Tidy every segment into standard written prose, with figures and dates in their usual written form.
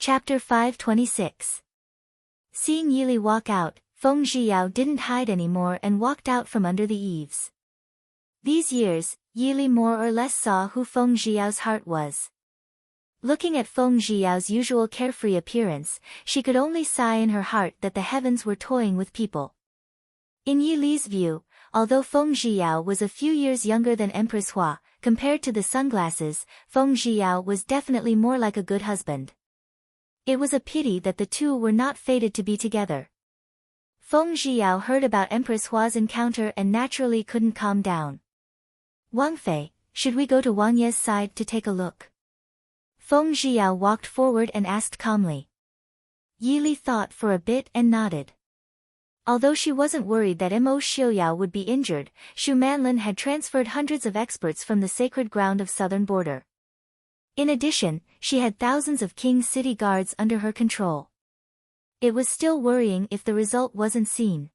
Chapter 526. Seeing Yili walk out, Feng Zhiyao didn't hide anymore and walked out from under the eaves. These years, Yili more or less saw who Feng Zhiyao's heart was. Looking at Feng Zhiyao's usual carefree appearance, she could only sigh in her heart that the heavens were toying with people. In Yili's view, although Feng Zhiyao was a few years younger than Empress Hua, compared to the sunglasses, Feng Zhiyao was definitely more like a good husband. It was a pity that the two were not fated to be together. Feng Zhiyao heard about Empress Hua's encounter and naturally couldn't calm down. Wang Fei, should we go to Wang Ye's side to take a look? Feng Zhiyao walked forward and asked calmly. Yili thought for a bit and nodded. Although she wasn't worried that Mo Xiuyao would be injured, Shu Manlin had transferred hundreds of experts from the sacred ground of southern border. In addition, she had thousands of King City guards under her control. It was still worrying if the result wasn't seen.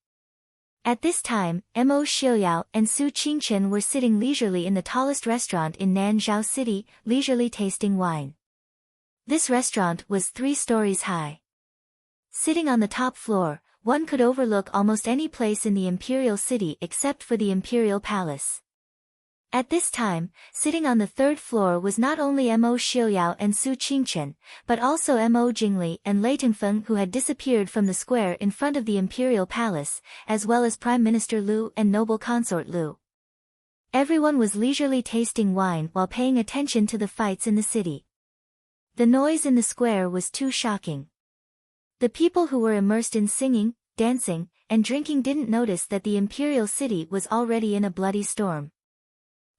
At this time, Mo Xiuyao and Su Qingchen were sitting leisurely in the tallest restaurant in Nanzhao City, leisurely tasting wine. This restaurant was 3 stories high. Sitting on the top floor, one could overlook almost any place in the imperial city except for the imperial palace. At this time, sitting on the 3rd floor was not only Mo Xiuyao and Su Qingchen, but also Mo Jingli and Lei Tengfeng, who had disappeared from the square in front of the imperial palace, as well as Prime Minister Lu and noble consort Lu. Everyone was leisurely tasting wine while paying attention to the fights in the city. The noise in the square was too shocking. The people who were immersed in singing, dancing, and drinking didn't notice that the imperial city was already in a bloody storm.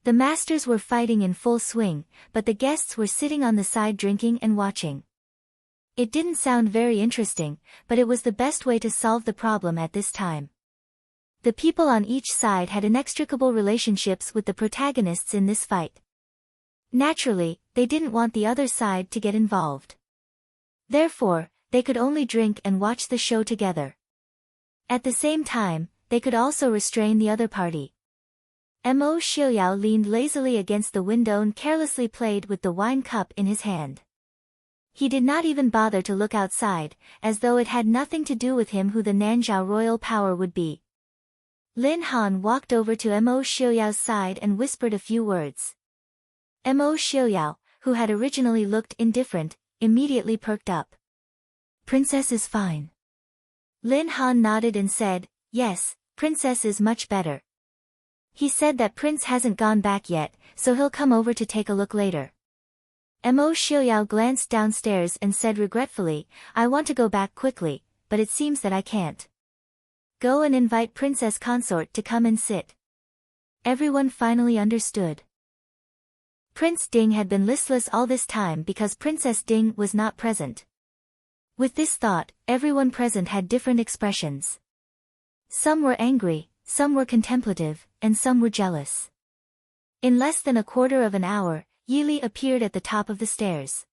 The masters were fighting in full swing, but the guests were sitting on the side drinking and watching. It didn't sound very interesting, but it was the best way to solve the problem at this time. The people on each side had inextricable relationships with the protagonists in this fight. Naturally, they didn't want the other side to get involved. Therefore, they could only drink and watch the show together. At the same time, they could also restrain the other party. Mo Xiuyao leaned lazily against the window and carelessly played with the wine cup in his hand. He did not even bother to look outside, as though it had nothing to do with him who the Nanzhao royal power would be. Lin Han walked over to Mo Xiuyao's side and whispered a few words. Mo Xiuyao, who had originally looked indifferent, immediately perked up. Princess is fine. Lin Han nodded and said, yes, Princess is much better. He said that Prince hasn't gone back yet, so he'll come over to take a look later. Mo Xiuyao glanced downstairs and said regretfully, I want to go back quickly, but it seems that I can't. Go and invite Princess Consort to come and sit. Everyone finally understood. Prince Ding had been listless all this time because Princess Ding was not present. With this thought, everyone present had different expressions. Some were angry, some were contemplative, and some were jealous. In less than a quarter of an hour, Yili appeared at the top of the stairs.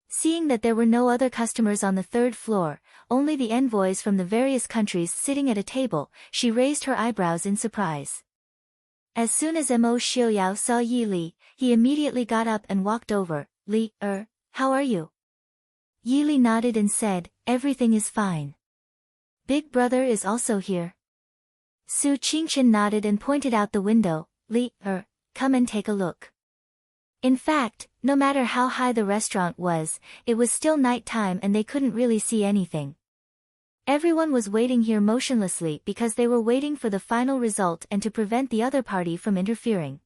Seeing that there were no other customers on the 3rd floor, only the envoys from the various countries sitting at a table, she raised her eyebrows in surprise. As soon as Mo Xiuyao saw Yili, he immediately got up and walked over. Li, how are you? Yili nodded and said, everything is fine. Big brother is also here. Su Qingchen nodded and pointed out the window. Li, come and take a look. In fact, no matter how high the restaurant was, it was still night time and they couldn't really see anything. Everyone was waiting here motionlessly because they were waiting for the final result and to prevent the other party from interfering.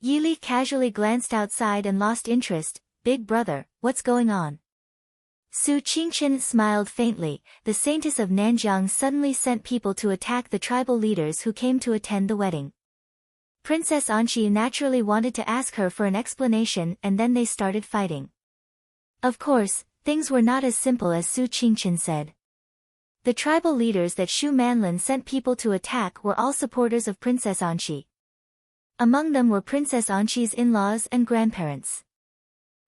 Yili casually glanced outside and lost interest. Big brother, what's going on? Su Qingchen smiled faintly. The Saintess of Nanjiang suddenly sent people to attack the tribal leaders who came to attend the wedding. Princess Anqi naturally wanted to ask her for an explanation and then they started fighting. Of course, things were not as simple as Su Qingchen said. The tribal leaders that Shu Manlin sent people to attack were all supporters of Princess Anqi. Among them were Princess Anqi's in-laws and grandparents.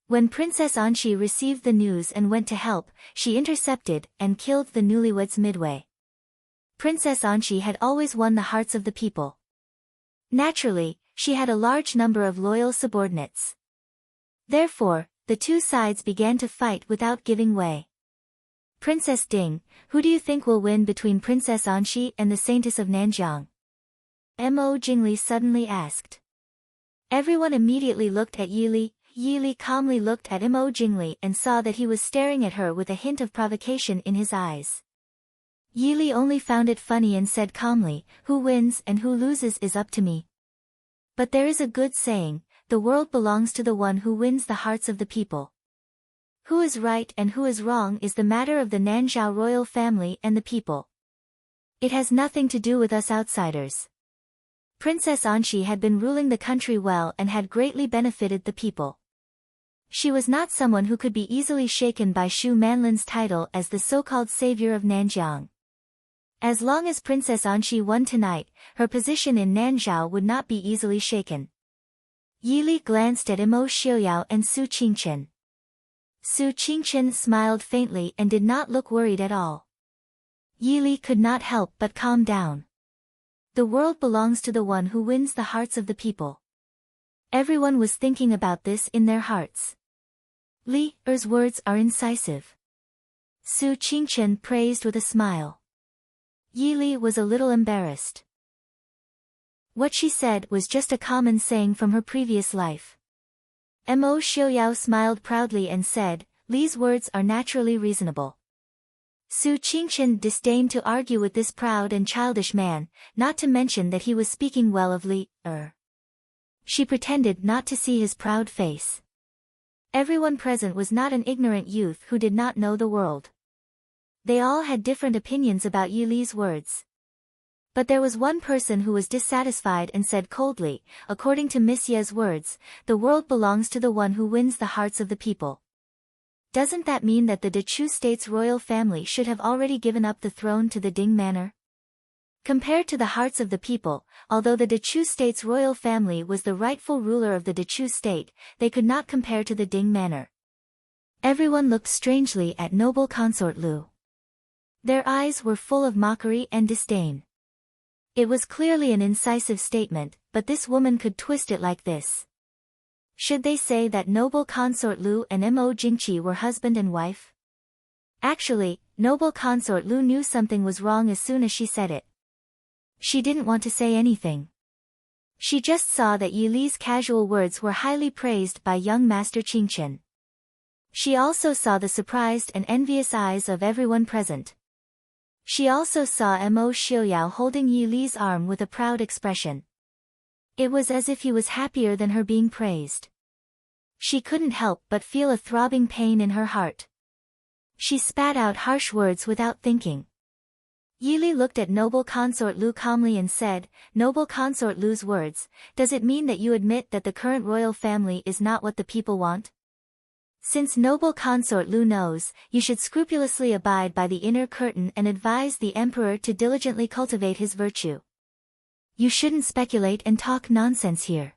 When Princess Anqi received the news and went to help, she intercepted and killed the newlyweds midway. Princess Anqi had always won the hearts of the people. Naturally, she had a large number of loyal subordinates. Therefore, the two sides began to fight without giving way. Princess Ding, who do you think will win between Princess Anxi and the Saintess of Nanjiang? Mo Jingli suddenly asked. Everyone immediately looked at Yili. Yili calmly looked at Mo Jingli and saw that he was staring at her with a hint of provocation in his eyes. Yili only found it funny and said calmly, who wins and who loses is up to me. But there is a good saying, the world belongs to the one who wins the hearts of the people. Who is right and who is wrong is the matter of the Nanzhao royal family and the people. It has nothing to do with us outsiders. Princess Anxi had been ruling the country well and had greatly benefited the people. She was not someone who could be easily shaken by Shu Manlin's title as the so-called savior of Nanjiang. As long as Princess Anxi won tonight, her position in Nanzhao would not be easily shaken. Yili glanced at Mo Xiaoyao and Su Qingchen. Su Qingchen smiled faintly and did not look worried at all. Yili could not help but calm down. The world belongs to the one who wins the hearts of the people. Everyone was thinking about this in their hearts. Li Er's words are incisive. Su Qingchen praised with a smile. Yili was a little embarrassed. What she said was just a common saying from her previous life. Mo Xiaoyao smiled proudly and said, Li's words are naturally reasonable. Su Qingchen disdained to argue with this proud and childish man, not to mention that he was speaking well of Li Er. She pretended not to see his proud face. Everyone present was not an ignorant youth who did not know the world. They all had different opinions about Yili's words. But there was one person who was dissatisfied and said coldly, according to Miss Ye's words, the world belongs to the one who wins the hearts of the people. Doesn't that mean that the Dechu state's royal family should have already given up the throne to the Ding manor? Compared to the hearts of the people, although the Dechu state's royal family was the rightful ruler of the Dechu state, they could not compare to the Ding manor. Everyone looked strangely at noble consort Lu. Their eyes were full of mockery and disdain. It was clearly an incisive statement, but this woman could twist it like this. Should they say that noble consort Lu and Mo Jingqi were husband and wife? Actually, noble consort Lu knew something was wrong as soon as she said it. She didn't want to say anything. She just saw that Yili's casual words were highly praised by young Master Qingchen. She also saw the surprised and envious eyes of everyone present. She also saw Mo Xiaoyao holding Yili's arm with a proud expression. It was as if he was happier than her being praised. She couldn't help but feel a throbbing pain in her heart. She spat out harsh words without thinking. Yili looked at noble consort Lu calmly and said, Noble consort Lu's words, does it mean that you admit that the current royal family is not what the people want? Since noble consort Lu knows, you should scrupulously abide by the inner curtain and advise the emperor to diligently cultivate his virtue. You shouldn't speculate and talk nonsense here.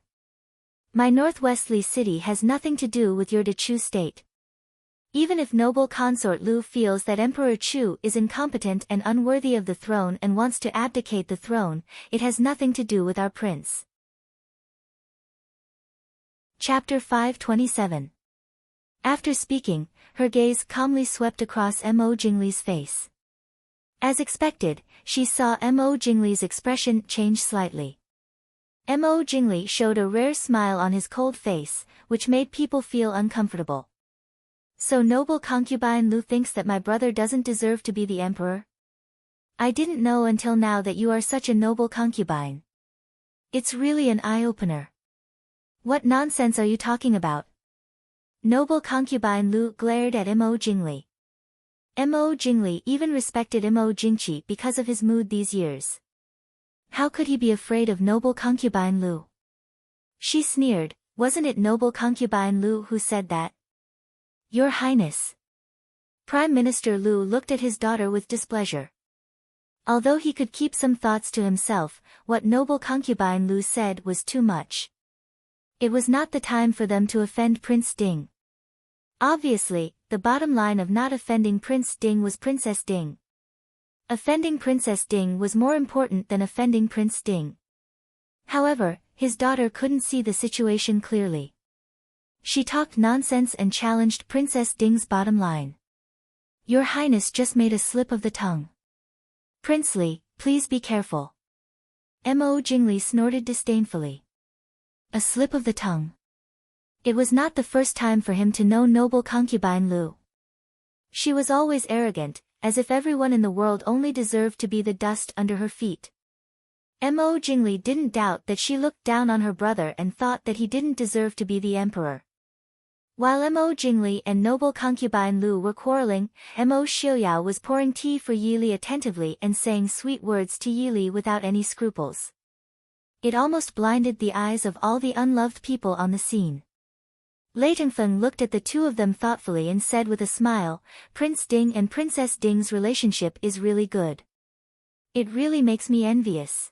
My Northwestly city has nothing to do with your Dechu state. Even if noble consort Lu feels that Emperor Chu is incompetent and unworthy of the throne and wants to abdicate the throne, it has nothing to do with our prince. Chapter 527. After speaking, her gaze calmly swept across Mo Jingli's face. As expected, she saw Mo Jingli's expression change slightly. Mo Jingli showed a rare smile on his cold face, which made people feel uncomfortable. So noble concubine Lu thinks that my brother doesn't deserve to be the emperor? I didn't know until now that you are such a noble concubine. It's really an eye-opener. What nonsense are you talking about? Noble concubine Lu glared at Mo Jingli. Mo Jingli even respected Mo Jingqi because of his mood these years. How could he be afraid of noble concubine Lu? She sneered, wasn't it noble concubine Lu who said that? Your Highness. Prime Minister Lu looked at his daughter with displeasure. Although he could keep some thoughts to himself, what noble concubine Lu said was too much. It was not the time for them to offend Prince Ding. Obviously, the bottom line of not offending Prince Ding was Princess Ding. Offending Princess Ding was more important than offending Prince Ding. However, his daughter couldn't see the situation clearly. She talked nonsense and challenged Princess Ding's bottom line. Your Highness just made a slip of the tongue. Prince Li, please be careful. Mo Jingli snorted disdainfully. A slip of the tongue. It was not the first time for him to know noble concubine Lu. She was always arrogant, as if everyone in the world only deserved to be the dust under her feet. Mo Jingli didn't doubt that she looked down on her brother and thought that he didn't deserve to be the emperor. While Mo Jingli and noble concubine Lu were quarreling, Mo Xiuyao was pouring tea for Yili attentively and saying sweet words to Yili without any scruples. It almost blinded the eyes of all the unloved people on the scene. Lei Tengfeng looked at the two of them thoughtfully and said with a smile, Prince Ding and Princess Ding's relationship is really good. It really makes me envious.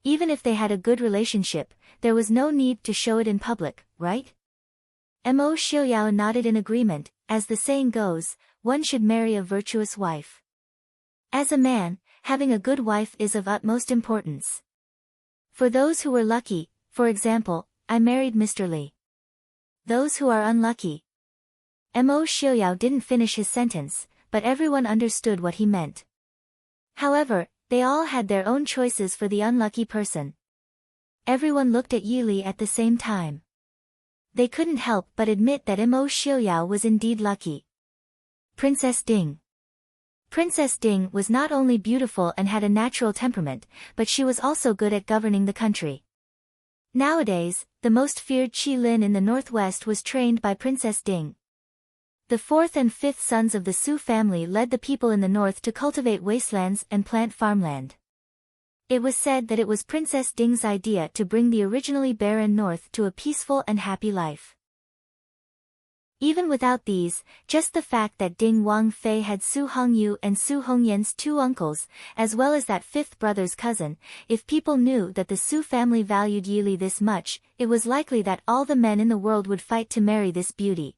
Even if they had a good relationship, there was no need to show it in public, right? Mo Xiuyao nodded in agreement. As the saying goes, one should marry a virtuous wife. As a man, having a good wife is of utmost importance. For those who were lucky, for example, I married Mr. Li. Those who are unlucky. Mo Xiuyao didn't finish his sentence, but everyone understood what he meant. However, they all had their own choices for the unlucky person. Everyone looked at Yili at the same time. They couldn't help but admit that Mo Xiuyao was indeed lucky. Princess Ding. Princess Ding was not only beautiful and had a natural temperament, but she was also good at governing the country. Nowadays, the most feared Qi Lin in the northwest was trained by Princess Ding. The fourth and fifth sons of the Su family led the people in the north to cultivate wastelands and plant farmland. It was said that it was Princess Ding's idea to bring the originally barren north to a peaceful and happy life. Even without these, just the fact that Ding Wangfei had Su Hongyu and Su Hongyan's two uncles, as well as that fifth brother's cousin, if people knew that the Su family valued Yili this much, it was likely that all the men in the world would fight to marry this beauty.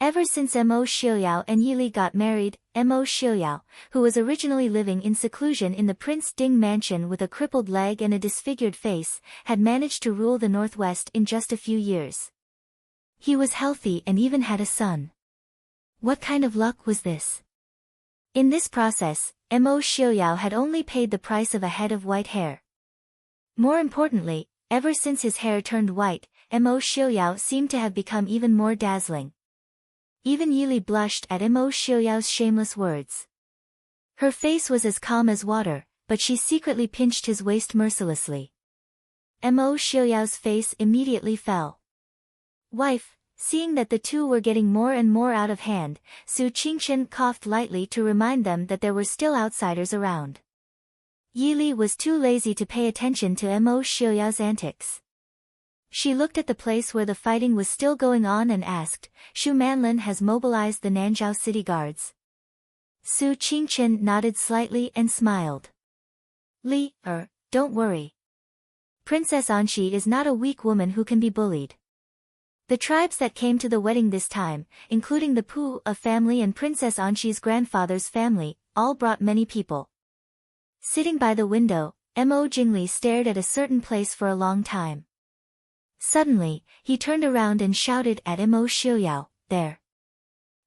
Ever since Mo Xiuyao and Yili got married, Mo Xiuyao, who was originally living in seclusion in the Prince Ding mansion with a crippled leg and a disfigured face, had managed to rule the northwest in just a few years. He was healthy and even had a son. What kind of luck was this? In this process, Mo Xiuyao had only paid the price of a head of white hair. More importantly, ever since his hair turned white, Mo Xiuyao seemed to have become even more dazzling. Even Yili blushed at Mo Xiuyao's shameless words. Her face was as calm as water, but she secretly pinched his waist mercilessly. Mo Xiuyao's face immediately fell. Wife, seeing that the two were getting more and more out of hand, Su Qingchen coughed lightly to remind them that there were still outsiders around. Yili was too lazy to pay attention to Mo Xiuyao's antics. She looked at the place where the fighting was still going on and asked, Shu Manlin has mobilized the Nanzhao city guards. Su Qingchen nodded slightly and smiled. Don't worry. Princess Anxi is not a weak woman who can be bullied. The tribes that came to the wedding this time, including the Pu family and Princess Anxi's grandfather's family, all brought many people. Sitting by the window, Mo Jingli stared at a certain place for a long time. Suddenly, he turned around and shouted at Mo Xiuyao, there.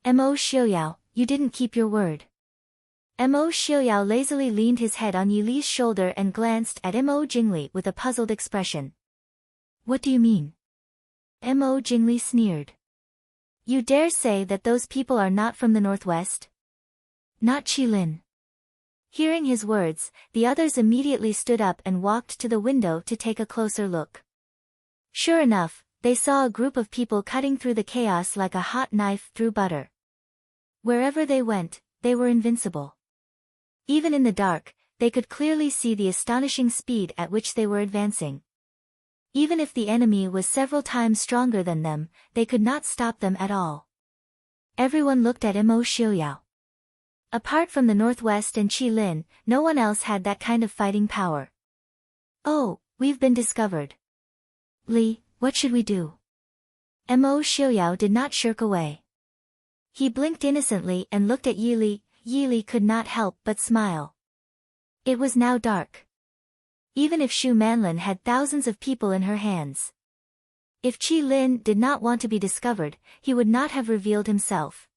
Mo Xiuyao, you didn't keep your word. Mo Xiuyao lazily leaned his head on Yili's shoulder and glanced at Mo Jingli with a puzzled expression. What do you mean? Mo Jingli sneered. You dare say that those people are not from the northwest? Not Qi Lin. Hearing his words, the others immediately stood up and walked to the window to take a closer look. Sure enough, they saw a group of people cutting through the chaos like a hot knife through butter. Wherever they went, they were invincible. Even in the dark, they could clearly see the astonishing speed at which they were advancing. Even if the enemy was several times stronger than them, they could not stop them at all. Everyone looked at Mo Xiuyao. Apart from the Northwest and Qi Lin, no one else had that kind of fighting power. Oh, we've been discovered. Li, what should we do? Mo Xiuyao did not shirk away. He blinked innocently and looked at Yili. Yili could not help but smile. It was now dark. Even if Shu Manlin had thousands of people in her hands, If Qi Lin did not want to be discovered, he would not have revealed himself.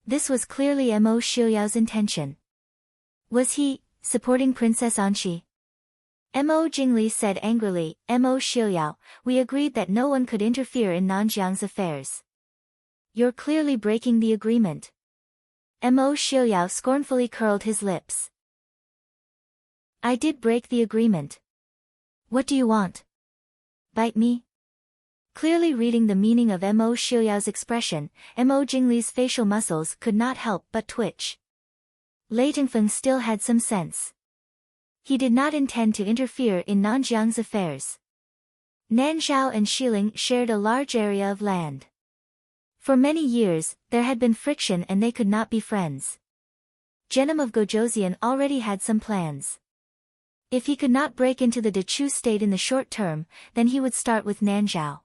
This was clearly Mo Xiuyao's intention. Was he supporting Princess Anxi? Mo Jingli said angrily, Mo Xiuyao, we agreed that no one could interfere in Nanjiang's affairs. You're clearly breaking the agreement. Mo Xiuyao scornfully curled his lips. I did break the agreement. What do you want? Bite me? Clearly reading the meaning of Mo Xiuyao's expression, Mo Jingli's facial muscles could not help but twitch. Lei Tengfeng still had some sense. He did not intend to interfere in Nanjiang's affairs. Nanzhao and Xiling shared a large area of land. For many years, there had been friction and they could not be friends. Genom of Gojoseon already had some plans. If he could not break into the Dechu state in the short term, then he would start with Nanzhao.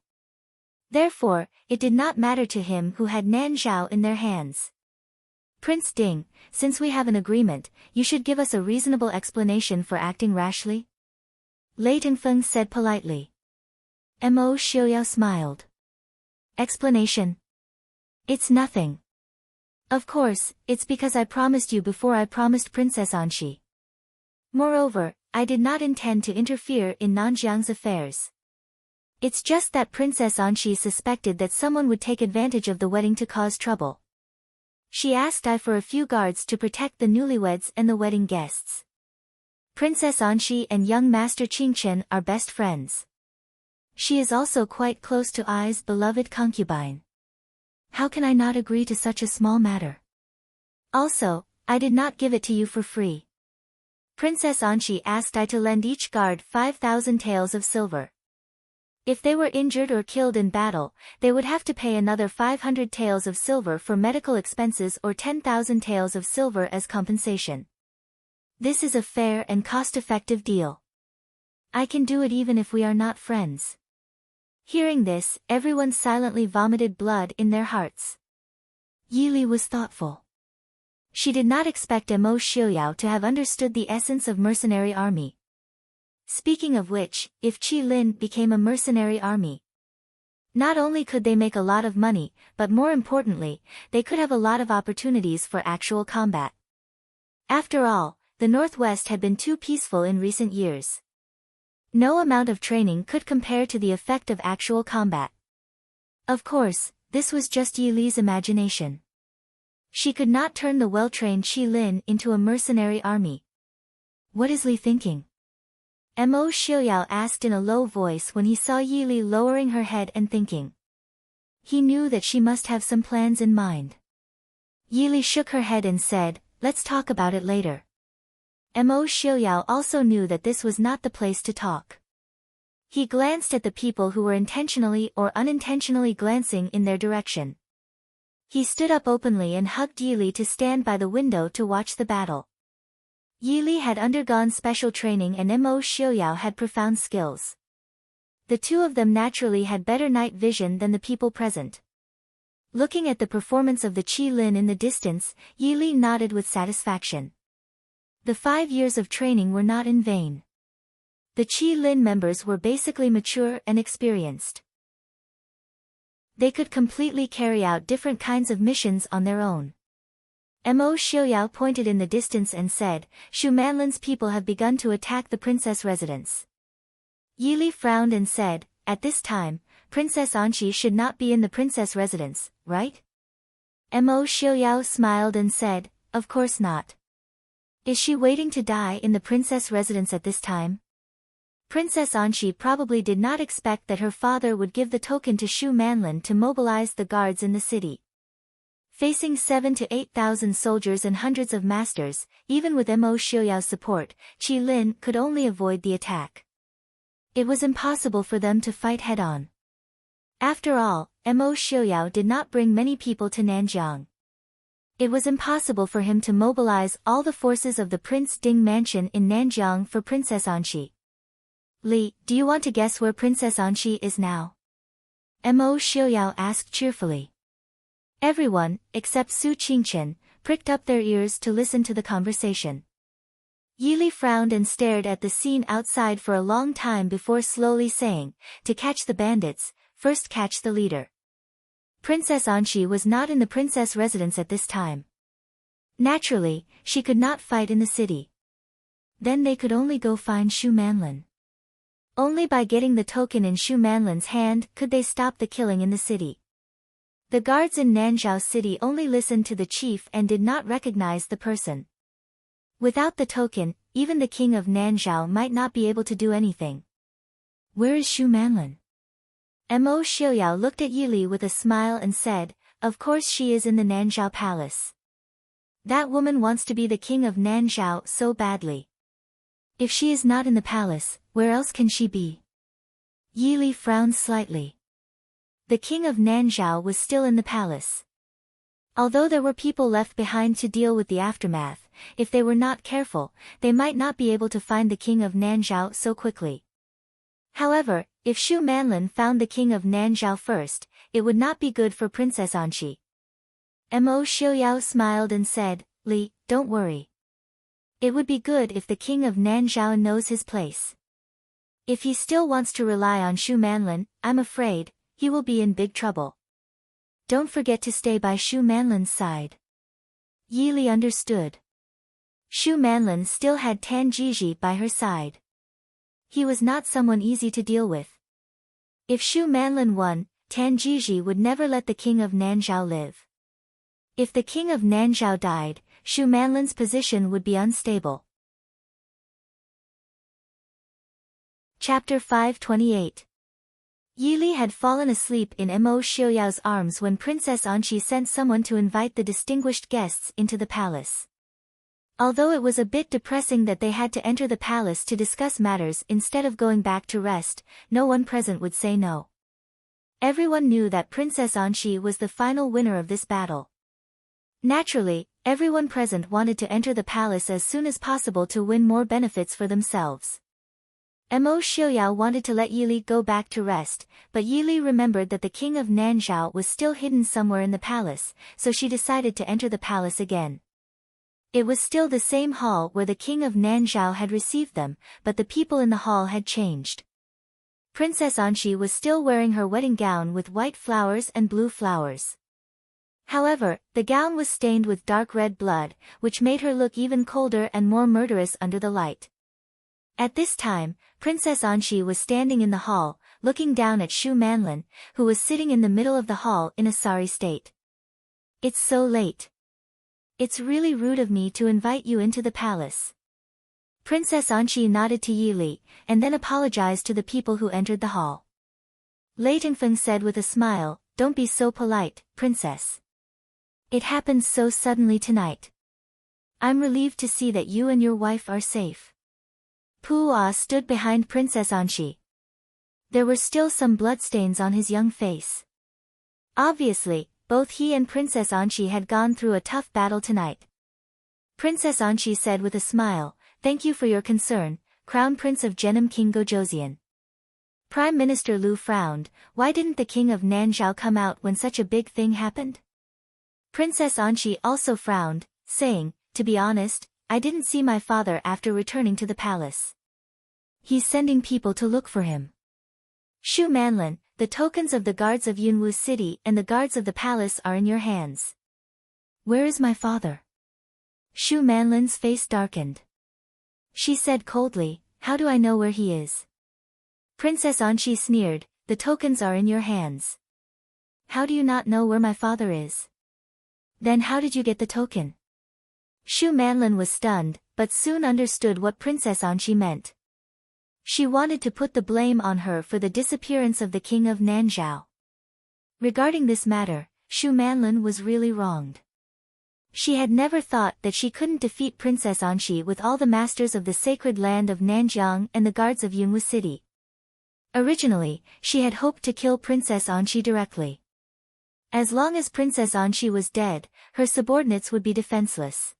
Therefore, it did not matter to him who had Nanzhao in their hands. Prince Ding, since we have an agreement, you should give us a reasonable explanation for acting rashly. Lei Tengfeng said politely. Mo Xiuyao smiled. Explanation? It's nothing. Of course, it's because I promised you before I promised Princess Anxi. Moreover, I did not intend to interfere in Nanjiang's affairs. It's just that Princess Anxi suspected that someone would take advantage of the wedding to cause trouble. She asked I for a few guards to protect the newlyweds and the wedding guests. Princess Anxi and young Master Qingchen are best friends. She is also quite close to Ai's beloved concubine. How can I not agree to such a small matter? Also, I did not give it to you for free. Princess Anxi asked I to lend each guard 5,000 taels of silver. If they were injured or killed in battle, they would have to pay another 500 taels of silver for medical expenses or 10,000 taels of silver as compensation. This is a fair and cost-effective deal. I can do it even if we are not friends. Hearing this, everyone silently vomited blood in their hearts. Yi Li was thoughtful. She did not expect Mo Xiuyao to have understood the essence of mercenary army. Speaking of which, if Qi Lin became a mercenary army, not only could they make a lot of money, but more importantly, they could have a lot of opportunities for actual combat. After all, the Northwest had been too peaceful in recent years. No amount of training could compare to the effect of actual combat. Of course, this was just Yi Li's imagination. She could not turn the well-trained Qi Lin into a mercenary army. What is Li thinking? Mo Xiuyao asked in a low voice when he saw Yi Li lowering her head and thinking. He knew that she must have some plans in mind. Yi Li shook her head and said, let's talk about it later. Mo Xiuyao also knew that this was not the place to talk. He glanced at the people who were intentionally or unintentionally glancing in their direction. He stood up openly and hugged Yi Li to stand by the window to watch the battle. Yi Li had undergone special training and Mo Xiuyao had profound skills. The two of them naturally had better night vision than the people present. Looking at the performance of the Qi Lin in the distance, Yi Li nodded with satisfaction. The 5 years of training were not in vain. The Qi Lin members were basically mature and experienced. They could completely carry out different kinds of missions on their own. Mo Xiuyao pointed in the distance and said, Shu Manlin's people have begun to attack the princess residence. Yi Li frowned and said, at this time, Princess Anxi should not be in the princess residence, right? Mo Xiuyao smiled and said, of course not. Is she waiting to die in the princess residence at this time? Princess Anxi probably did not expect that her father would give the token to Shu Manlin to mobilize the guards in the city. Facing 7,000 to 8,000 soldiers and hundreds of masters, even with Mo Xiuyao's support, Qi Lin could only avoid the attack. It was impossible for them to fight head-on. After all, Mo Xiuyao did not bring many people to Nanjiang. It was impossible for him to mobilize all the forces of the Prince Ding mansion in Nanjiang for Princess Anxi. Li, do you want to guess where Princess Anxi is now? Mo Xiuyao asked cheerfully. Everyone, except Su Qingchen, pricked up their ears to listen to the conversation. Yi Li frowned and stared at the scene outside for a long time before slowly saying, to catch the bandits, first catch the leader. Princess Anshi was not in the princess residence at this time. Naturally, she could not fight in the city. Then they could only go find Shu Manlin. Only by getting the token in Shu Manlin's hand could they stop the killing in the city. The guards in Nanzhao city only listened to the chief and did not recognize the person. Without the token, even the king of Nanzhao might not be able to do anything. Where is Shu Manlin? Mo Xiaoyao looked at Yili with a smile and said, of course she is in the Nanzhao palace. That woman wants to be the king of Nanzhao so badly. If she is not in the palace, where else can she be? Yili frowned slightly. The king of Nanzhao was still in the palace. Although there were people left behind to deal with the aftermath, if they were not careful, they might not be able to find the king of Nanzhao so quickly. However, if Shu Manlin found the king of Nanzhao first, it would not be good for Princess Anshi. Mo Xiaoyao smiled and said, Li, don't worry. It would be good if the king of Nanzhao knows his place. If he still wants to rely on Shu Manlin, I'm afraid he will be in big trouble. Don't forget to stay by Shu Manlin's side. Yili understood. Shu Manlin still had Tan Jiji by her side. He was not someone easy to deal with. If Shu Manlin won, Tan Jiji would never let the king of Nanzhao live. If the king of Nanzhao died, Shu Manlin's position would be unstable. Chapter 528. Yili had fallen asleep in Mo Xiaoyao's arms when Princess Anshi sent someone to invite the distinguished guests into the palace. Although it was a bit depressing that they had to enter the palace to discuss matters instead of going back to rest, no one present would say no. Everyone knew that Princess Anshi was the final winner of this battle. Naturally, everyone present wanted to enter the palace as soon as possible to win more benefits for themselves. Mo Xiaoyao wanted to let Yili go back to rest, but Yili remembered that the king of Nanzhao was still hidden somewhere in the palace, so she decided to enter the palace again. It was still the same hall where the king of Nanzhao had received them, but the people in the hall had changed. Princess Anshi was still wearing her wedding gown with white flowers and blue flowers. However, the gown was stained with dark red blood, which made her look even colder and more murderous under the light. At this time, Princess Anshi was standing in the hall, looking down at Shu Manlin, who was sitting in the middle of the hall in a sorry state. It's so late. It's really rude of me to invite you into the palace. Princess Anshi nodded to Yili, and then apologized to the people who entered the hall. Lei Tengfeng said with a smile, don't be so polite, princess. It happened so suddenly tonight. I'm relieved to see that you and your wife are safe. Pu Ah stood behind Princess Anshi. There were still some bloodstains on his young face. Obviously, both he and Princess Anshi had gone through a tough battle tonight. Princess Anshi said with a smile, thank you for your concern, Crown Prince of Genom King Gojosian. Prime Minister Lu frowned, why didn't the king of Nanzhao come out when such a big thing happened? Princess Anshi also frowned, saying, to be honest, I didn't see my father after returning to the palace. He's sending people to look for him. Shu Manlin, the tokens of the guards of Yunwu City and the guards of the palace are in your hands. Where is my father? Shu Manlin's face darkened. She said coldly, how do I know where he is? Princess Anshi sneered, the tokens are in your hands. How do you not know where my father is? Then how did you get the token? Shu Manlin was stunned, but soon understood what Princess Anshi meant. She wanted to put the blame on her for the disappearance of the king of Nanzhao. Regarding this matter, Shu Manlin was really wronged. She had never thought that she couldn't defeat Princess Anshi with all the masters of the sacred land of Nanjiang and the guards of Yunwu City. Originally, she had hoped to kill Princess Anshi directly. As long as Princess Anshi was dead, her subordinates would be defenseless.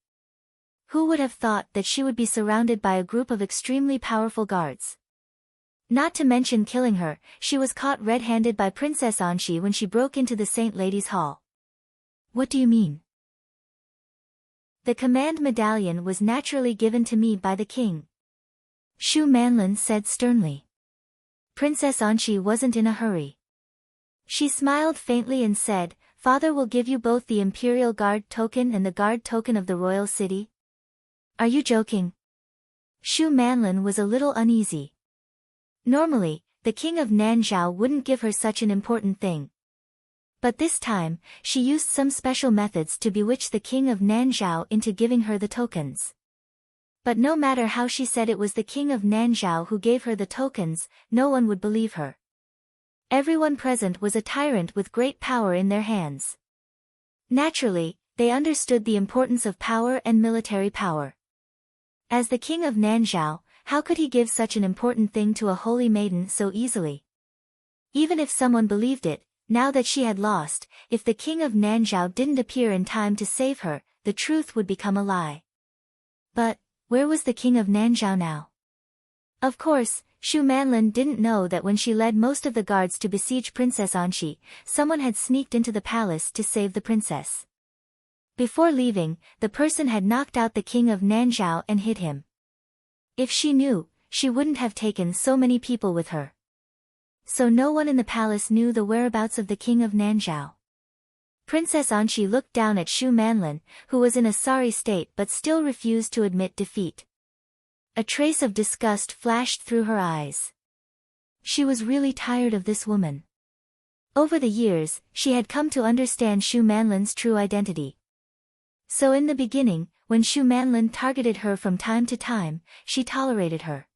Who would have thought that she would be surrounded by a group of extremely powerful guards? Not to mention killing her, she was caught red-handed by Princess Anshi when she broke into the Saint Ladies' Hall. What do you mean? The command medallion was naturally given to me by the king. Shu Manlin said sternly. Princess Anshi wasn't in a hurry. She smiled faintly and said, "Father will give you both the imperial guard token and the guard token of the royal city?" "Are you joking?" Shu Manlin was a little uneasy. Normally, the king of Nanzhao wouldn't give her such an important thing. But this time, she used some special methods to bewitch the king of Nanzhao into giving her the tokens. But no matter how she said it was the king of Nanzhao who gave her the tokens, no one would believe her. Everyone present was a tyrant with great power in their hands. Naturally, they understood the importance of power and military power. As the king of Nanzhao, how could he give such an important thing to a holy maiden so easily? Even if someone believed it, now that she had lost, if the king of Nanzhao didn't appear in time to save her, the truth would become a lie. But, where was the king of Nanzhao now? Of course, Shu Manlin didn't know that when she led most of the guards to besiege Princess Anxi, someone had sneaked into the palace to save the princess. Before leaving, the person had knocked out the king of Nanzhao and hid him. If she knew, she wouldn't have taken so many people with her. So no one in the palace knew the whereabouts of the king of Nanzhao. Princess Anxi looked down at Shu Manlin, who was in a sorry state but still refused to admit defeat. A trace of disgust flashed through her eyes. She was really tired of this woman. Over the years, she had come to understand Shu Manlin's true identity. So in the beginning, when Shu Manlin targeted her from time to time, she tolerated her.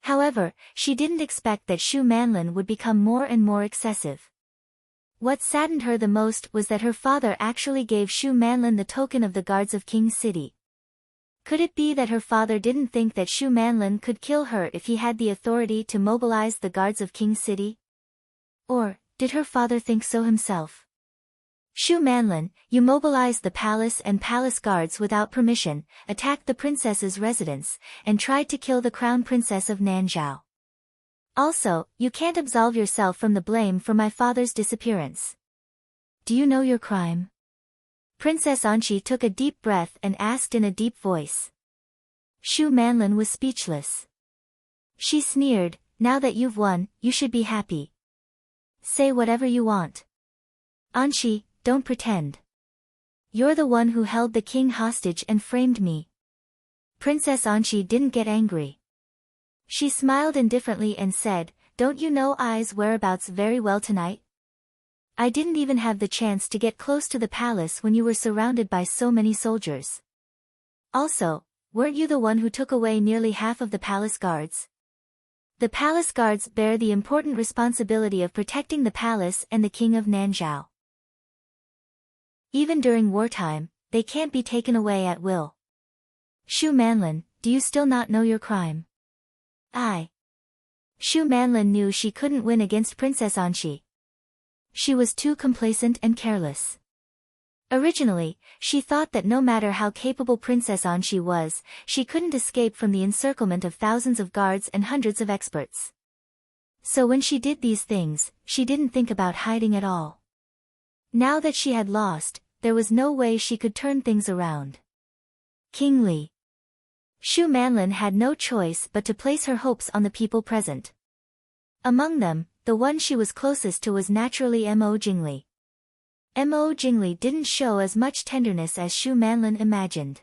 However, she didn't expect that Shu Manlin would become more and more excessive. What saddened her the most was that her father actually gave Shu Manlin the token of the guards of King's City. Could it be that her father didn't think that Shu Manlin could kill her if he had the authority to mobilize the guards of King's City? Or, did her father think so himself? Shu Manlin, you mobilized the palace and palace guards without permission, attacked the princess's residence, and tried to kill the crown princess of Nanzhao. Also, you can't absolve yourself from the blame for my father's disappearance. Do you know your crime? Princess Anxi took a deep breath and asked in a deep voice. Shu Manlin was speechless. She sneered, now that you've won, you should be happy. Say whatever you want. Anxi, don't pretend. You're the one who held the king hostage and framed me. Princess Anxi didn't get angry. She smiled indifferently and said, don't you know I's whereabouts very well tonight? I didn't even have the chance to get close to the palace when you were surrounded by so many soldiers. Also, weren't you the one who took away nearly half of the palace guards? The palace guards bear the important responsibility of protecting the palace and the king of Nanzhao. Even during wartime, they can't be taken away at will. Shu Manlin, do you still not know your crime? Shu Manlin knew she couldn't win against Princess Anxi. She was too complacent and careless. Originally, she thought that no matter how capable Princess Anxi was, she couldn't escape from the encirclement of thousands of guards and hundreds of experts. So when she did these things, she didn't think about hiding at all. Now that she had lost, there was no way she could turn things around. King Li. Shu Manlin had no choice but to place her hopes on the people present. Among them, the one she was closest to was naturally Mo Jingli. Mo Jingli didn't show as much tenderness as Shu Manlin imagined.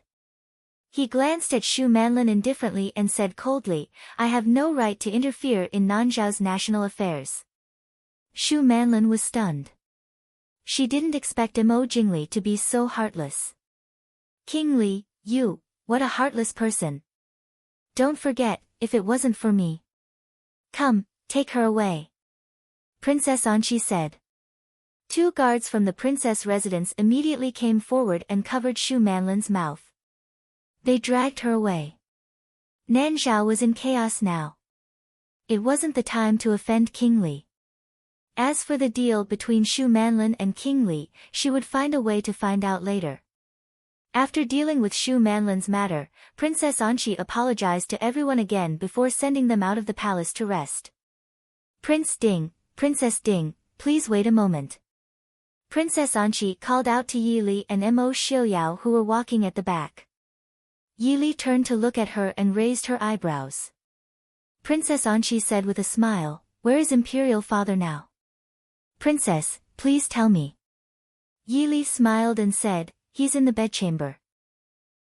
He glanced at Shu Manlin indifferently and said coldly, I have no right to interfere in Nanzhao's national affairs. Shu Manlin was stunned. She didn't expect Mo Jingli to be so heartless. King Li, what a heartless person. Don't forget, if it wasn't for me. Come, take her away. Princess Anxi said. 2 guards from the princess residence immediately came forward and covered Shu Manlin's mouth. They dragged her away. Nanzhao was in chaos now. It wasn't the time to offend King Li. As for the deal between Shu Manlin and King Li, she would find a way to find out later. After dealing with Shu Manlin's matter, Princess Anxi apologized to everyone again before sending them out of the palace to rest. Prince Ding, Princess Ding, please wait a moment. Princess Anxi called out to Yi Li and Mo Xiaoyao who were walking at the back. Yi Li turned to look at her and raised her eyebrows. Princess Anxi said with a smile, where is Imperial Father now? Princess, please tell me. Yili smiled and said, he's in the bedchamber.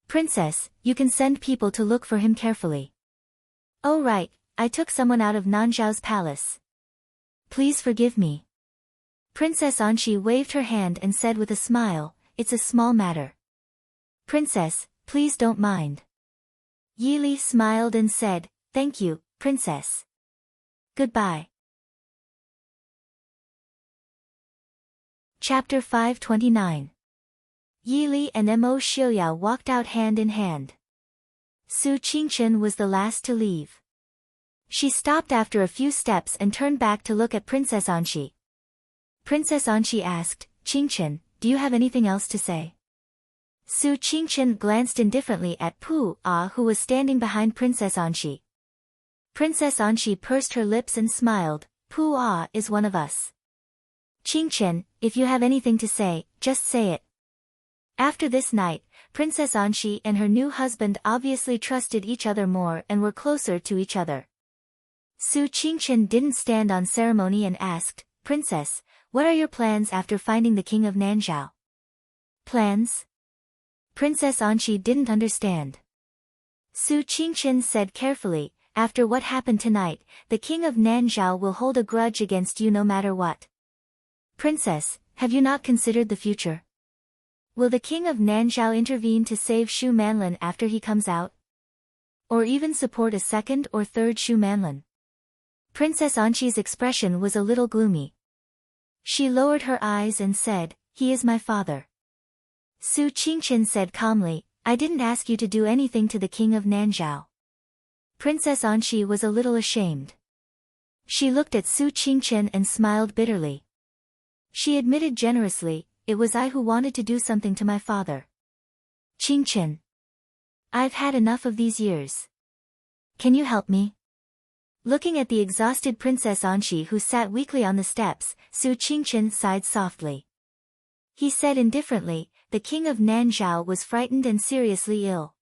Princess, you can send people to look for him carefully. Oh right, I took someone out of Nanzhao's palace. Please forgive me. Princess Anxi waved her hand and said with a smile, it's a small matter. Princess, please don't mind. Yili smiled and said, thank you, Princess. Goodbye. Chapter 529. Yili and Mo Xiuyao walked out hand in hand. Su Qingchen was the last to leave. She stopped after a few steps and turned back to look at Princess Anxi. Princess Anxi asked, Qingchen, do you have anything else to say? Su Qingchen glanced indifferently at Pu Ah who was standing behind Princess Anxi. Princess Anxi pursed her lips and smiled, Pu Ah is one of us. Qingchen, if you have anything to say, just say it. After this night, Princess Anxi and her new husband obviously trusted each other more and were closer to each other. Su Qingchen didn't stand on ceremony and asked, Princess, what are your plans after finding the king of Nanzhao? Plans? Princess Anxi didn't understand. Su Qingchen said carefully, after what happened tonight, the king of Nanzhao will hold a grudge against you no matter what. Princess, have you not considered the future? Will the king of Nanzhao intervene to save Shu Manlin after he comes out? Or even support a second or third Shu Manlin? Princess Anxi's expression was a little gloomy. She lowered her eyes and said, he is my father. Su Qingchen said calmly, I didn't ask you to do anything to the king of Nanzhao. Princess Anxi was a little ashamed. She looked at Su Qingchen and smiled bitterly. She admitted generously, it was I who wanted to do something to my father. Qingchen. I've had enough of these years. Can you help me? Looking at the exhausted Princess Anxi who sat weakly on the steps, Su Qingchen sighed softly. He said indifferently, the king of Nanzhao was frightened and seriously ill.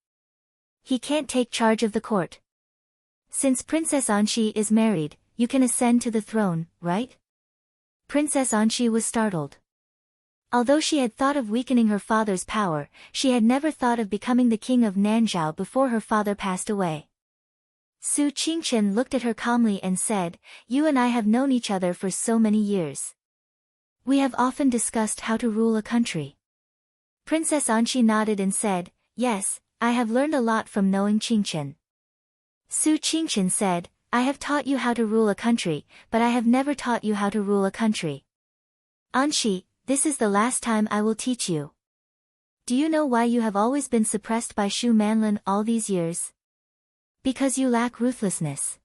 He can't take charge of the court. Since Princess Anxi is married, you can ascend to the throne, right? Princess Anxi was startled. Although she had thought of weakening her father's power, she had never thought of becoming the king of Nanzhao before her father passed away. Su Qingchen looked at her calmly and said, you and I have known each other for so many years. We have often discussed how to rule a country. Princess Anxi nodded and said, yes, I have learned a lot from knowing Qingchen. Su Qingchen said, I have taught you how to rule a country, but I have never taught you how to rule a country. Anxi, this is the last time I will teach you. Do you know why you have always been suppressed by Shu Manlin all these years? Because you lack ruthlessness.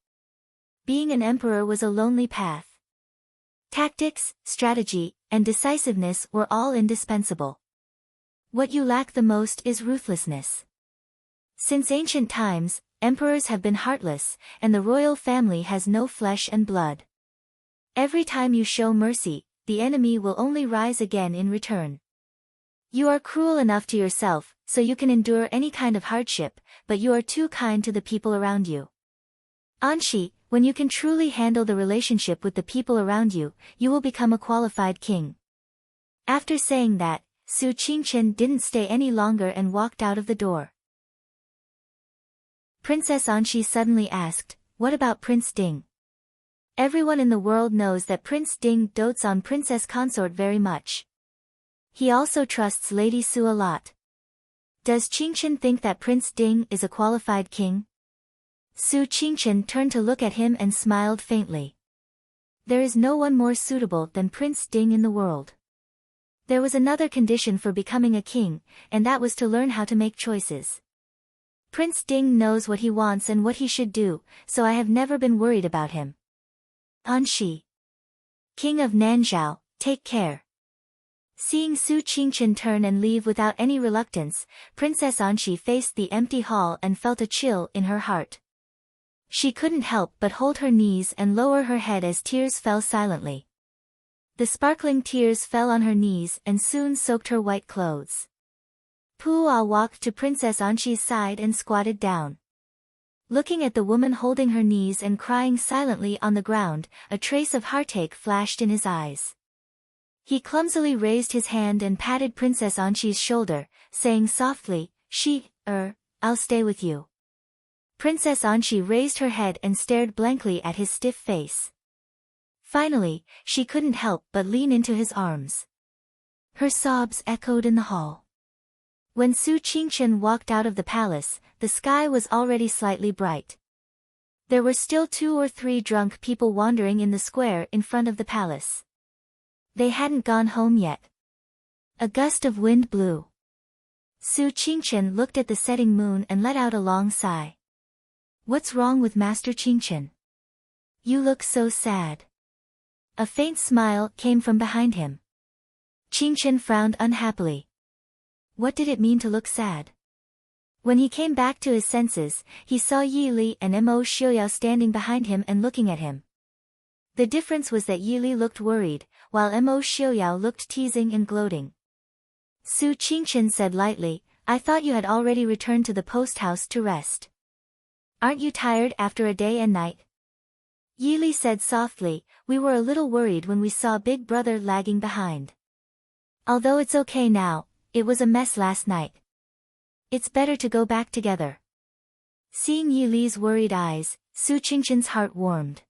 Being an emperor was a lonely path. Tactics, strategy, and decisiveness were all indispensable. What you lack the most is ruthlessness. Since ancient times, emperors have been heartless, and the royal family has no flesh and blood. Every time you show mercy, the enemy will only rise again in return. You are cruel enough to yourself, so you can endure any kind of hardship, but you are too kind to the people around you. Anxi, when you can truly handle the relationship with the people around you, you will become a qualified king. After saying that, Su Qingchen didn't stay any longer and walked out of the door. Princess Anxi suddenly asked, what about Prince Ding? Everyone in the world knows that Prince Ding dotes on Princess Consort very much. He also trusts Lady Su a lot. Does Qingchen think that Prince Ding is a qualified king? Su Qingchen turned to look at him and smiled faintly. There is no one more suitable than Prince Ding in the world. There was another condition for becoming a king, and that was to learn how to make choices. Prince Ding knows what he wants and what he should do, so I have never been worried about him. Anxi. King of Nanzhao, take care. Seeing Su Qingchen turn and leave without any reluctance, Princess Anxi faced the empty hall and felt a chill in her heart. She couldn't help but hold her knees and lower her head as tears fell silently. The sparkling tears fell on her knees and soon soaked her white clothes. Pu Ah walked to Princess Anxi's side and squatted down. Looking at the woman holding her knees and crying silently on the ground, a trace of heartache flashed in his eyes. He clumsily raised his hand and patted Princess Anshi's shoulder, saying softly, I'll stay with you. Princess Anshi raised her head and stared blankly at his stiff face. Finally, she couldn't help but lean into his arms. Her sobs echoed in the hall. When Su Qingchen walked out of the palace, the sky was already slightly bright. There were still 2 or 3 drunk people wandering in the square in front of the palace. They hadn't gone home yet. A gust of wind blew. Su Qingchen looked at the setting moon and let out a long sigh. What's wrong with Master Qingchen? You look so sad. A faint smile came from behind him. Qingchen frowned unhappily. What did it mean to look sad? When he came back to his senses, he saw Yi Li and Mo Xiuyao standing behind him and looking at him. The difference was that Yi Li looked worried, while Mo Xiuyao looked teasing and gloating. Su Qingchen said lightly, I thought you had already returned to the post house to rest. Aren't you tired after a day and night? Yi Li said softly, we were a little worried when we saw Big Brother lagging behind. Although it's okay now, it was a mess last night. It's better to go back together. Seeing Yi Li's worried eyes, Su Qingchen's heart warmed.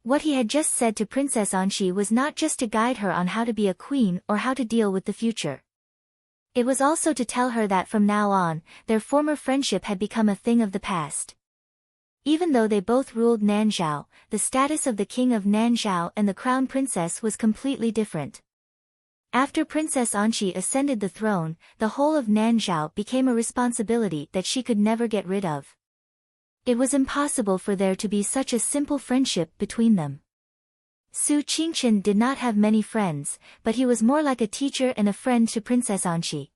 What he had just said to Princess Anshi was not just to guide her on how to be a queen or how to deal with the future. It was also to tell her that from now on, their former friendship had become a thing of the past. Even though they both ruled Nanzhao, the status of the king of Nanzhao and the crown princess was completely different. After Princess Anshi ascended the throne, the whole of Nanzhao became a responsibility that she could never get rid of. It was impossible for there to be such a simple friendship between them. Su Qingchen did not have many friends, but he was more like a teacher and a friend to Princess Anshi.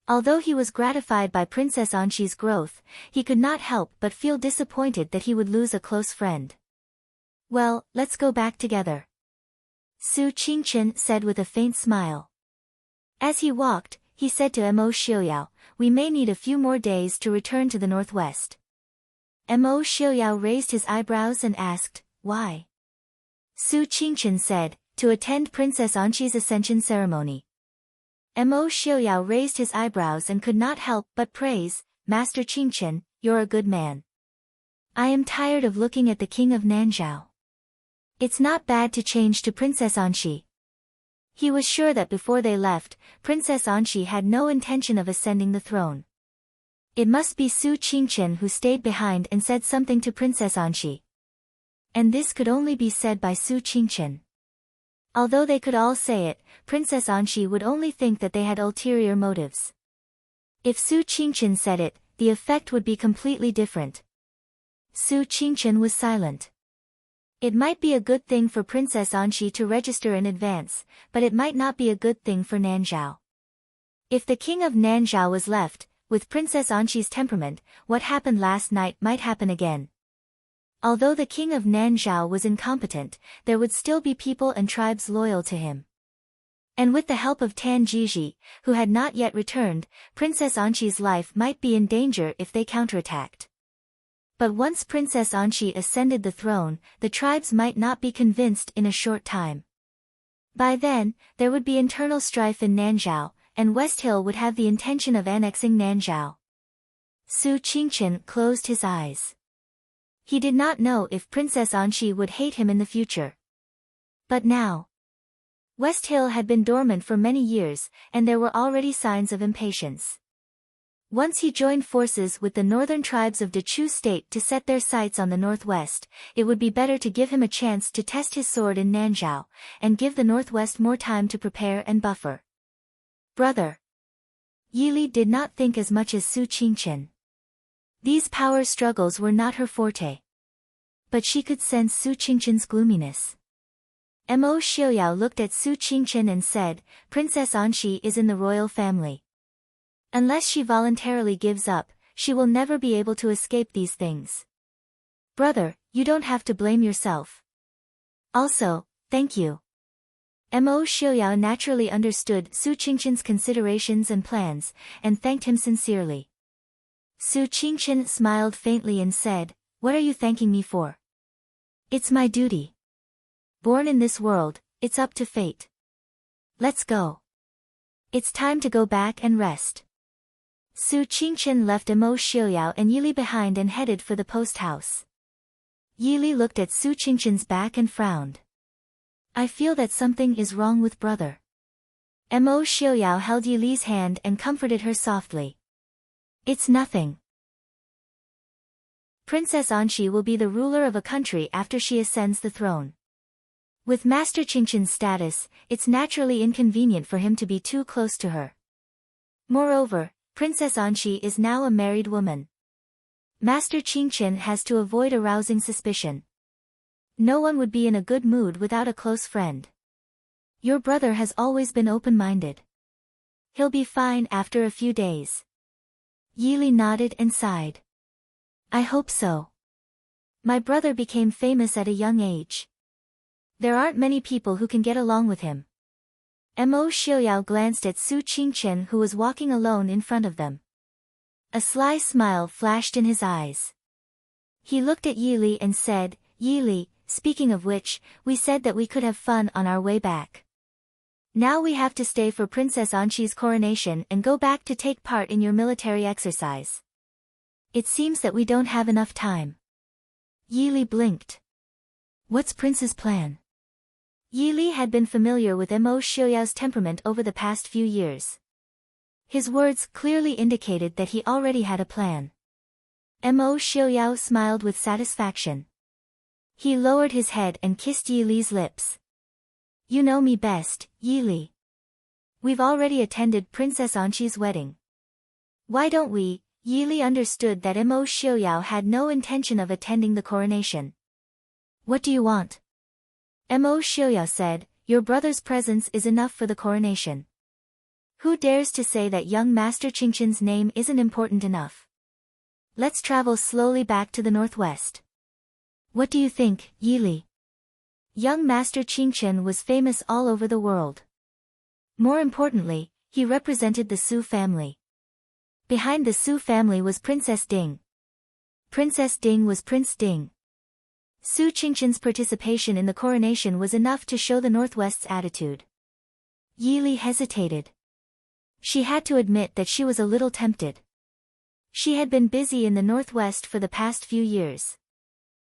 Although he was gratified by Princess Anshi's growth, he could not help but feel disappointed that he would lose a close friend. Well, let's go back together. Su Qingchen said with a faint smile. As he walked, he said to Mo Xiuyao, we may need a few more days to return to the northwest. Mo Xiuyao raised his eyebrows and asked, why? Su Qingchen said, to attend Princess Anshi's ascension ceremony. Mo Xiuyao raised his eyebrows and could not help but praise, Master Qingchen, you're a good man. I am tired of looking at the king of Nanzhao. It's not bad to change to Princess Anshi. He was sure that before they left, Princess Anshi had no intention of ascending the throne. It must be Su Qingchen who stayed behind and said something to Princess Anshi. And this could only be said by Su Qingchen. Although they could all say it, Princess Anshi would only think that they had ulterior motives. If Su Qingchen said it, the effect would be completely different. Su Qingchen was silent. It might be a good thing for Princess Anshi to register in advance, but it might not be a good thing for Nanzhao. If the king of Nanzhao was left, with Princess Anshi's temperament, what happened last night might happen again. Although the king of Nanzhao was incompetent, there would still be people and tribes loyal to him. And with the help of Tan Jiji, who had not yet returned, Princess Anshi's life might be in danger if they counterattacked. But once Princess Anshi ascended the throne, the tribes might not be convinced in a short time. By then, there would be internal strife in Nanzhao, and West Hill would have the intention of annexing Nanzhao. Su Qingchen closed his eyes. He did not know if Princess Anshi would hate him in the future. But now, West Hill had been dormant for many years, and there were already signs of impatience. Once he joined forces with the northern tribes of Dechu State to set their sights on the northwest, it would be better to give him a chance to test his sword in Nanzhao, and give the northwest more time to prepare and buffer. Brother. Yi Li did not think as much as Su Qingchen. These power struggles were not her forte. But she could sense Su Qingchen's gloominess. Mo Xiuyao looked at Su Qingchen and said, Princess Anshi is in the royal family. Unless she voluntarily gives up, she will never be able to escape these things. Brother, you don't have to blame yourself. Also, thank you. Mo Xiuyao naturally understood Su Qingchen's considerations and plans, and thanked him sincerely. Su Qingchen smiled faintly and said, what are you thanking me for? It's my duty. Born in this world, it's up to fate. Let's go. It's time to go back and rest. Su Qingchen left Emo Xiuyao and Yili behind and headed for the post house. Yili looked at Su Qingchen's back and frowned. I feel that something is wrong with brother. Emo Xiuyao held Yili's hand and comforted her softly. It's nothing. Princess Anxi will be the ruler of a country after she ascends the throne. With Master Qingchen's status, it's naturally inconvenient for him to be too close to her. Moreover, Princess Anxi is now a married woman. Master Qingchen has to avoid arousing suspicion. No one would be in a good mood without a close friend. Your brother has always been open-minded. He'll be fine after a few days. Yili nodded and sighed. I hope so. My brother became famous at a young age. There aren't many people who can get along with him. Emo Xiuyao glanced at Su Qingchen who was walking alone in front of them. A sly smile flashed in his eyes. He looked at Yili and said, Yili, speaking of which, we said that we could have fun on our way back. Now we have to stay for Princess Anxi's coronation and go back to take part in your military exercise. It seems that we don't have enough time. Yili blinked. What's Prince's plan? Yili had been familiar with Emo Xiuyao's temperament over the past few years. His words clearly indicated that he already had a plan. Emo Xiuyao smiled with satisfaction. He lowered his head and kissed Yili's lips. You know me best, Yili. We've already attended Princess Anxi's wedding. Why don't we? Yili understood that Emo Xiuyao had no intention of attending the coronation. What do you want? Emo Xiuyao said, your brother's presence is enough for the coronation. Who dares to say that young Master Qingchen's name isn't important enough? Let's travel slowly back to the northwest. What do you think, Yili? Young Master Qingchen was famous all over the world. More importantly, he represented the Su family. Behind the Su family was Princess Ding. Princess Ding was Prince Ding. Su Qingchen's participation in the coronation was enough to show the Northwest's attitude. Yili hesitated. She had to admit that she was a little tempted. She had been busy in the Northwest for the past few years.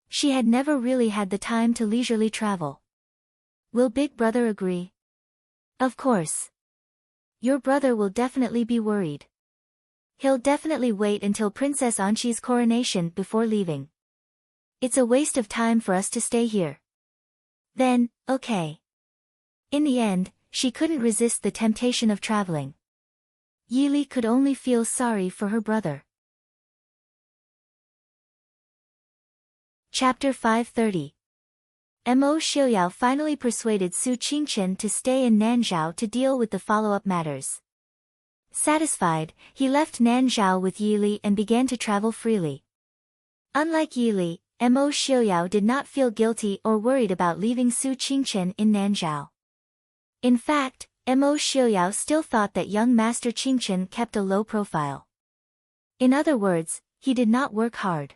She had never really had the time to leisurely travel. Will Big Brother agree? Of course. Your brother will definitely be worried. He'll definitely wait until Princess Anxi's coronation before leaving. It's a waste of time for us to stay here. Then, okay. In the end, she couldn't resist the temptation of traveling. Yili could only feel sorry for her brother. Chapter 530. Emo Xiuyao finally persuaded Su Qingchen to stay in Nanzhao to deal with the follow-up matters. Satisfied, he left Nanzhao with Yili and began to travel freely. Unlike Yili, Emo Xiuyao did not feel guilty or worried about leaving Su Qingchen in Nanzhao. In fact, Emo Xiuyao still thought that young Master Qingchen kept a low profile. In other words, he did not work hard.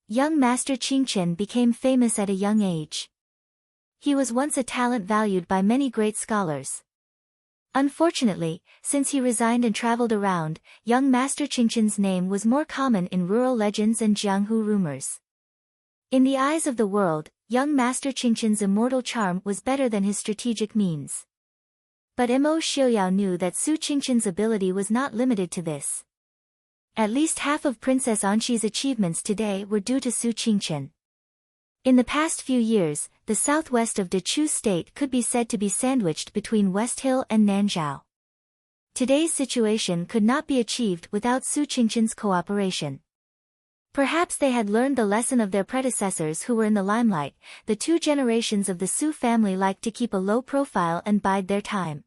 Young Master Qingchen became famous at a young age. He was once a talent valued by many great scholars. Unfortunately, since he resigned and traveled around, young Master Qingchen's name was more common in rural legends and Jianghu rumors. In the eyes of the world, young Master Qingchen's immortal charm was better than his strategic means. But Emo Xiuyao knew that Su Qingchen's ability was not limited to this. At least half of Princess Anxi's achievements today were due to Su Qingchen. In the past few years, the southwest of Dechu State could be said to be sandwiched between West Hill and Nanzhao. Today's situation could not be achieved without Su Qingchen's cooperation. Perhaps they had learned the lesson of their predecessors who were in the limelight. The two generations of the Su family liked to keep a low profile and bide their time.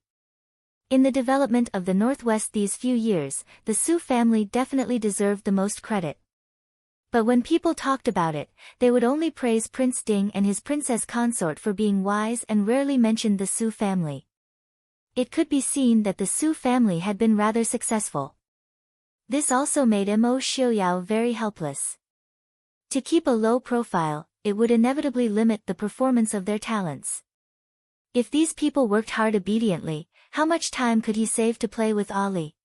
In the development of the Northwest these few years, the Su family definitely deserved the most credit. But when people talked about it, they would only praise Prince Ding and his princess consort for being wise and rarely mentioned the Su family. It could be seen that the Su family had been rather successful. This also made Emo Xiuyao very helpless. To keep a low profile, it would inevitably limit the performance of their talents. If these people worked hard obediently, how much time could he save to play with Ali?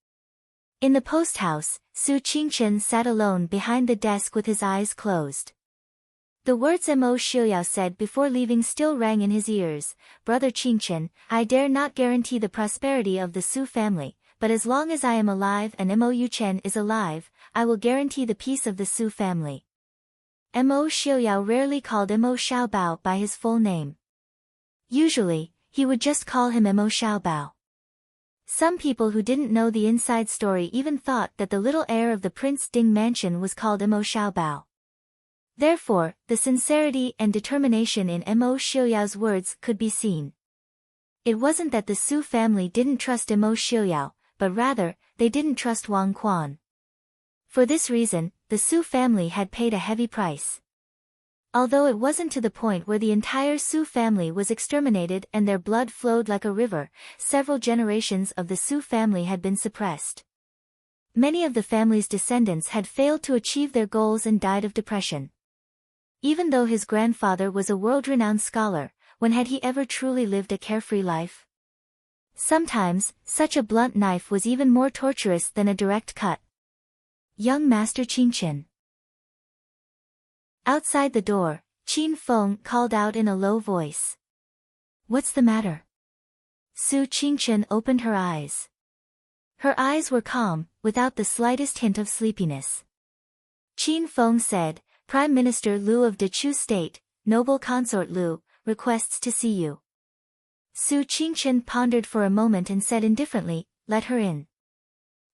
In the post house, Su Qingchen sat alone behind the desk with his eyes closed. The words Mo Xiuyao said before leaving still rang in his ears. Brother Qingchen, I dare not guarantee the prosperity of the Su family, but as long as I am alive and Mo Yuchen is alive, I will guarantee the peace of the Su family. Mo Xiuyao rarely called Mo Xiaobao by his full name. Usually, he would just call him Mo Xiaobao. Some people who didn't know the inside story even thought that the little heir of the Prince Ding mansion was called Mo Xiaobao. Therefore, the sincerity and determination in Mo Xiuyao's words could be seen. It wasn't that the Su family didn't trust Mo Xiuyao, but rather, they didn't trust Wang Quan. For this reason, the Su family had paid a heavy price. Although it wasn't to the point where the entire Su family was exterminated and their blood flowed like a river, several generations of the Su family had been suppressed. Many of the family's descendants had failed to achieve their goals and died of depression. Even though his grandfather was a world-renowned scholar, when had he ever truly lived a carefree life? Sometimes, such a blunt knife was even more torturous than a direct cut. Young Master Qingchen. Outside the door, Qin Feng called out in a low voice. What's the matter? Su Qingchen opened her eyes. Her eyes were calm, without the slightest hint of sleepiness. Qin Feng said, Prime Minister Liu of Dechu State, Noble Consort Liu, requests to see you. Su Qingchen pondered for a moment and said indifferently, let her in.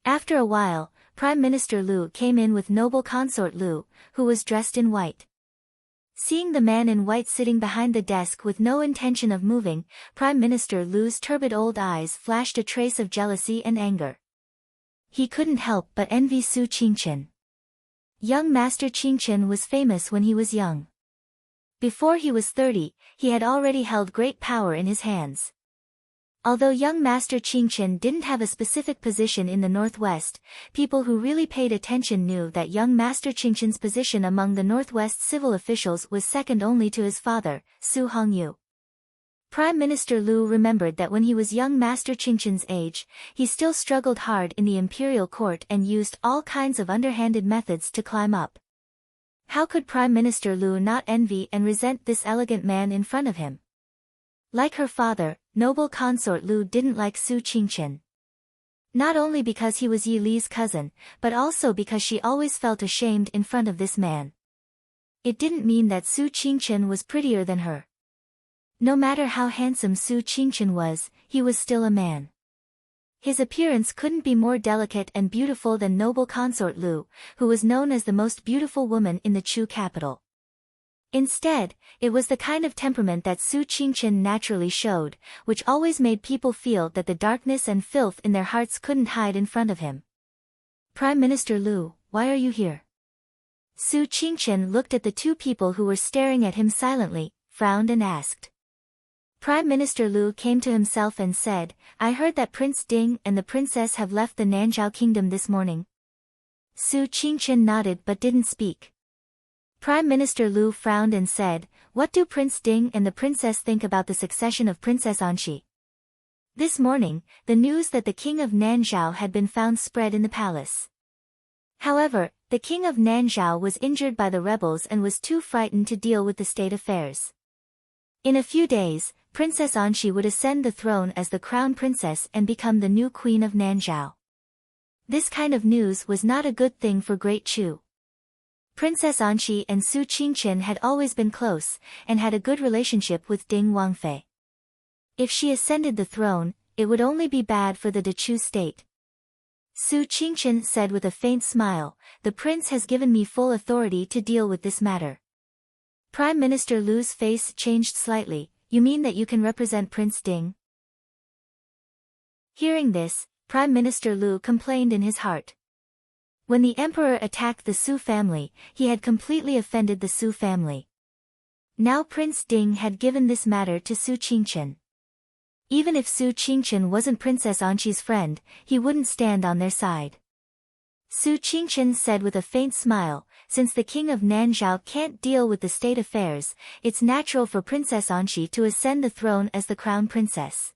After a while, Prime Minister Liu came in with Noble Consort Liu, who was dressed in white. Seeing the man in white sitting behind the desk with no intention of moving, Prime Minister Liu's turbid old eyes flashed a trace of jealousy and anger. He couldn't help but envy Su Qingchen. Young Master Qingchen was famous when he was young. Before he was 30, he had already held great power in his hands. Although young Master Qingchen didn't have a specific position in the Northwest, people who really paid attention knew that young Master Qingchen's position among the Northwest civil officials was second only to his father, Su Hongyu. Prime Minister Liu remembered that when he was young Master Qingchen's age, he still struggled hard in the imperial court and used all kinds of underhanded methods to climb up. How could Prime Minister Liu not envy and resent this elegant man in front of him? Like her father, Noble Consort Liu didn't like Su Qingchen. Not only because he was Yi Li's cousin, but also because she always felt ashamed in front of this man. It didn't mean that Su Qingchen was prettier than her. No matter how handsome Su Qingchen was, he was still a man. His appearance couldn't be more delicate and beautiful than Noble Consort Liu, who was known as the most beautiful woman in the Chu capital. Instead, it was the kind of temperament that Su Qingchen naturally showed, which always made people feel that the darkness and filth in their hearts couldn't hide in front of him. Prime Minister Liu, why are you here? Su Qingchen looked at the two people who were staring at him silently, frowned and asked. Prime Minister Liu came to himself and said, I heard that Prince Ding and the princess have left the Nanzhao kingdom this morning. Su Qingchen nodded but didn't speak. Prime Minister Liu frowned and said, what do Prince Ding and the princess think about the succession of Princess Anxi? This morning, the news that the king of Nanzhao had been found spread in the palace. However, the king of Nanzhao was injured by the rebels and was too frightened to deal with the state affairs. In a few days, Princess Anxi would ascend the throne as the crown princess and become the new queen of Nanzhao. This kind of news was not a good thing for Great Chu. Princess Anxi and Su Qingchen had always been close, and had a good relationship with Ding Wangfei. If she ascended the throne, it would only be bad for the Dechu state. Su Qingchen said with a faint smile, the prince has given me full authority to deal with this matter. Prime Minister Liu's face changed slightly, you mean that you can represent Prince Ding? Hearing this, Prime Minister Liu complained in his heart. When the emperor attacked the Su family, he had completely offended the Su family. Now Prince Ding had given this matter to Su Qingchen. Even if Su Qingchen wasn't Princess Anxi's friend, he wouldn't stand on their side. Su Qingchen said with a faint smile, since the king of Nanzhao can't deal with the state affairs, it's natural for Princess Anxi to ascend the throne as the crown princess.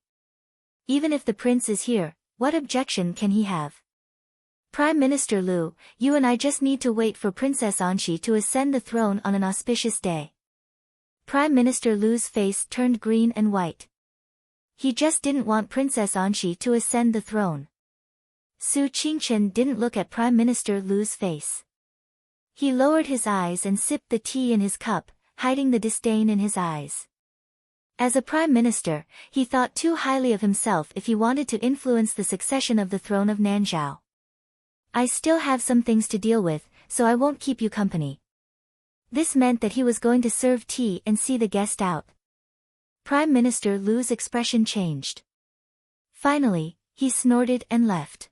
Even if the prince is here, what objection can he have? Prime Minister Liu, you and I just need to wait for Princess Anxi to ascend the throne on an auspicious day. Prime Minister Liu's face turned green and white. He just didn't want Princess Anxi to ascend the throne. Su Qingchen didn't look at Prime Minister Liu's face. He lowered his eyes and sipped the tea in his cup, hiding the disdain in his eyes. As a prime minister, he thought too highly of himself if he wanted to influence the succession of the throne of Nanzhao. I still have some things to deal with, so I won't keep you company. This meant that he was going to serve tea and see the guest out. Prime Minister Liu's expression changed. Finally, he snorted and left.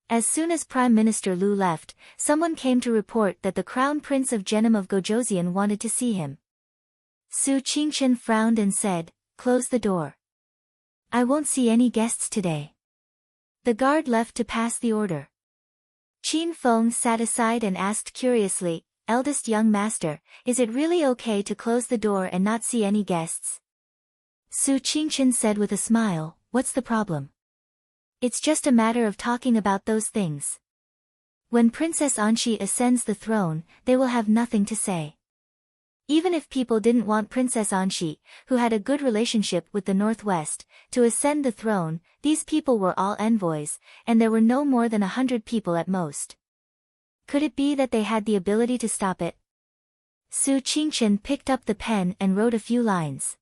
As soon as Prime Minister Liu left, someone came to report that the Crown Prince of Genom of Gojoseon wanted to see him. Su Qingchen frowned and said, "Close the door. I won't see any guests today." The guard left to pass the order. Qin Feng sat aside and asked curiously, "Eldest young master, is it really okay to close the door and not see any guests?" Su Qingchen said with a smile, "What's the problem? It's just a matter of talking about those things. When Princess Anxi ascends the throne, they will have nothing to say." Even if people didn't want Princess Anxi, who had a good relationship with the Northwest, to ascend the throne, these people were all envoys, and there were no more than 100 people at most. Could it be that they had the ability to stop it? Su Qingchen picked up the pen and wrote a few lines.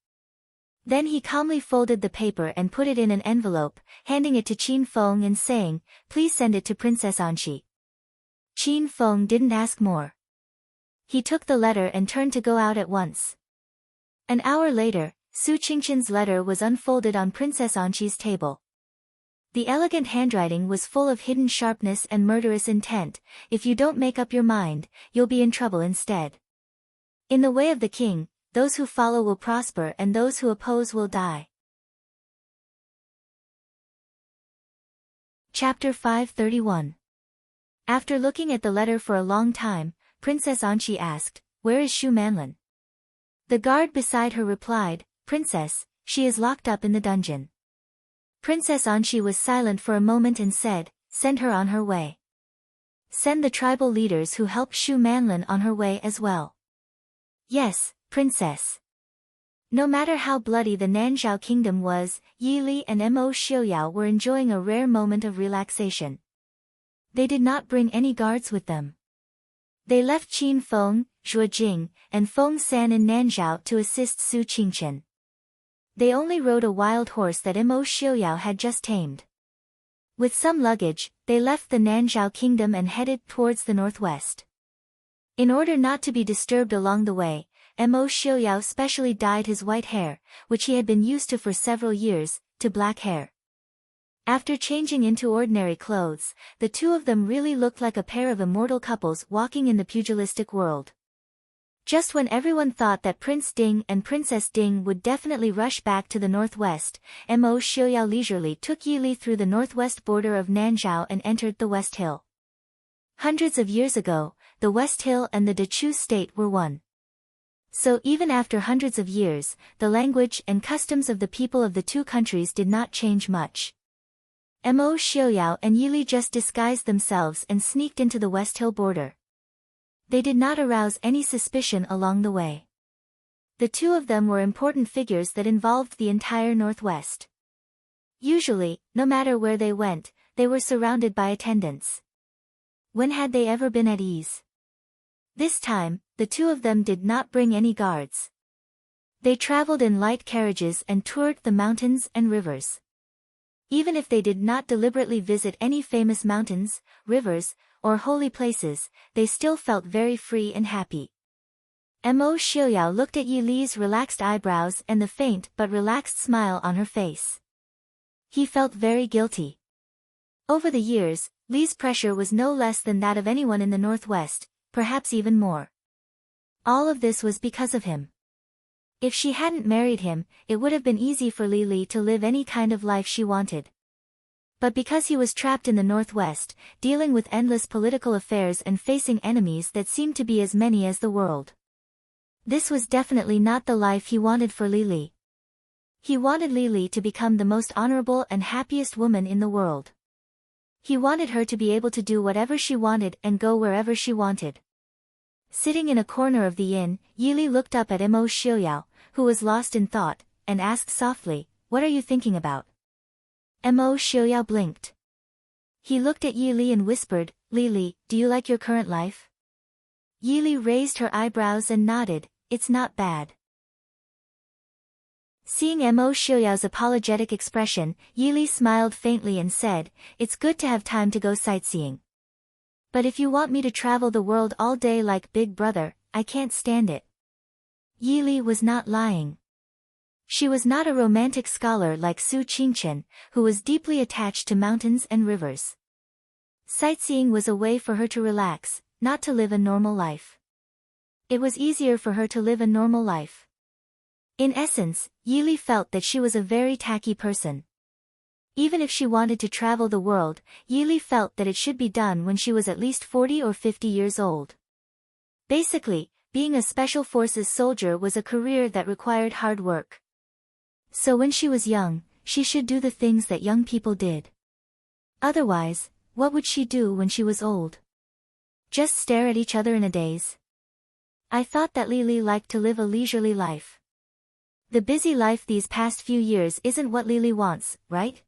Then he calmly folded the paper and put it in an envelope, handing it to Qin Feng and saying, "Please send it to Princess Anxi." Qin Feng didn't ask more. He took the letter and turned to go out at once. An hour later, Su Qingchen's letter was unfolded on Princess Anxi's table. The elegant handwriting was full of hidden sharpness and murderous intent. "If you don't make up your mind, you'll be in trouble instead. In the way of the king, those who follow will prosper and those who oppose will die." Chapter 531. After looking at the letter for a long time, Princess Anxi asked, "Where is Shu Manlin?" The guard beside her replied, "Princess, she is locked up in the dungeon." Princess Anxi was silent for a moment and said, "Send her on her way. Send the tribal leaders who helped Shu Manlin on her way as well." "Yes, Princess." No matter how bloody the Nanzhao kingdom was, Yi Li and Mo Xiuyao were enjoying a rare moment of relaxation. They did not bring any guards with them. They left Qin Feng, Zhuo Jing, and Feng San in Nanzhao to assist Su Qingchen. They only rode a wild horse that Mo Xiuyao had just tamed. With some luggage, they left the Nanzhao kingdom and headed towards the northwest. In order not to be disturbed along the way, Mo Xiuyao specially dyed his white hair, which he had been used to for several years, to black hair. After changing into ordinary clothes, the two of them really looked like a pair of immortal couples walking in the pugilistic world. Just when everyone thought that Prince Ding and Princess Ding would definitely rush back to the northwest, Mo Xiuyao leisurely took Yi Li through the northwest border of Nanzhao and entered the West Hill. Hundreds of years ago, the West Hill and the Dechu state were one. So even after hundreds of years, the language and customs of the people of the two countries did not change much. Mo Xiuyao and Yi Li just disguised themselves and sneaked into the West Hill border. They did not arouse any suspicion along the way. The two of them were important figures that involved the entire Northwest. Usually, no matter where they went, they were surrounded by attendants. When had they ever been at ease? This time, the two of them did not bring any guards. They traveled in light carriages and toured the mountains and rivers. Even if they did not deliberately visit any famous mountains, rivers, or holy places, they still felt very free and happy. Mo Xiuyao looked at Yi Li's relaxed eyebrows and the faint but relaxed smile on her face. He felt very guilty. Over the years, Li's pressure was no less than that of anyone in the Northwest, perhaps even more. All of this was because of him. If she hadn't married him, it would have been easy for Li Li to live any kind of life she wanted. But because he was trapped in the Northwest, dealing with endless political affairs and facing enemies that seemed to be as many as the world. This was definitely not the life he wanted for Lily. He wanted Lily to become the most honorable and happiest woman in the world. He wanted her to be able to do whatever she wanted and go wherever she wanted. Sitting in a corner of the inn, Yili looked up at Mo Xiaoyao, who was lost in thought, and asked softly, "What are you thinking about?" Mo Xiaoyao blinked. He looked at Yili and whispered, "Lily, do you like your current life?" Yili raised her eyebrows and nodded, "It's not bad." Seeing Mo Xiaoyao's apologetic expression, Yili smiled faintly and said, "It's good to have time to go sightseeing. But if you want me to travel the world all day like Big Brother, I can't stand it." Yili was not lying. She was not a romantic scholar like Su Qingchen, who was deeply attached to mountains and rivers. Sightseeing was a way for her to relax, not to live a normal life. It was easier for her to live a normal life. In essence, Yili felt that she was a very tacky person. Even if she wanted to travel the world, Yili felt that it should be done when she was at least 40 or 50 years old. Basically, being a special forces soldier was a career that required hard work. So when she was young, she should do the things that young people did. Otherwise, what would she do when she was old? Just stare at each other in a daze? I thought that Lily liked to live a leisurely life. The busy life these past few years isn't what Lily wants, right?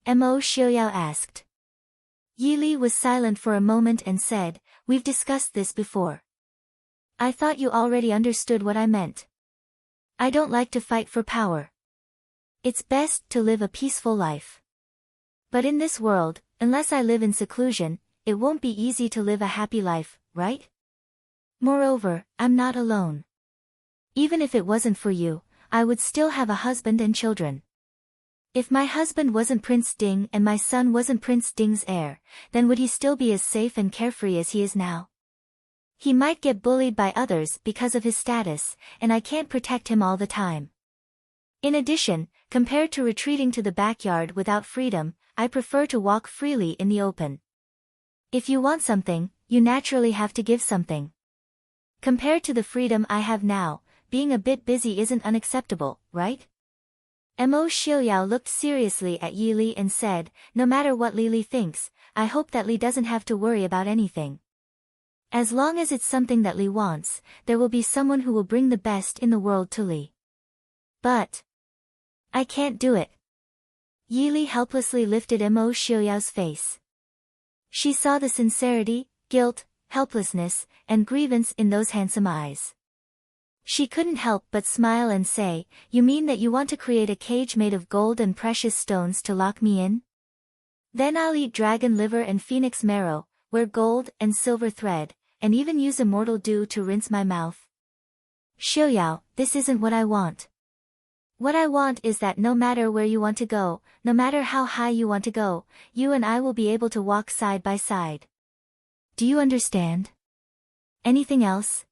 Mo Xiaoyao asked. Yili was silent for a moment and said, "We've discussed this before. I thought you already understood what I meant. I don't like to fight for power. It's best to live a peaceful life. But in this world, unless I live in seclusion, it won't be easy to live a happy life, right? Moreover, I'm not alone. Even if it wasn't for you, I would still have a husband and children. If my husband wasn't Prince Ding and my son wasn't Prince Ding's heir, then would he still be as safe and carefree as he is now? He might get bullied by others because of his status, and I can't protect him all the time. In addition, compared to retreating to the backyard without freedom, I prefer to walk freely in the open. If you want something, you naturally have to give something. Compared to the freedom I have now, being a bit busy isn't unacceptable, right?" Mo Xiaoyao looked seriously at Yili and said, "No matter what Lily thinks, I hope that Li doesn't have to worry about anything. As long as it's something that Li wants, there will be someone who will bring the best in the world to Li. But I can't do it." Yili helplessly lifted Mo Xiaoyao's face. She saw the sincerity, guilt, helplessness, and grievance in those handsome eyes. She couldn't help but smile and say, "You mean that you want to create a cage made of gold and precious stones to lock me in? Then I'll eat dragon liver and phoenix marrow, wear gold and silver thread, and even use immortal dew to rinse my mouth." "Xiaoyao, this isn't what I want. What I want is that no matter where you want to go, no matter how high you want to go, you and I will be able to walk side by side. Do you understand? Anything else?"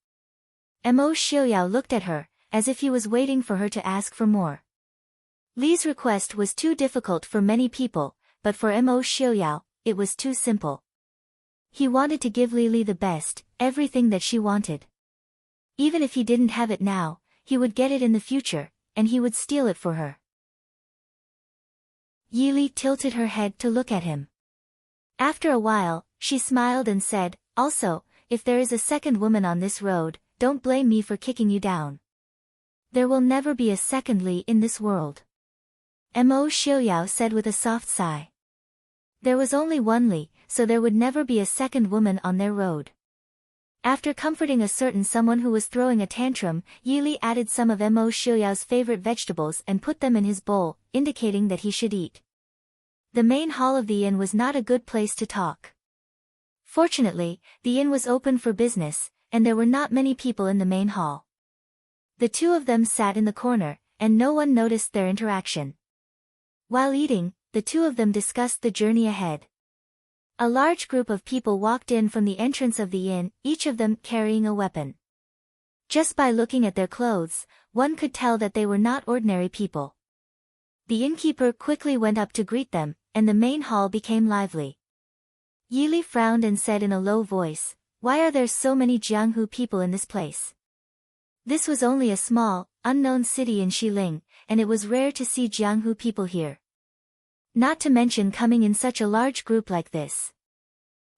Mo Xiaoyao looked at her, as if he was waiting for her to ask for more. Li's request was too difficult for many people, but for Mo Xiaoyao, it was too simple. He wanted to give Li the best, everything that she wanted. Even if he didn't have it now, he would get it in the future, and he would steal it for her. Yili tilted her head to look at him. After a while, she smiled and said, "Also, if there is a second woman on this road, don't blame me for kicking you down. There will never be a second Li in this world." Mo Xiaoyao said with a soft sigh. There was only one Li, so there would never be a second woman on their road. After comforting a certain someone who was throwing a tantrum, Yili added some of Mo Xiaoyao's favorite vegetables and put them in his bowl, indicating that he should eat. The main hall of the inn was not a good place to talk. Fortunately, the inn was open for business, and there were not many people in the main hall. The two of them sat in the corner, and no one noticed their interaction. While eating, the two of them discussed the journey ahead. A large group of people walked in from the entrance of the inn, each of them carrying a weapon. Just by looking at their clothes, one could tell that they were not ordinary people. The innkeeper quickly went up to greet them, and the main hall became lively. Yi Li frowned and said in a low voice, "Why are there so many Jianghu people in this place?" This was only a small, unknown city in Xiling, and it was rare to see Jianghu people here. Not to mention coming in such a large group like this.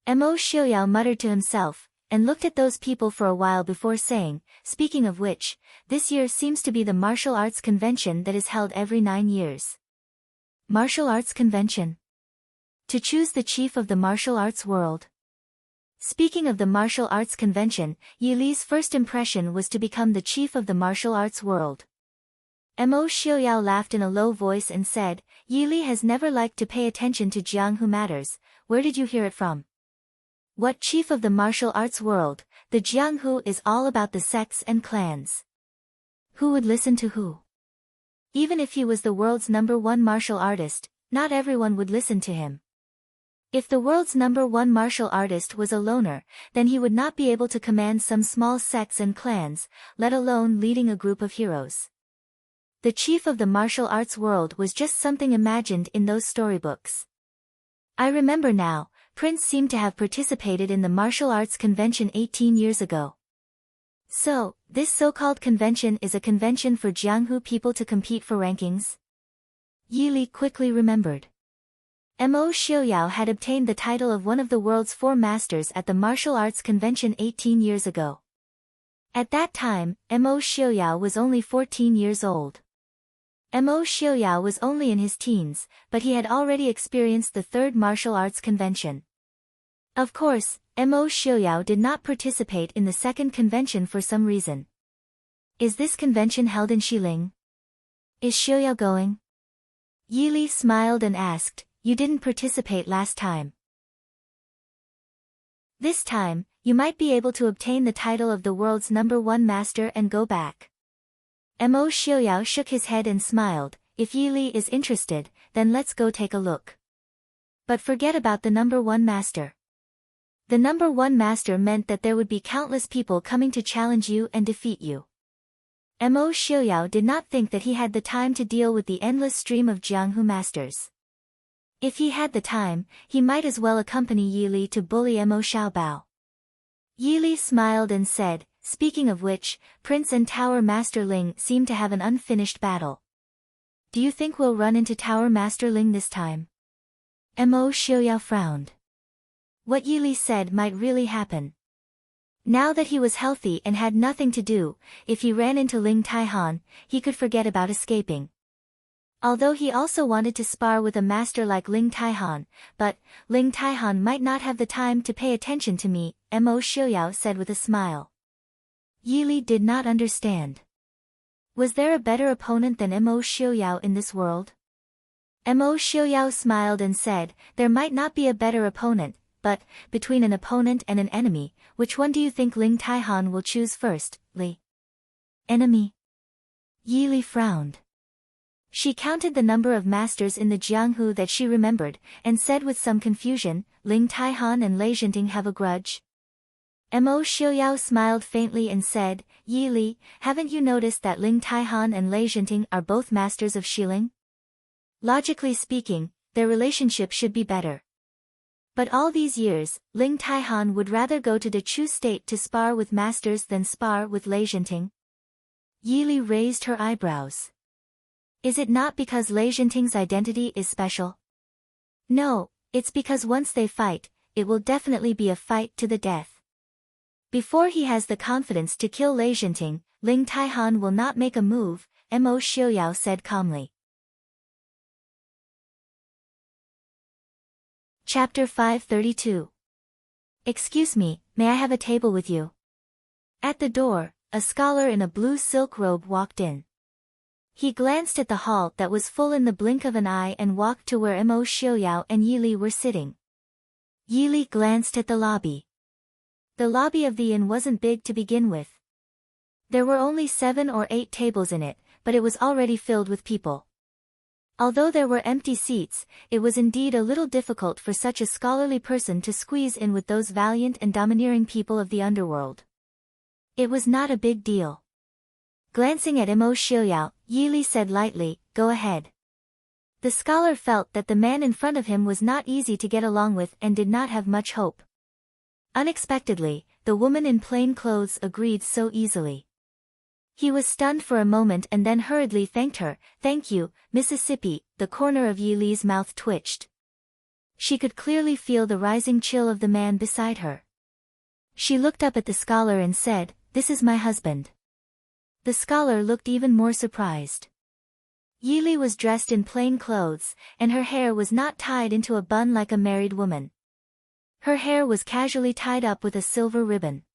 Mo Xiuyao muttered to himself, and looked at those people for a while before saying, "Speaking of which, this year seems to be the martial arts convention that is held every 9 years. Martial arts convention? To choose the chief of the martial arts world." Speaking of the martial arts convention, Yi Li's first impression was to become the chief of the martial arts world. Mo Xiuyao laughed in a low voice and said, "Yi Li has never liked to pay attention to Jianghu matters. Where did you hear it from?" "What chief of the martial arts world? The Jianghu is all about the sects and clans. Who would listen to who? Even if he was the world's #1 martial artist, not everyone would listen to him. If the world's #1 martial artist was a loner, then he would not be able to command some small sects and clans, let alone leading a group of heroes. The chief of the martial arts world was just something imagined in those storybooks. I remember now, Prince seemed to have participated in the martial arts convention 18 years ago. So, this so-called convention is a convention for Jianghu people to compete for rankings?" Yi Li quickly remembered. Mo Xiuyao had obtained the title of one of the world's 4 masters at the martial arts convention 18 years ago. At that time, Mo Xiuyao was only 14 years old. Mo Xiuyao was only in his teens, but he had already experienced the 3rd martial arts convention. Of course, Mo Xiuyao did not participate in the 2nd convention for some reason. "Is this convention held in Xiling? Is Xiuyao going?" Yi Li smiled and asked, "You didn't participate last time. This time, you might be able to obtain the title of the world's #1 master and go back." Mo Xiuyao shook his head and smiled, "If Yi Li is interested, then let's go take a look. But forget about the #1 master. The #1 master meant that there would be countless people coming to challenge you and defeat you." Mo Xiuyao did not think that he had the time to deal with the endless stream of Jianghu masters. If he had the time, he might as well accompany Yi Li to bully Mo Xiaobao. Yi Li smiled and said, "Speaking of which, Prince and Tower Master Ling seem to have an unfinished battle. Do you think we'll run into Tower Master Ling this time?" Mo Xiuyao frowned. What Yi Li said might really happen. Now that he was healthy and had nothing to do, if he ran into Ling Taihan, he could forget about escaping. Although he also wanted to spar with a master like Ling Taihan, but Ling Taihan might not have the time to pay attention to me, Mo Xiuyao said with a smile. Yi Li did not understand. Was there a better opponent than Mo Xiuyao in this world? Mo Xiuyao smiled and said, "There might not be a better opponent, but, between an opponent and an enemy, which one do you think Ling Taihan will choose first, Li?" "Enemy?" Yi Li frowned. She counted the number of masters in the Jianghu that she remembered, and said with some confusion, "Ling Taihan and Lei Zhenting have a grudge?" Mo Xiuyao smiled faintly and said, "Yi Li, haven't you noticed that Ling Taihan and Lei Zhenting are both masters of Xiling? Logically speaking, their relationship should be better. But all these years, Ling Taihan would rather go to the Chu state to spar with masters than spar with Lei Zhenting." Yi Li raised her eyebrows. "Is it not because Lei Zhenting's identity is special?" "No, it's because once they fight, it will definitely be a fight to the death. Before he has the confidence to kill Lei Zhenting, Ling Taihan will not make a move," Mo Xiuyao said calmly. Chapter 532. "Excuse me, may I have a table with you?" At the door, a scholar in a blue silk robe walked in. He glanced at the hall that was full in the blink of an eye and walked to where Mo Xiuyao and Yi Li were sitting. Yi Li glanced at the lobby. The lobby of the inn wasn't big to begin with. There were only 7 or 8 tables in it, but it was already filled with people. Although there were empty seats, it was indeed a little difficult for such a scholarly person to squeeze in with those valiant and domineering people of the underworld. It was not a big deal. Glancing at Mo Xiuyao, Yi Li said lightly, "Go ahead." The scholar felt that the man in front of him was not easy to get along with and did not have much hope. Unexpectedly, the woman in plain clothes agreed so easily. He was stunned for a moment and then hurriedly thanked her. "Thank you, Mississippi." The corner of Yi Li's mouth twitched. She could clearly feel the rising chill of the man beside her. She looked up at the scholar and said, "This is my husband." The scholar looked even more surprised. Yi Li was dressed in plain clothes, and her hair was not tied into a bun like a married woman. Her hair was casually tied up with a silver ribbon.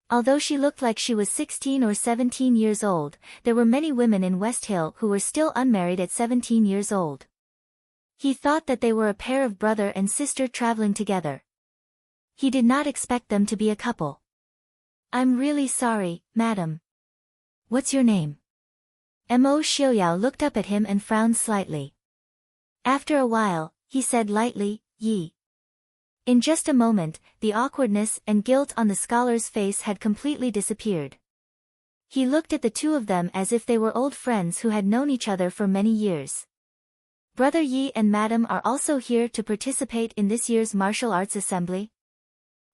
Although she looked like she was 16 or 17 years old, there were many women in West Hill who were still unmarried at 17 years old. He thought that they were a pair of brother and sister traveling together. He did not expect them to be a couple. "I'm really sorry, madam. What's your name?" Mo Xiaoyao looked up at him and frowned slightly. After a while, he said lightly, "Yi." In just a moment, the awkwardness and guilt on the scholar's face had completely disappeared. He looked at the two of them as if they were old friends who had known each other for many years. "Brother Yi and madam are also here to participate in this year's martial arts assembly?"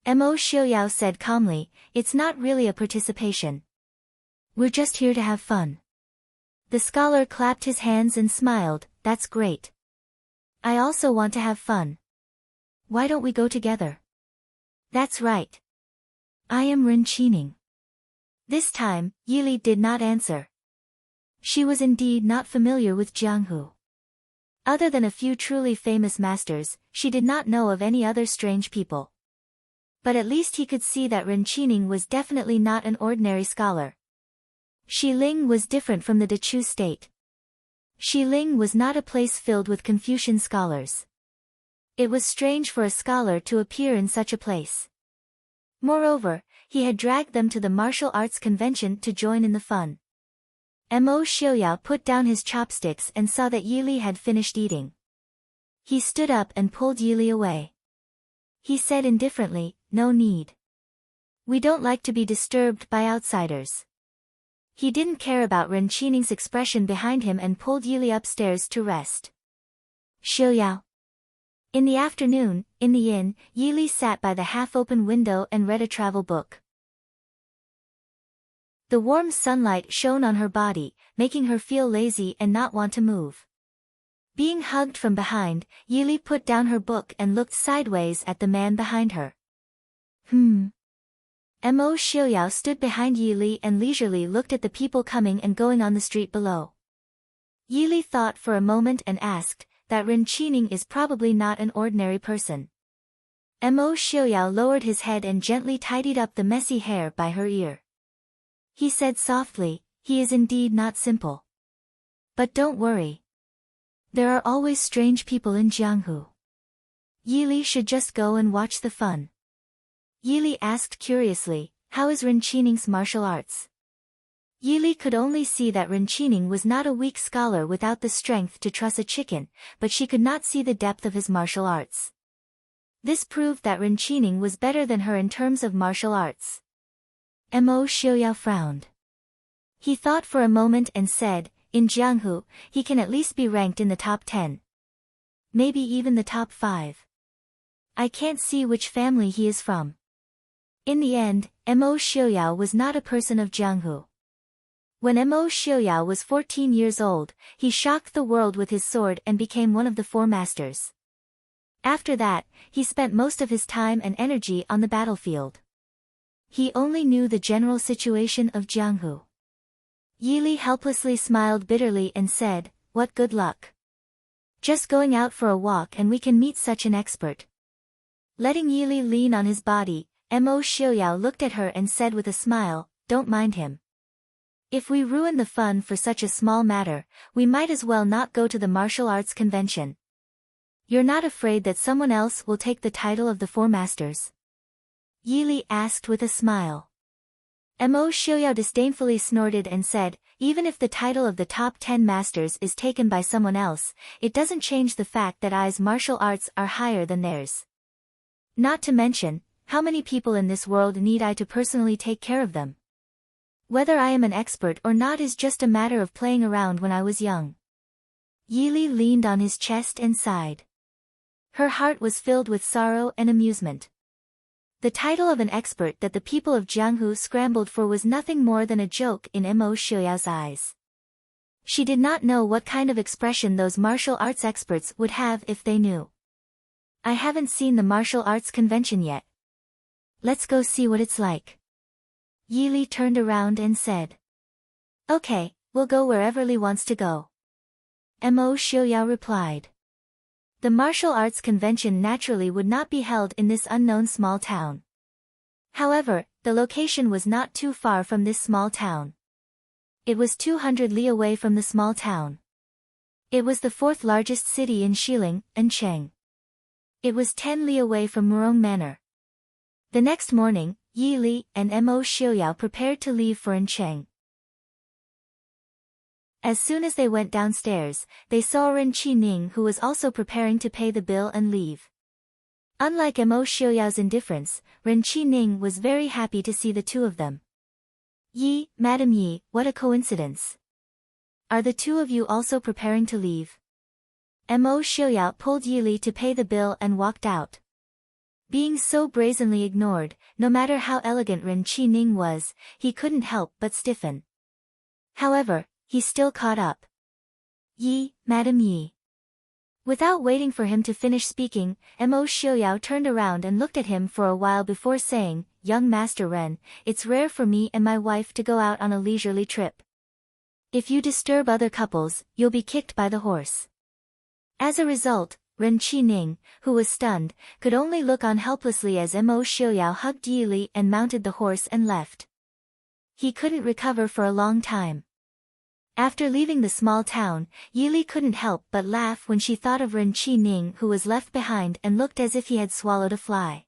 Mo Xiaoyao said calmly, "It's not really a participation. We're just here to have fun." The scholar clapped his hands and smiled. "That's great. I also want to have fun. Why don't we go together?" "That's right. I am Ren Qining." This time, Yi Li did not answer. She was indeed not familiar with Jianghu. Other than a few truly famous masters, she did not know of any other strange people. But at least he could see that Ren Qining was definitely not an ordinary scholar. Xiling was different from the Dechu state. Xiling was not a place filled with Confucian scholars. It was strange for a scholar to appear in such a place. Moreover, he had dragged them to the martial arts convention to join in the fun. Mo Xiaoyao put down his chopsticks and saw that Yi Li had finished eating. He stood up and pulled Yi Li away. He said indifferently, "No need. We don't like to be disturbed by outsiders." He didn't care about Ren Qining's expression behind him and pulled Yi Li upstairs to rest. Xiaoyao. In the afternoon, in the inn, Yi Li sat by the half-open window and read a travel book. The warm sunlight shone on her body, making her feel lazy and not want to move. Being hugged from behind, Yi Li put down her book and looked sideways at the man behind her. Mo Xiaoyao stood behind Yi Li and leisurely looked at the people coming and going on the street below. Yi Li thought for a moment and asked, "That Ren Qining is probably not an ordinary person." Mo Xiaoyao lowered his head and gently tidied up the messy hair by her ear. He said softly, "He is indeed not simple. But don't worry. There are always strange people in Jianghu. Yi Li should just go and watch the fun." Yi Li asked curiously, "How is Ren Qining's martial arts?" Yi Li could only see that Ren Qining was not a weak scholar without the strength to truss a chicken, but she could not see the depth of his martial arts. This proved that Ren Qining was better than her in terms of martial arts. Mo Xiaoyao frowned. He thought for a moment and said, "In Jianghu, he can at least be ranked in the top 10. Maybe even the top 5. I can't see which family he is from." In the end, Mo Xiaoyao was not a person of Jianghu. When Mo Xiaoyao was 14 years old, he shocked the world with his sword and became one of the 4 masters. After that, he spent most of his time and energy on the battlefield. He only knew the general situation of Jianghu. Yi Li helplessly smiled bitterly and said, "What good luck. Just going out for a walk and we can meet such an expert." Letting Yi Li lean on his body, Mo Xiaoyao looked at her and said with a smile, "Don't mind him. If we ruin the fun for such a small matter, we might as well not go to the martial arts convention. You're not afraid that someone else will take the title of the 4 masters?" Yi Li asked with a smile. Mo Xiaoyao disdainfully snorted and said, "Even if the title of the top 10 masters is taken by someone else, it doesn't change the fact that I's martial arts are higher than theirs. Not to mention, how many people in this world need I to personally take care of them? Whether I am an expert or not is just a matter of playing around when I was young." Yili leaned on his chest and sighed. Her heart was filled with sorrow and amusement. The title of an expert that the people of Jianghu scrambled for was nothing more than a joke in Mo Xiuyao's eyes. She did not know what kind of expression those martial arts experts would have if they knew. I haven't seen the martial arts convention yet. Let's go see what it's like. Yili turned around and said. Okay, we'll go wherever Li wants to go. Mo Xiuyao replied. The martial arts convention naturally would not be held in this unknown small town. However, the location was not too far from this small town. It was 200 li away from the small town. It was the fourth largest city in Xiling, Ancheng. It was 10 li away from Murong Manor. The next morning, Yi Li and Mo Xiuyao prepared to leave for Ancheng. As soon as they went downstairs, they saw Ren Qining, who was also preparing to pay the bill and leave. Unlike Mo Xiuyao's indifference, Ren Qining was very happy to see the two of them. Yi, Madam Yi, what a coincidence. Are the two of you also preparing to leave? Mo Xiuyao pulled Yi Li to pay the bill and walked out. Being so brazenly ignored, no matter how elegant Ren Qining was, he couldn't help but stiffen. However, he still caught up. Yi, Madam Yi. Without waiting for him to finish speaking, Mo Xiuyao turned around and looked at him for a while before saying, Young Master Ren, it's rare for me and my wife to go out on a leisurely trip. If you disturb other couples, you'll be kicked by the horse. As a result, Ren Qining, who was stunned, could only look on helplessly as Mo Xiuyao hugged Yi Li and mounted the horse and left. He couldn't recover for a long time. After leaving the small town, Yi Li couldn't help but laugh when she thought of Ren Qining, who was left behind and looked as if he had swallowed a fly.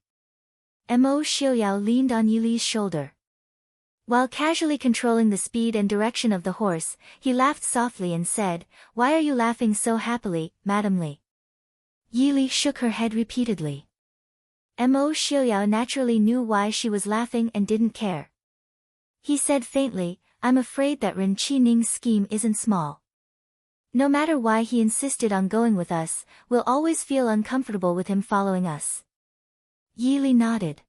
Mo Xiuyao leaned on Yi Li's shoulder. While casually controlling the speed and direction of the horse, he laughed softly and said, Why are you laughing so happily, Madam Li? Yi Li shook her head repeatedly. Mo Xiuyao naturally knew why she was laughing and didn't care. He said faintly, I'm afraid that Ren Qining's scheme isn't small. No matter why he insisted on going with us, we'll always feel uncomfortable with him following us. Yi Li nodded.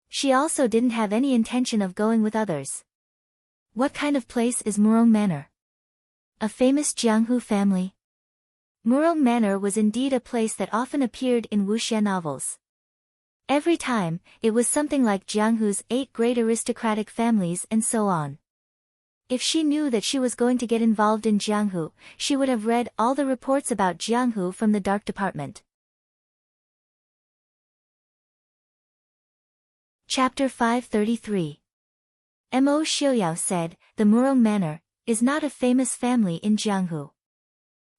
She also didn't have any intention of going with others. What kind of place is Murong Manor? A famous Jianghu family? Murong Manor was indeed a place that often appeared in wuxia novels. Every time, it was something like Jianghu's 8 great aristocratic families and so on. If she knew that she was going to get involved in Jianghu, she would have read all the reports about Jianghu from the dark department. Chapter 533. Mo Xiuyao said, The Murong Manor is not a famous family in Jianghu.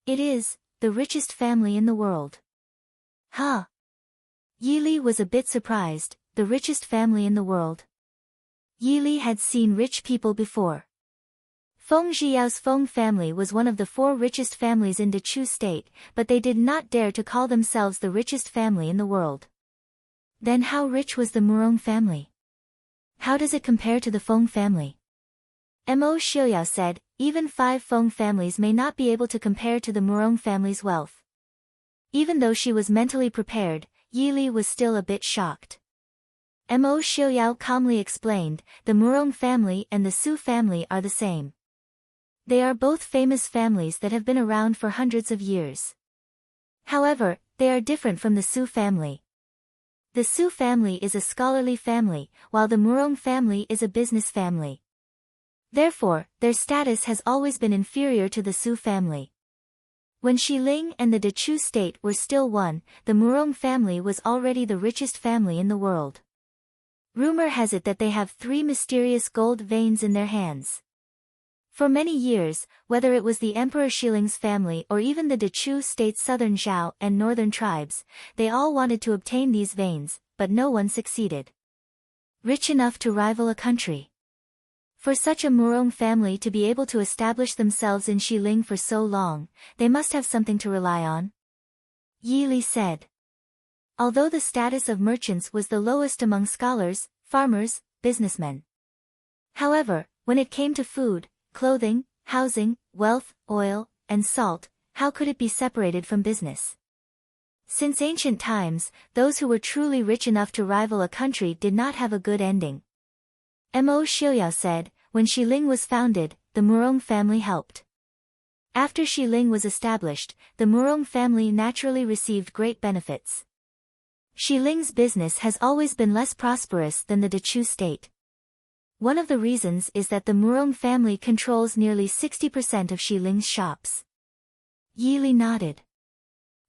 It is the richest family in the world. Huh? Yi Li was a bit surprised. The richest family in the world. Yi Li had seen rich people before. Feng Zhiyao's Feng family was one of the 4 richest families in Dechu state, but they did not dare to call themselves the richest family in the world. Then how rich was the Murong family? How does it compare to the Feng family? Mo Xiuyao said, even 5 Feng families may not be able to compare to the Murong family's wealth. Even though she was mentally prepared, Yi Li was still a bit shocked. Mo Xiuyao calmly explained, the Murong family and the Su family are the same. They are both famous families that have been around for hundreds of years. However, they are different from the Su family. The Su family is a scholarly family, while the Murong family is a business family. Therefore, their status has always been inferior to the Su family. When Xiling and the Dechu state were still one, the Murong family was already the richest family in the world. Rumor has it that they have 3 mysterious gold veins in their hands. For many years, whether it was the Emperor Xiling's family or even the Dechu state's southern Zhao and northern tribes, they all wanted to obtain these veins, but no one succeeded. Rich enough to rival a country. For such a Murong family to be able to establish themselves in Xiling for so long, they must have something to rely on. Yi Li said. Although the status of merchants was the lowest among scholars, farmers, businessmen. However, when it came to food, clothing, housing, wealth, oil, and salt, how could it be separated from business? Since ancient times, those who were truly rich enough to rival a country did not have a good ending. Mo Xiuyao said, when Xiling was founded, the Murong family helped. After Xiling was established, the Murong family naturally received great benefits. Xiling's business has always been less prosperous than the Dechu state. One of the reasons is that the Murong family controls nearly 60% of Xiling's shops. Yili nodded.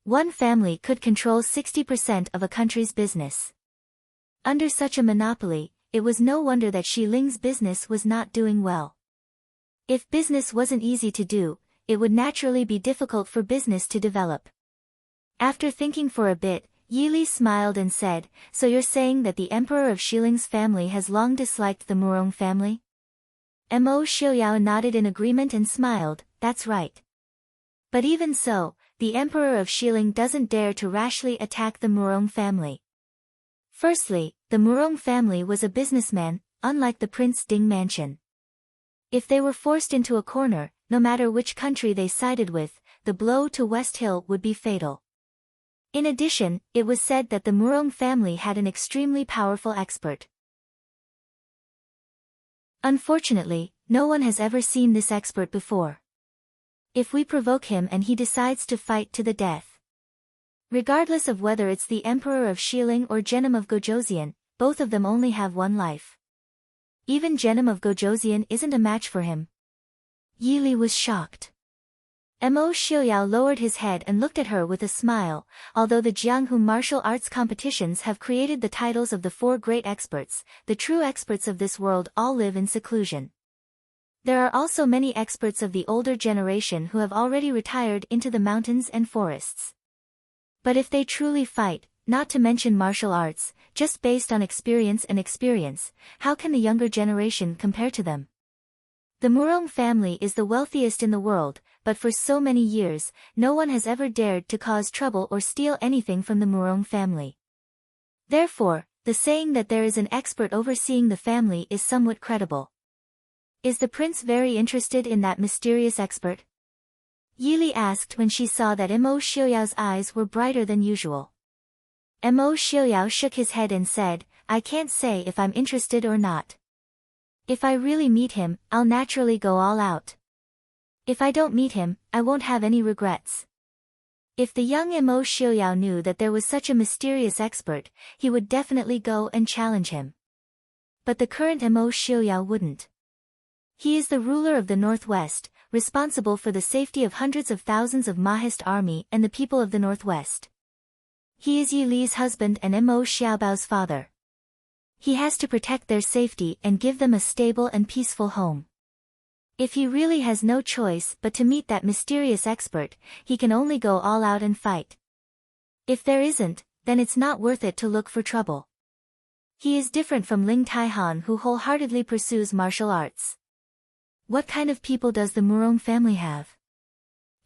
One family could control 60% of a country's business. Under such a monopoly, it was no wonder that Xiling's business was not doing well. If business wasn't easy to do, it would naturally be difficult for business to develop. After thinking for a bit, Yili smiled and said, so you're saying that the emperor of Xiling's family has long disliked the Murong family? Mo Xiuyao nodded in agreement and smiled, that's right. But even so, the emperor of Xiling doesn't dare to rashly attack the Murong family. Firstly, the Murong family was a businessman, unlike the Prince Ding mansion. If they were forced into a corner, no matter which country they sided with, the blow to West Hill would be fatal. In addition, it was said that the Murong family had an extremely powerful expert. Unfortunately, no one has ever seen this expert before. If we provoke him and he decides to fight to the death, regardless of whether it's the Emperor of Xiling or Genom of Gojoseon, both of them only have one life. Even Genom of Gojoseon isn't a match for him. Yili was shocked. Mo Xiuyao lowered his head and looked at her with a smile. Although the Jianghu martial arts competitions have created the titles of the four great experts, the true experts of this world all live in seclusion. There are also many experts of the older generation who have already retired into the mountains and forests. But if they truly fight, not to mention martial arts, just based on experience, how can the younger generation compare to them? The Murong family is the wealthiest in the world, but for so many years, no one has ever dared to cause trouble or steal anything from the Murong family. Therefore, the saying that there is an expert overseeing the family is somewhat credible. Is the prince very interested in that mysterious expert? Yili asked when she saw that Mo Xiuyao's eyes were brighter than usual. Mo Xiuyao shook his head and said, I can't say if I'm interested or not. If I really meet him, I'll naturally go all out. If I don't meet him, I won't have any regrets. If the young Mo Xiuyao knew that there was such a mysterious expert, he would definitely go and challenge him. But the current Mo Xiuyao wouldn't. He is the ruler of the Northwest, responsible for the safety of hundreds of thousands of Mahist army and the people of the Northwest. He is Yi Li's husband and Mo Xiaobao's father. He has to protect their safety and give them a stable and peaceful home. If he really has no choice but to meet that mysterious expert, he can only go all out and fight. If there isn't, then it's not worth it to look for trouble. He is different from Ling Taihan, who wholeheartedly pursues martial arts. What kind of people does the Murong family have?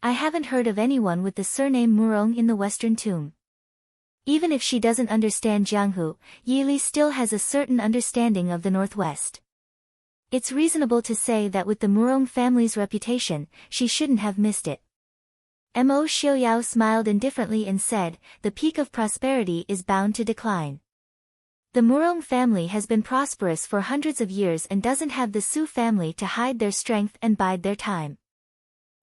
I haven't heard of anyone with the surname Murong in the Western tomb. Even if she doesn't understand Jianghu, Yili still has a certain understanding of the Northwest. It's reasonable to say that with the Murong family's reputation, she shouldn't have missed it. Mo Xiuyao smiled indifferently and said, the peak of prosperity is bound to decline. The Murong family has been prosperous for hundreds of years and doesn't have the Su family to hide their strength and bide their time.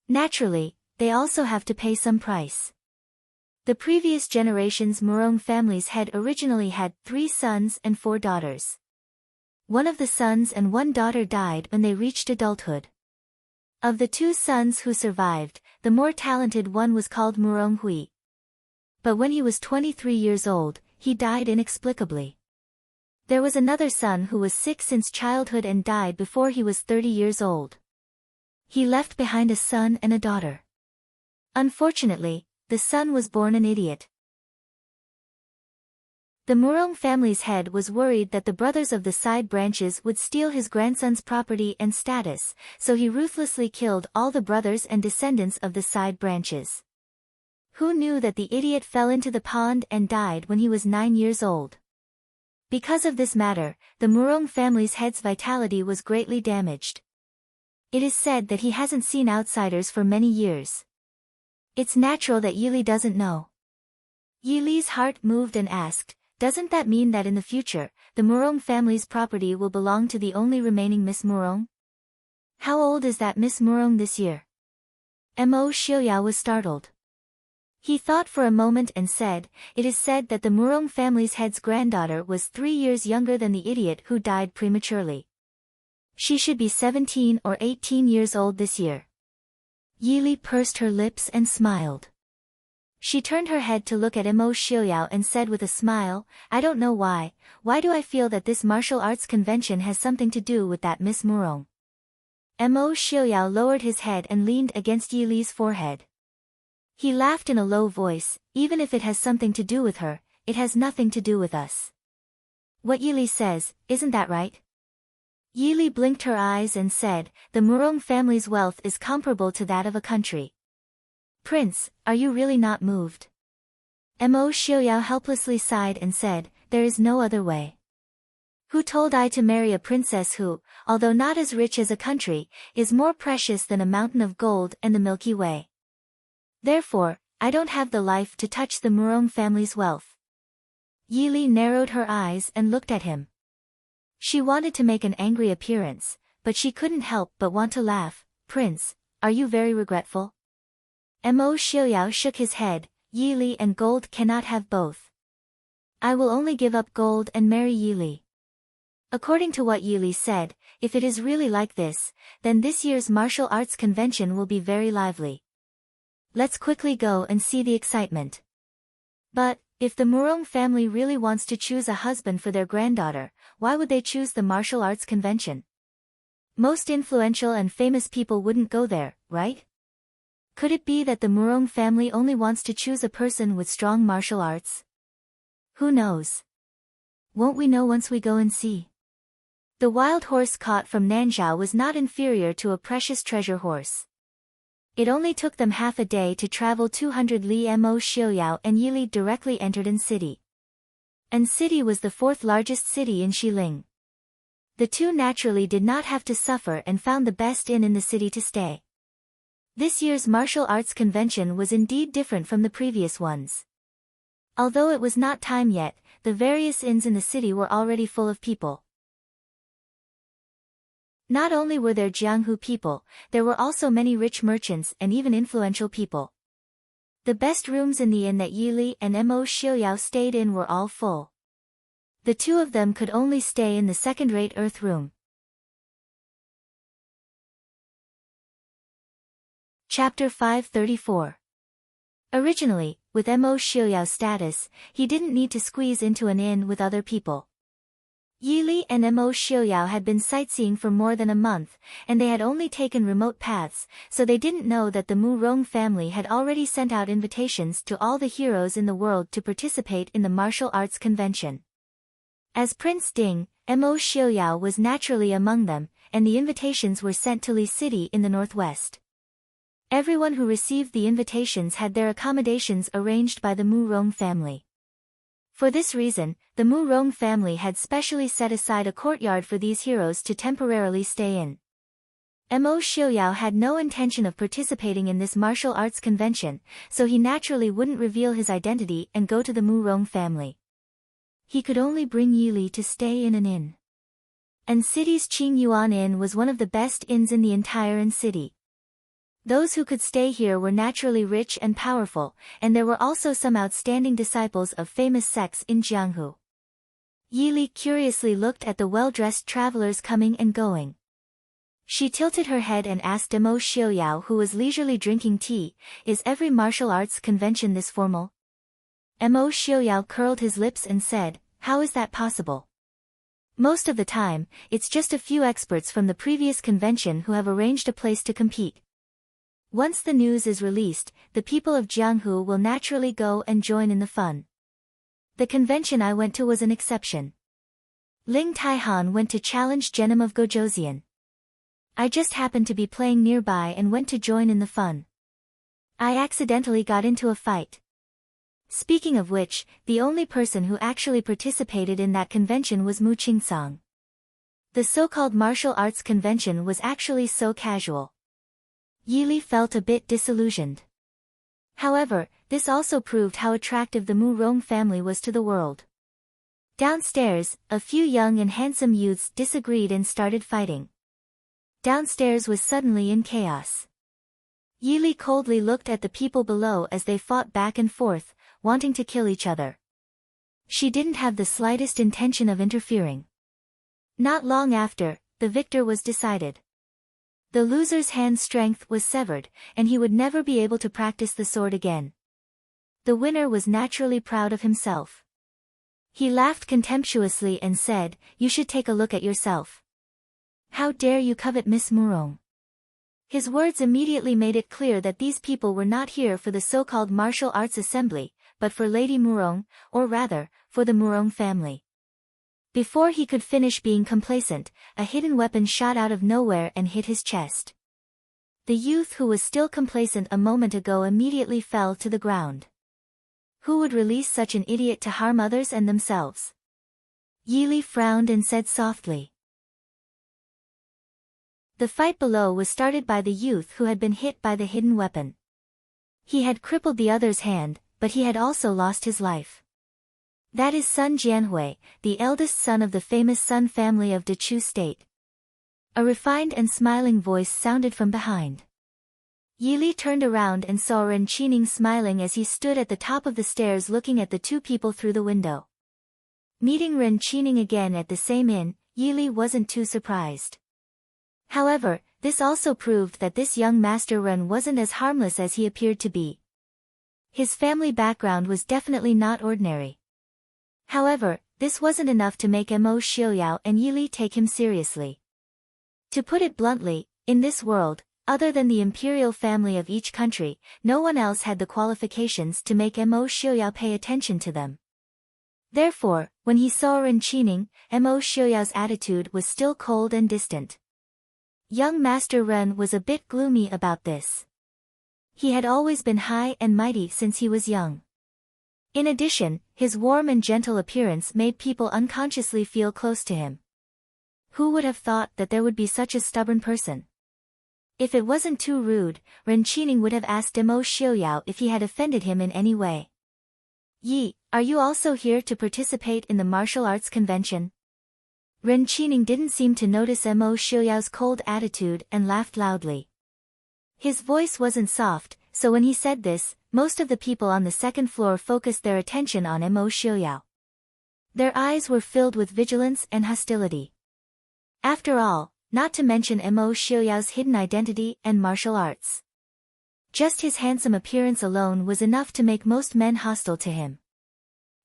Naturally, they also have to pay some price. The previous generation's Murong families had originally had 3 sons and 4 daughters. One of the sons and 1 daughter died when they reached adulthood. Of the 2 sons who survived, the more talented one was called Murong Hui. But when he was 23 years old, he died inexplicably. There was another son who was sick since childhood and died before he was 30 years old. He left behind a son and a daughter. Unfortunately, the son was born an idiot. The Murong family's head was worried that the brothers of the side branches would steal his grandson's property and status, so he ruthlessly killed all the brothers and descendants of the side branches. Who knew that the idiot fell into the pond and died when he was 9 years old? Because of this matter, the Murong family's head's vitality was greatly damaged. It is said that he hasn't seen outsiders for many years. It's natural that Yili doesn't know. Yili's heart moved and asked, doesn't that mean that in the future, the Murong family's property will belong to the only remaining Miss Murong? How old is that Miss Murong this year? Mo Xiaoyao was startled. He thought for a moment and said, it is said that the Murong family's head's granddaughter was 3 years younger than the idiot who died prematurely. She should be 17 or 18 years old this year. Yili pursed her lips and smiled. She turned her head to look at Mo Xiaoyao and said with a smile, I don't know why do I feel that this martial arts convention has something to do with that Miss Murong? Mo Xiaoyao lowered his head and leaned against Yili's forehead. He laughed in a low voice, even if it has something to do with her, it has nothing to do with us. What Yili says, isn't that right? Yili blinked her eyes and said, the Murong family's wealth is comparable to that of a country. Prince, are you really not moved? Mo Xiaoyao helplessly sighed and said, there is no other way. Who told I to marry a princess who, although not as rich as a country, is more precious than a mountain of gold and the Milky Way? Therefore, I don't have the life to touch the Murong family's wealth. Yili narrowed her eyes and looked at him. She wanted to make an angry appearance, but she couldn't help but want to laugh. Prince, are you very regretful? Mo Xiaoyao shook his head, Yili and gold cannot have both. I will only give up gold and marry Yili. According to what Yili said, if it is really like this, then this year's martial arts convention will be very lively. Let's quickly go and see the excitement. But, if the Murong family really wants to choose a husband for their granddaughter, why would they choose the martial arts convention? Most influential and famous people wouldn't go there, right? Could it be that the Murong family only wants to choose a person with strong martial arts? Who knows? Won't we know once we go and see? The wild horse caught from Nanzhao was not inferior to a precious treasure horse. It only took them half a day to travel 200 li. Mo Xiaoyao and Yili directly entered An City. An City was the 4th largest city in Xiling. The two naturally did not have to suffer and found the best inn in the city to stay. This year's martial arts convention was indeed different from the previous ones. Although it was not time yet, the various inns in the city were already full of people. Not only were there Jianghu people, there were also many rich merchants and even influential people. The best rooms in the inn that Yili and Mo Xiaoyao stayed in were all full. The two of them could only stay in the second-rate earth room. Chapter 534. Originally, with Mo Xiaoyao's status, he didn't need to squeeze into an inn with other people. Yili and Mo Xiaoyao had been sightseeing for more than a month, and they had only taken remote paths, so they didn't know that the Murong family had already sent out invitations to all the heroes in the world to participate in the martial arts convention. As Prince Ding, Mo Xiaoyao was naturally among them, and the invitations were sent to Li City in the northwest. Everyone who received the invitations had their accommodations arranged by the Murong family. For this reason, the Murong family had specially set aside a courtyard for these heroes to temporarily stay in. Mo Xiaoyao had no intention of participating in this martial arts convention, so he naturally wouldn't reveal his identity and go to the Murong family. He could only bring Yili to stay in an inn. An City's Qing Yuan Inn was one of the best inns in the entire An City. Those who could stay here were naturally rich and powerful, and there were also some outstanding disciples of famous sects in Jianghu. Yili curiously looked at the well-dressed travelers coming and going. She tilted her head and asked Mo Xiaoyao, who was leisurely drinking tea, is every martial arts convention this formal? Mo Xiaoyao curled his lips and said, how is that possible? Most of the time, it's just a few experts from the previous convention who have arranged a place to compete. Once the news is released, the people of Jianghu will naturally go and join in the fun. The convention I went to was an exception. Ling Taihan went to challenge Genom of Gojoseon. I just happened to be playing nearby and went to join in the fun. I accidentally got into a fight. Speaking of which, the only person who actually participated in that convention was Mu Qingsong. The so-called martial arts convention was actually so casual. Yili felt a bit disillusioned. However, this also proved how attractive the Murong family was to the world. Downstairs, a few young and handsome youths disagreed and started fighting. Downstairs was suddenly in chaos. Yili coldly looked at the people below as they fought back and forth, wanting to kill each other. She didn't have the slightest intention of interfering. Not long after, the victor was decided. The loser's hand strength was severed, and he would never be able to practice the sword again. The winner was naturally proud of himself. He laughed contemptuously and said, "You should take a look at yourself. How dare you covet Miss Murong?" His words immediately made it clear that these people were not here for the so-called martial arts assembly, but for Lady Murong, or rather, for the Murong family. Before he could finish being complacent, a hidden weapon shot out of nowhere and hit his chest. The youth who was still complacent a moment ago immediately fell to the ground. Who would release such an idiot to harm others and themselves? Yili frowned and said softly. The fight below was started by the youth who had been hit by the hidden weapon. He had crippled the other's hand, but he had also lost his life. That is Sun Jianhui, the eldest son of the famous Sun family of Dechu State. A refined and smiling voice sounded from behind. Yili turned around and saw Ren Qining smiling as he stood at the top of the stairs looking at the two people through the window. Meeting Ren Qining again at the same inn, Yili wasn't too surprised. However, this also proved that this young Master Ren wasn't as harmless as he appeared to be. His family background was definitely not ordinary. However, this wasn't enough to make Mo Xiaoyao and Yili take him seriously. To put it bluntly, in this world, other than the imperial family of each country, no one else had the qualifications to make Mo Xiaoyao pay attention to them. Therefore, when he saw Ren Qining, Mo Xiaoyao's attitude was still cold and distant. Young Master Ren was a bit gloomy about this. He had always been high and mighty since he was young. In addition, his warm and gentle appearance made people unconsciously feel close to him. Who would have thought that there would be such a stubborn person? If it wasn't too rude, Ren Qining would have asked Mo Xiaoyao if he had offended him in any way. "Yi, are you also here to participate in the martial arts convention?" Ren Qining didn't seem to notice Mo Xiaoyao's cold attitude and laughed loudly. His voice wasn't soft, so when he said this, most of the people on the second floor focused their attention on Mo Xiaoyao. Their eyes were filled with vigilance and hostility. After all, not to mention Mo Xiaoyao's hidden identity and martial arts. Just his handsome appearance alone was enough to make most men hostile to him.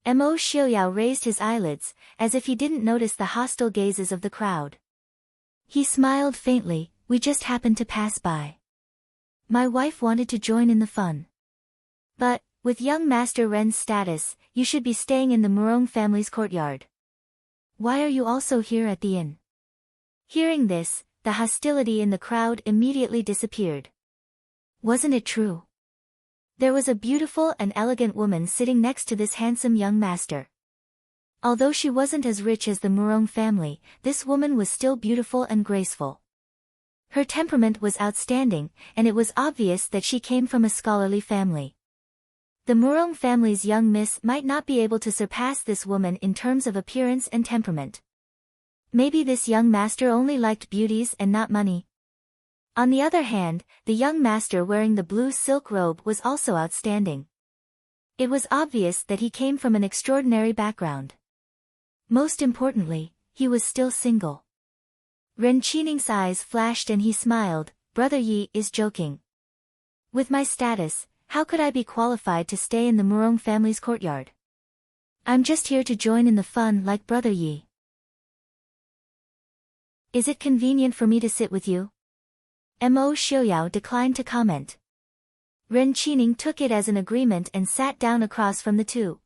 Mo Xiaoyao raised his eyelids, as if he didn't notice the hostile gazes of the crowd. He smiled faintly, "We just happened to pass by. My wife wanted to join in the fun. But, with young Master Ren's status, you should be staying in the Murong family's courtyard. Why are you also here at the inn?" Hearing this, the hostility in the crowd immediately disappeared. Wasn't it true? There was a beautiful and elegant woman sitting next to this handsome young master. Although she wasn't as rich as the Murong family, this woman was still beautiful and graceful. Her temperament was outstanding, and it was obvious that she came from a scholarly family. The Murong family's young miss might not be able to surpass this woman in terms of appearance and temperament. Maybe this young master only liked beauties and not money. On the other hand, the young master wearing the blue silk robe was also outstanding. It was obvious that he came from an extraordinary background. Most importantly, he was still single. Ren Qining's eyes flashed and he smiled. "Brother Yi is joking. With my status, how could I be qualified to stay in the Murong family's courtyard? I'm just here to join in the fun like Brother Yi. Is it convenient for me to sit with you?" Mo Xiaoyao declined to comment. Ren Qining took it as an agreement and sat down across from the two.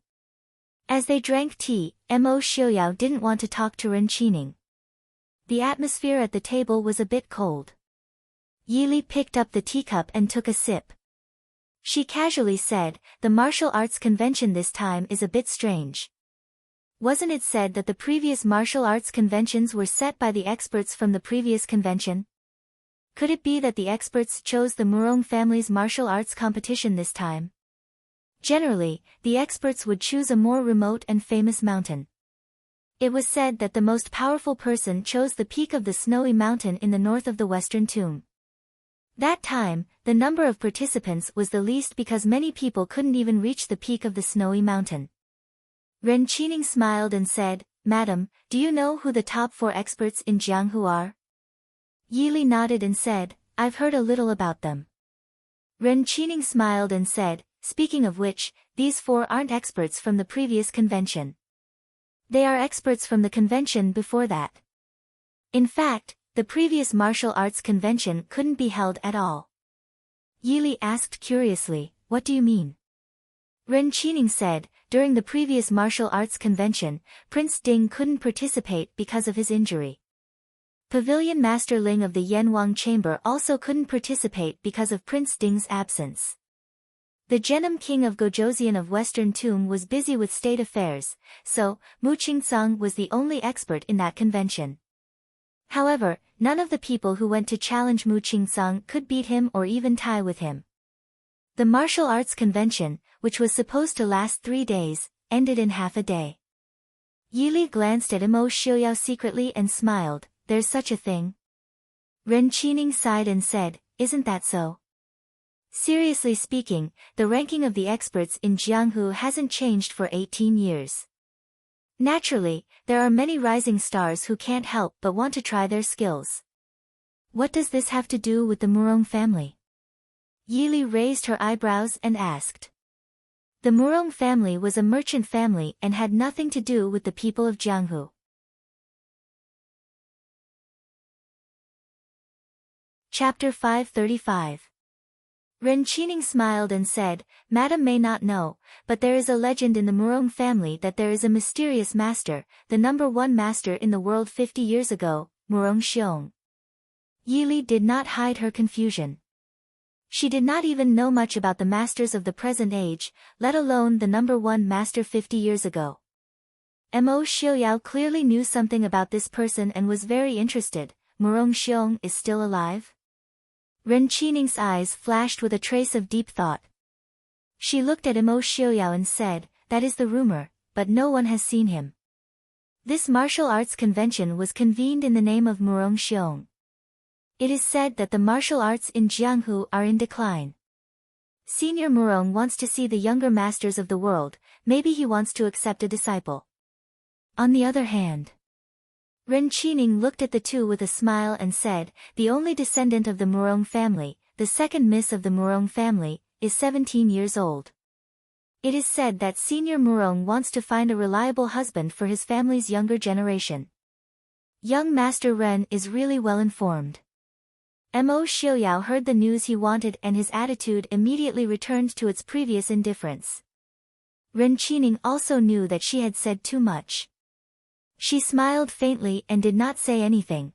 As they drank tea, Mo Xiaoyao didn't want to talk to Ren Qining. The atmosphere at the table was a bit cold. Yili picked up the teacup and took a sip. She casually said, "The martial arts convention this time is a bit strange. Wasn't it said that the previous martial arts conventions were set by the experts from the previous convention? Could it be that the experts chose the Murong family's martial arts competition this time?" Generally, the experts would choose a more remote and famous mountain. It was said that the most powerful person chose the peak of the snowy mountain in the north of the western tomb. That time, the number of participants was the least because many people couldn't even reach the peak of the snowy mountain. Ren Qining smiled and said, "Madam, do you know who the top 4 experts in Jianghu are?" Yi Li nodded and said, "I've heard a little about them." Ren Qining smiled and said, "Speaking of which, these 4 aren't experts from the previous convention. They are experts from the convention before that. In fact, the previous martial arts convention couldn't be held at all." Yi Li asked curiously, "What do you mean?" Ren Qining said, "During the previous martial arts convention, Prince Ding couldn't participate because of his injury. Pavilion Master Ling of the Yanwang Chamber also couldn't participate because of Prince Ding's absence. The Genom King of Gojoseon of Western Tomb was busy with state affairs, so Mu Qingcang was the only expert in that convention. However, none of the people who went to challenge Mu Qingcang could beat him or even tie with him. The martial arts convention, which was supposed to last 3 days, ended in half a day." Yi Li glanced at Mo Xiuyao secretly and smiled, "There's such a thing?" Ren Qining sighed and said, "Isn't that so?" Seriously speaking, the ranking of the experts in Jianghu hasn't changed for 18 years. Naturally, there are many rising stars who can't help but want to try their skills. What does this have to do with the Murong family? Yi Li raised her eyebrows and asked. The Murong family was a merchant family and had nothing to do with the people of Jianghu. Chapter 535. Ren Qining smiled and said, "Madam may not know, but there is a legend in the Murong family that there is a mysterious master, the number 1 master in the world 50 years ago, Murong Xiong." Yi Li did not hide her confusion. She did not even know much about the masters of the present age, let alone the number 1 master 50 years ago. Mo Xiuyao clearly knew something about this person and was very interested. "Murong Xiong is still alive?" Ren Qining's eyes flashed with a trace of deep thought. She looked at Mo Xiuyao and said, "That is the rumor, but no one has seen him. This martial arts convention was convened in the name of Murong Xiong. It is said that the martial arts in Jianghu are in decline. Senior Murong wants to see the younger masters of the world, maybe he wants to accept a disciple." On the other hand, Ren Qining looked at the two with a smile and said, "The only descendant of the Murong family, the second miss of the Murong family, is 17 years old. It is said that Senior Murong wants to find a reliable husband for his family's younger generation. Young Master Ren is really well informed." Mo Xiuyao heard the news he wanted and his attitude immediately returned to its previous indifference. Ren Qining also knew that she had said too much. She smiled faintly and did not say anything.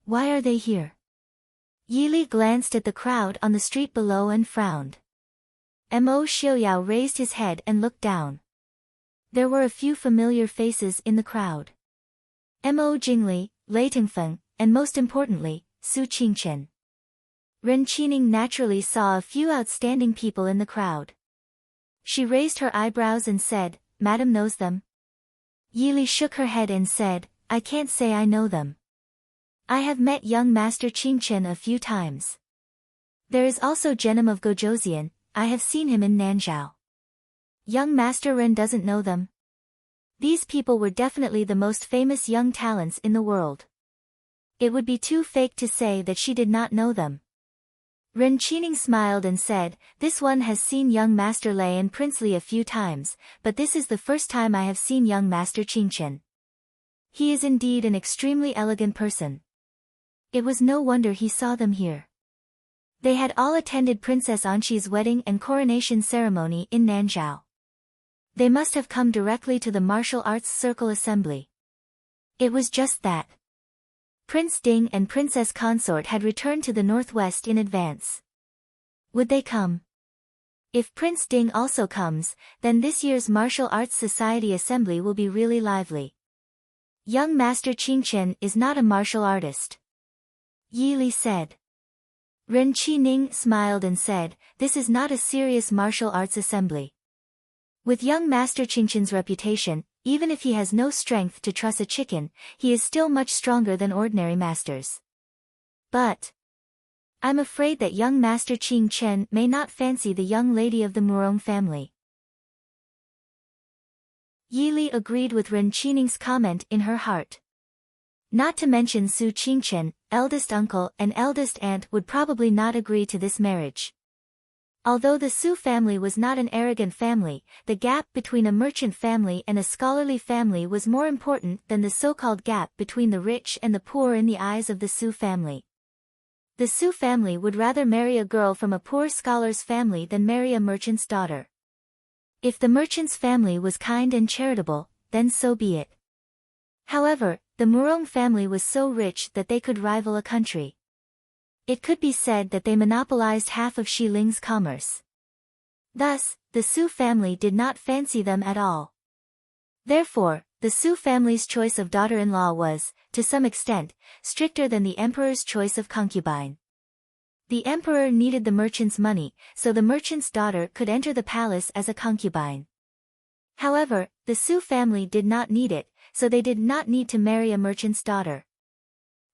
"Why are they here?" Yi Li glanced at the crowd on the street below and frowned. Mo Xiuyao raised his head and looked down. There were a few familiar faces in the crowd. Mo Jingli, Lei Tengfeng, and most importantly, Su Qingchen. Ren Qining naturally saw a few outstanding people in the crowd. She raised her eyebrows and said, "Madam knows them?" Yi Li shook her head and said, "I can't say I know them. I have met young Master Qingchen a few times. There is also Genom of Gojoseon, I have seen him in Nanzhao. Young Master Ren doesn't know them." These people were definitely the most famous young talents in the world. It would be too fake to say that she did not know them. Ren Qining smiled and said, "This one has seen young Master Lei and Prince Li a few times, but this is the first time I have seen young Master Qingchen. He is indeed an extremely elegant person." It was no wonder he saw them here. They had all attended Princess Anqi's wedding and coronation ceremony in Nanzhao. They must have come directly to the martial arts circle assembly. It was just that Prince Ding and Princess Consort had returned to the northwest in advance. Would they come? If Prince Ding also comes, then this year's Martial Arts Society assembly will be really lively. Young Master Qingchen is not a martial artist," Yi Li said. Ren Qining smiled and said, "This is not a serious martial arts assembly. With young Master Qingqian's reputation, even if he has no strength to truss a chicken, he is still much stronger than ordinary masters. But I'm afraid that young Master Qingqian may not fancy the young lady of the Murong family. Yili agreed with Ren Qining's comment in her heart. Not to mention Su Qingqian, eldest uncle and eldest aunt would probably not agree to this marriage. Although the Su family was not an arrogant family, the gap between a merchant family and a scholarly family was more important than the so-called gap between the rich and the poor in the eyes of the Su family. The Su family would rather marry a girl from a poor scholar's family than marry a merchant's daughter. If the merchant's family was kind and charitable, then so be it. However, the Murong family was so rich that they could rival a country. It could be said that they monopolized half of Xiling's commerce. Thus, the Su family did not fancy them at all. Therefore, the Su family's choice of daughter-in-law was, to some extent, stricter than the emperor's choice of concubine. The emperor needed the merchant's money, so the merchant's daughter could enter the palace as a concubine. However, the Su family did not need it, so they did not need to marry a merchant's daughter.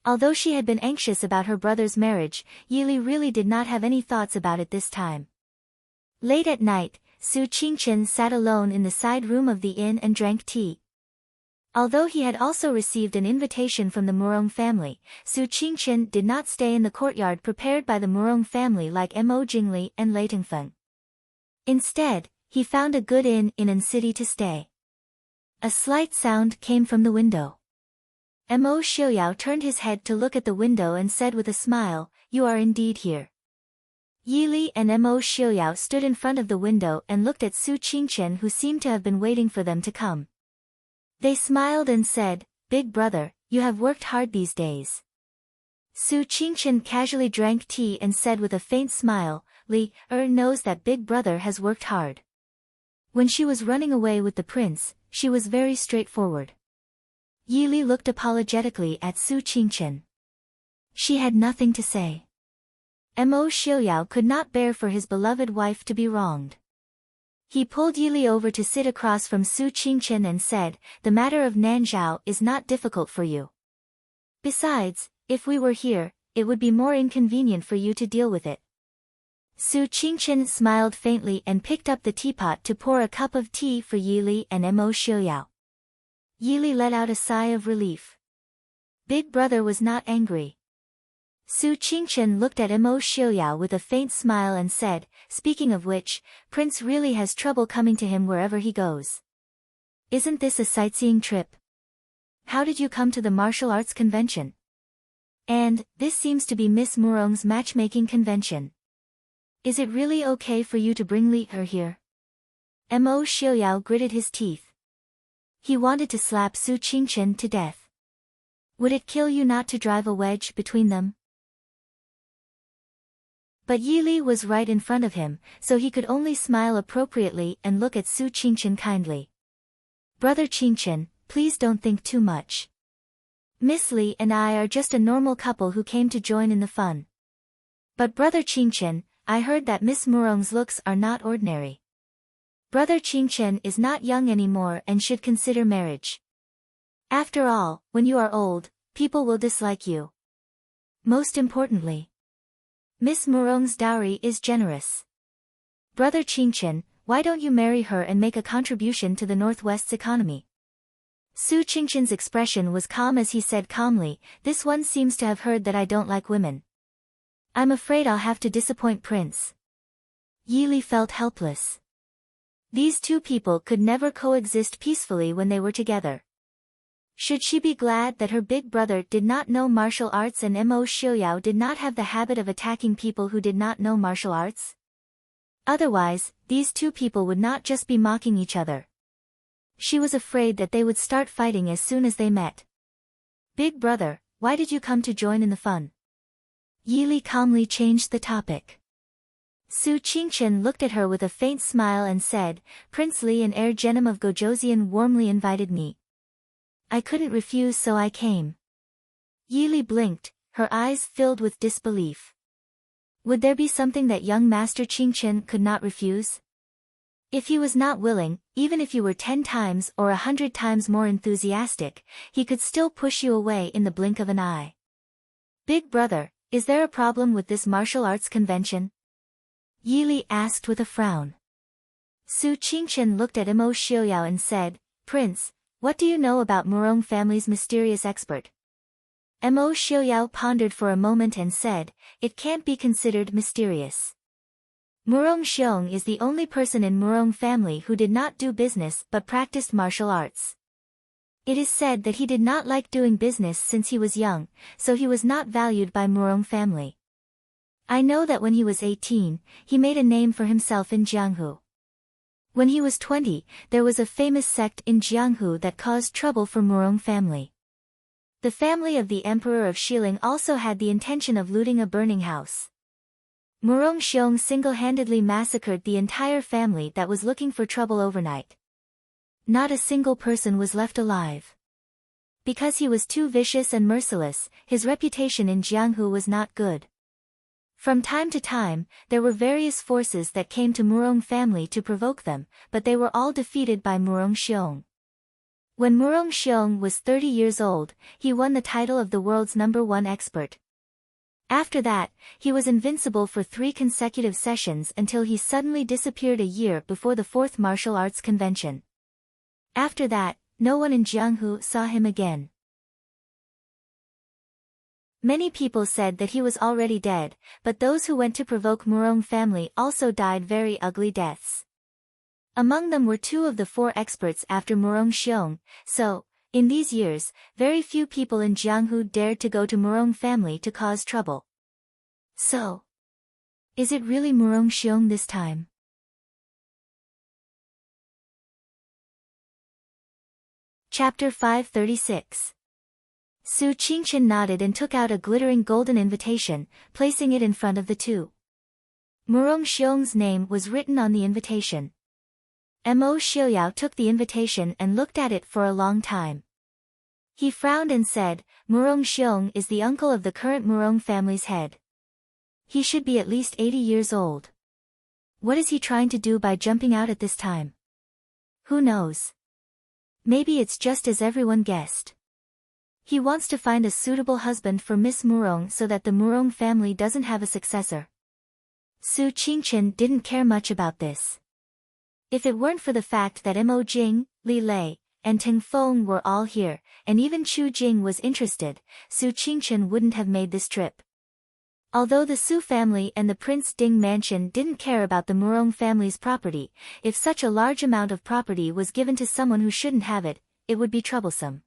Although she had been anxious about her brother's marriage, Yili really did not have any thoughts about it this time. Late at night, Su Qingqian sat alone in the side room of the inn and drank tea. Although he had also received an invitation from the Murong family, Su Qingqian did not stay in the courtyard prepared by the Murong family like Mo Jingli and Lei Tengfeng. Instead, he found a good inn in an city to stay. A slight sound came from the window. Mo Xiuyao turned his head to look at the window and said with a smile, "You are indeed here." Yili and Mo Xiuyao stood in front of the window and looked at Su Qingqian, who seemed to have been waiting for them to come. They smiled and said, "Big brother, you have worked hard these days." Su Qingqian casually drank tea and said with a faint smile, "Li knows that big brother has worked hard." When she was running away with the prince, she was very straightforward. Yili looked apologetically at Su Qingqian. She had nothing to say. Mo Xiuyao could not bear for his beloved wife to be wronged. He pulled Yili over to sit across from Su Qingqian and said, "The matter of Nanzhao is not difficult for you. Besides, if we were here, it would be more inconvenient for you to deal with it." Su Qingqian smiled faintly and picked up the teapot to pour a cup of tea for Yili and Mo Xiuyao. Yili let out a sigh of relief. Big brother was not angry. Su Qingqian looked at Mo Xiuyao with a faint smile and said, "Speaking of which, Prince really has trouble coming to him wherever he goes. Isn't this a sightseeing trip? How did you come to the martial arts convention? And, this seems to be Miss Murong's matchmaking convention. Is it really okay for you to bring Li Er here?" Mo Xiuyao gritted his teeth. He wanted to slap Su Qingqian to death. Would it kill you not to drive a wedge between them? But Yili was right in front of him, so he could only smile appropriately and look at Su Qingqian kindly. "Brother Qingqian, please don't think too much. Miss Li and I are just a normal couple who came to join in the fun. But Brother Qingqian, I heard that Miss Murong's looks are not ordinary. Brother Qingqian is not young anymore and should consider marriage. After all, when you are old, people will dislike you. Most importantly, Miss Murong's dowry is generous. Brother Qingqian, why don't you marry her and make a contribution to the Northwest's economy?" Su Qingqian's expression was calm as he said calmly, "This one seems to have heard that I don't like women. I'm afraid I'll have to disappoint Prince." Yili felt helpless. These two people could never coexist peacefully when they were together. Should she be glad that her big brother did not know martial arts and Mo Xiuyao did not have the habit of attacking people who did not know martial arts? Otherwise, these two people would not just be mocking each other. She was afraid that they would start fighting as soon as they met. "Big brother, why did you come to join in the fun?" Yili calmly changed the topic. Su Qingqian looked at her with a faint smile and said, "Prince Li and heir Genom of Gojoseon warmly invited me. I couldn't refuse, so I came." Yili blinked, her eyes filled with disbelief. Would there be something that young Master Qingqian could not refuse? If he was not willing, even if you were 10 times or 100 times more enthusiastic, he could still push you away in the blink of an eye. Big brother, is there a problem with this martial arts convention? Yi Li asked with a frown. Su Qingchen looked at Mo Xiaoyao and said, Prince, what do you know about Murong family's mysterious expert? Mo Xiaoyao pondered for a moment and said, it can't be considered mysterious. Murong Xiong is the only person in Murong family who did not do business but practiced martial arts. It is said that he did not like doing business since he was young, so he was not valued by Murong family. I know that when he was 18, he made a name for himself in Jianghu. When he was 20, there was a famous sect in Jianghu that caused trouble for Murong family. The family of the Emperor of Xiling also had the intention of looting a burning house. Murong Xiong single-handedly massacred the entire family that was looking for trouble overnight. Not a single person was left alive. Because he was too vicious and merciless, his reputation in Jianghu was not good. From time to time, there were various forces that came to Murong family to provoke them, but they were all defeated by Murong Xiong. When Murong Xiong was 30 years old, he won the title of the world's #1 expert. After that, he was invincible for 3 consecutive sessions until he suddenly disappeared a year before the 4th martial arts convention. After that, no one in Jianghu saw him again. Many people said that he was already dead, but those who went to provoke Murong family also died very ugly deaths. Among them were 2 of the 4 experts after Murong Xiong, so, in these years, very few people in Jianghu dared to go to Murong family to cause trouble. So, is it really Murong Xiong this time? Chapter 536. Su Qingchen nodded and took out a glittering golden invitation, placing it in front of the 2. Murong Xiong's name was written on the invitation. Mo Xiaoyao took the invitation and looked at it for a long time. He frowned and said, Murong Xiong is the uncle of the current Murong family's head. He should be at least 80 years old. What is he trying to do by jumping out at this time? Who knows? Maybe it's just as everyone guessed. He wants to find a suitable husband for Miss Murong so that the Murong family doesn't have a successor. Su Qingchen didn't care much about this. If it weren't for the fact that Mo Jing, Li Lei, and Teng Feng were all here, and even Chu Jing was interested, Su Qingchen wouldn't have made this trip. Although the Su family and the Prince Ding mansion didn't care about the Murong family's property, if such a large amount of property was given to someone who shouldn't have it, it would be troublesome.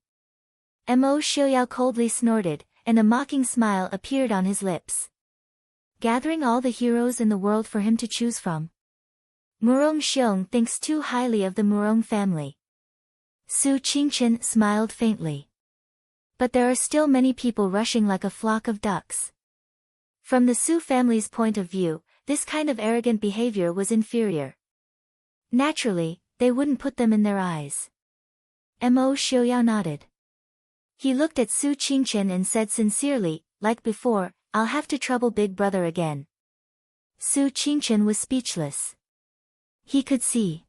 Mo Xiaoyao coldly snorted, and a mocking smile appeared on his lips. Gathering all the heroes in the world for him to choose from. Murong Xiong thinks too highly of the Murong family. Su Qingchen smiled faintly. But there are still many people rushing like a flock of ducks. From the Su family's point of view, this kind of arrogant behavior was inferior. Naturally, they wouldn't put them in their eyes. Mo Xiaoyao nodded. He looked at Su Qingchen and said sincerely, like before, I'll have to trouble Big Brother again. Su Qingchen was speechless. He could see.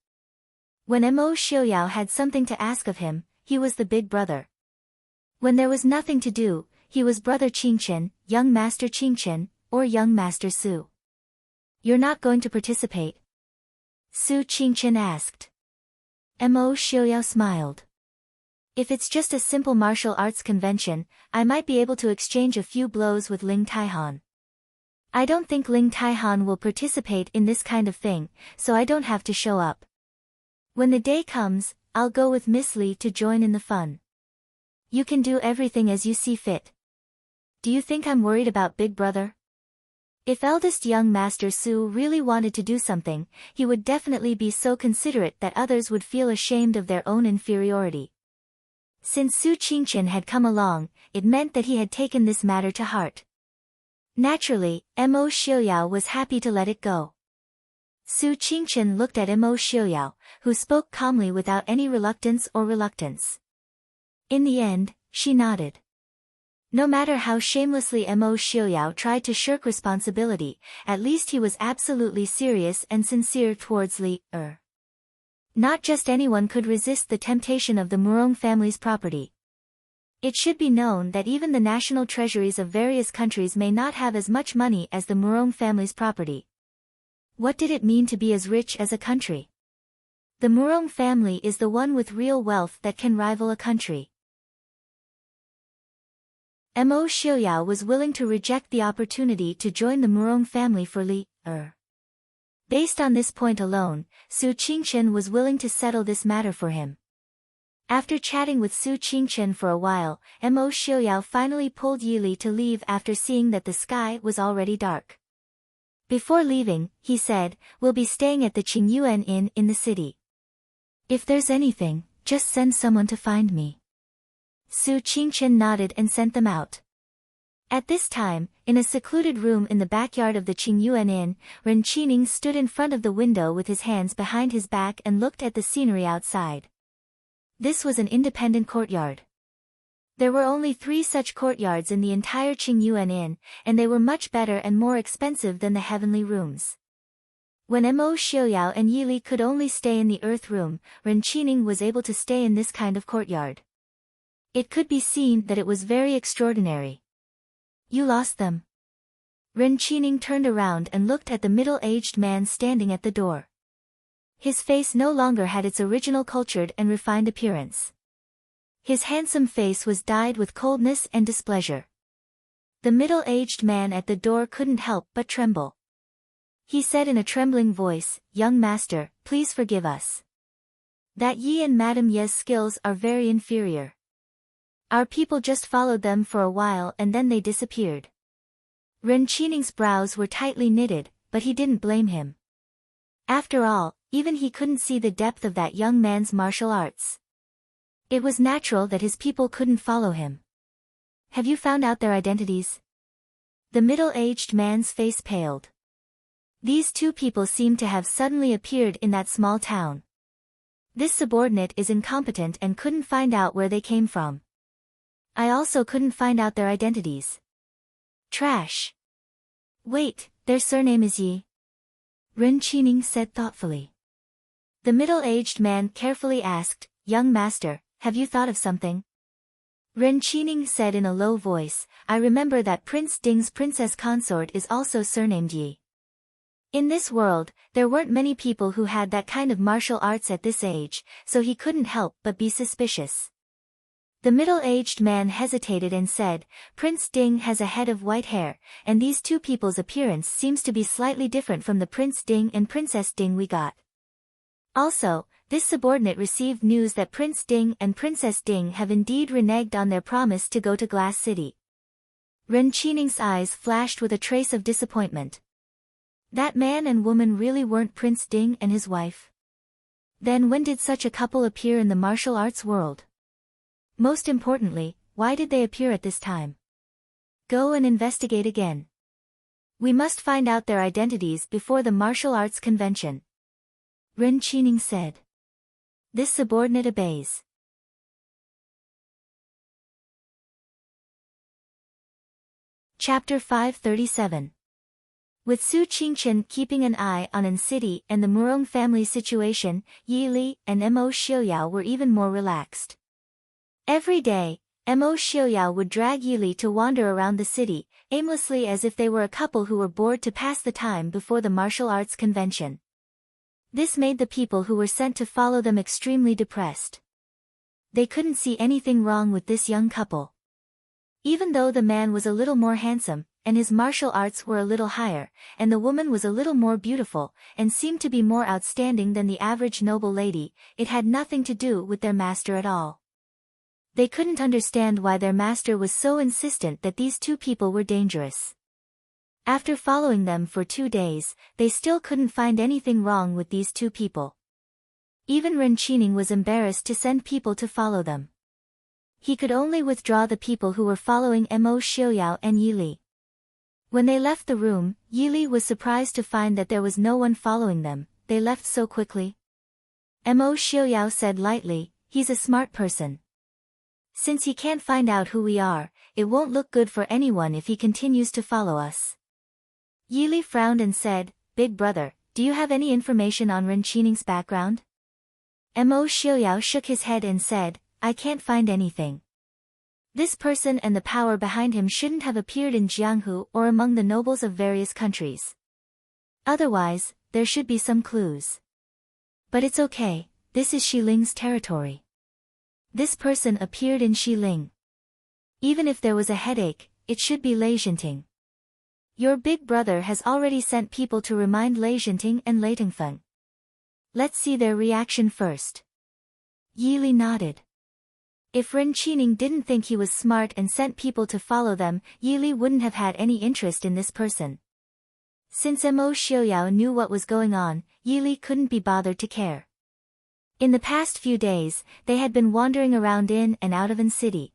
When Mo Xiaoyao had something to ask of him, he was the big brother. When there was nothing to do, he was Brother Qingchen, Young Master Qingchen, or Young Master Su. You're not going to participate? Su Qingchen asked. Mo Xiaoyao smiled. If it's just a simple martial arts convention, I might be able to exchange a few blows with Ling Taihan. I don't think Ling Taihan will participate in this kind of thing, so I don't have to show up. When the day comes, I'll go with Miss Li to join in the fun. You can do everything as you see fit. Do you think I'm worried about Big Brother? If eldest young Master Su really wanted to do something, he would definitely be so considerate that others would feel ashamed of their own inferiority. Since Su Qingchen had come along, it meant that he had taken this matter to heart. Naturally, Mo Xiaoyao was happy to let it go. Su Qingchen looked at Mo Xiaoyao, who spoke calmly without any reluctance. In the end, she nodded. No matter how shamelessly Mo Xiaoyao tried to shirk responsibility, at least he was absolutely serious and sincere towards Li. Not just anyone could resist the temptation of the Murong family's property. It should be known that even the national treasuries of various countries may not have as much money as the Murong family's property. What did it mean to be as rich as a country? The Murong family is the one with real wealth that can rival a country. Mo Xiuyao was willing to reject the opportunity to join the Murong family for Li. Based on this point alone, Su Qingchen was willing to settle this matter for him. After chatting with Su Qingchen for a while, Mo Xiuyao finally pulled Yili to leave after seeing that the sky was already dark. Before leaving, he said, "We'll be staying at the Qingyuan Inn in the city. If there's anything, just send someone to find me." Su Qingchen nodded and sent them out. At this time, in a secluded room in the backyard of the Qingyuan Inn, Ren Qining stood in front of the window with his hands behind his back and looked at the scenery outside. This was an independent courtyard. There were only 3 such courtyards in the entire Qingyuan Inn, and they were much better and more expensive than the heavenly rooms. When Mo Xiuyao and Yili could only stay in the earth room, Ren Qining was able to stay in this kind of courtyard. It could be seen that it was very extraordinary. "You lost them." Ren Qining turned around and looked at the middle-aged man standing at the door. His face no longer had its original cultured and refined appearance. His handsome face was dyed with coldness and displeasure. The middle-aged man at the door couldn't help but tremble. He said in a trembling voice, "Young master, please forgive us. That Yi and Madame Ye's skills are very inferior. Our people just followed them for a while and then they disappeared." Ren Qining's brows were tightly knitted, but he didn't blame him. After all, even he couldn't see the depth of that young man's martial arts. It was natural that his people couldn't follow him. "Have you found out their identities?" The middle-aged man's face paled. These 2 people seemed to have suddenly appeared in that small town. This subordinate is incompetent and couldn't find out where they came from. I also couldn't find out their identities. Trash. Wait, their surname is Yi. Ren Qining said thoughtfully. The middle-aged man carefully asked, "Young master, have you thought of something?" Ren Qining said in a low voice, "I remember that Prince Ding's princess consort is also surnamed Yi. In this world, there weren't many people who had that kind of martial arts at this age, so he couldn't help but be suspicious." The middle-aged man hesitated and said, "Prince Ding has a head of white hair, and these 2 people's appearance seems to be slightly different from the Prince Ding and Princess Ding we got. Also, this subordinate received news that Prince Ding and Princess Ding have indeed reneged on their promise to go to Glass City." Ren Qining's eyes flashed with a trace of disappointment. That man and woman really weren't Prince Ding and his wife? Then when did such a couple appear in the martial arts world? Most importantly, why did they appear at this time? Go and investigate again. We must find out their identities before the martial arts convention. Ren Qining said. This subordinate obeys. Chapter 537. With Su Qingchen keeping an eye on An City and the Murong family situation, Yi Li and Mo Xiuyao were even more relaxed. Every day, Mo Xiuyao would drag Yi Li to wander around the city, aimlessly as if they were a couple who were bored to pass the time before the martial arts convention. This made the people who were sent to follow them extremely depressed. They couldn't see anything wrong with this young couple. Even though the man was a little more handsome, and his martial arts were a little higher, and the woman was a little more beautiful, and seemed to be more outstanding than the average noble lady, it had nothing to do with their master at all. They couldn't understand why their master was so insistent that these 2 people were dangerous. After following them for 2 days, they still couldn't find anything wrong with these 2 people. Even Ren Qining was embarrassed to send people to follow them. He could only withdraw the people who were following Mo Xiuyao and Yi Li. When they left the room, Yi Li was surprised to find that there was no one following them. They left so quickly. Mo Xiuyao said lightly, "He's a smart person. Since he can't find out who we are, it won't look good for anyone if he continues to follow us." Yi Li frowned and said, "Big brother, do you have any information on Ren Qining's background?" Mo Xiaoyao shook his head and said, I can't find anything. This person and the power behind him shouldn't have appeared in Jianghu or among the nobles of various countries. Otherwise, there should be some clues. But it's okay, this is Xiling's territory. This person appeared in Xiling. Even if there was a headache, it should be Lei Jinting. Your big brother has already sent people to remind Lei Jinting and Lei Tengfeng. Let's see their reaction first. Yi Li nodded. If Ren Qining didn't think he was smart and sent people to follow them, Yi Li wouldn't have had any interest in this person. Since Mo Xiaoyao knew what was going on, Yi Li couldn't be bothered to care. In the past few days, they had been wandering around in and out of An City.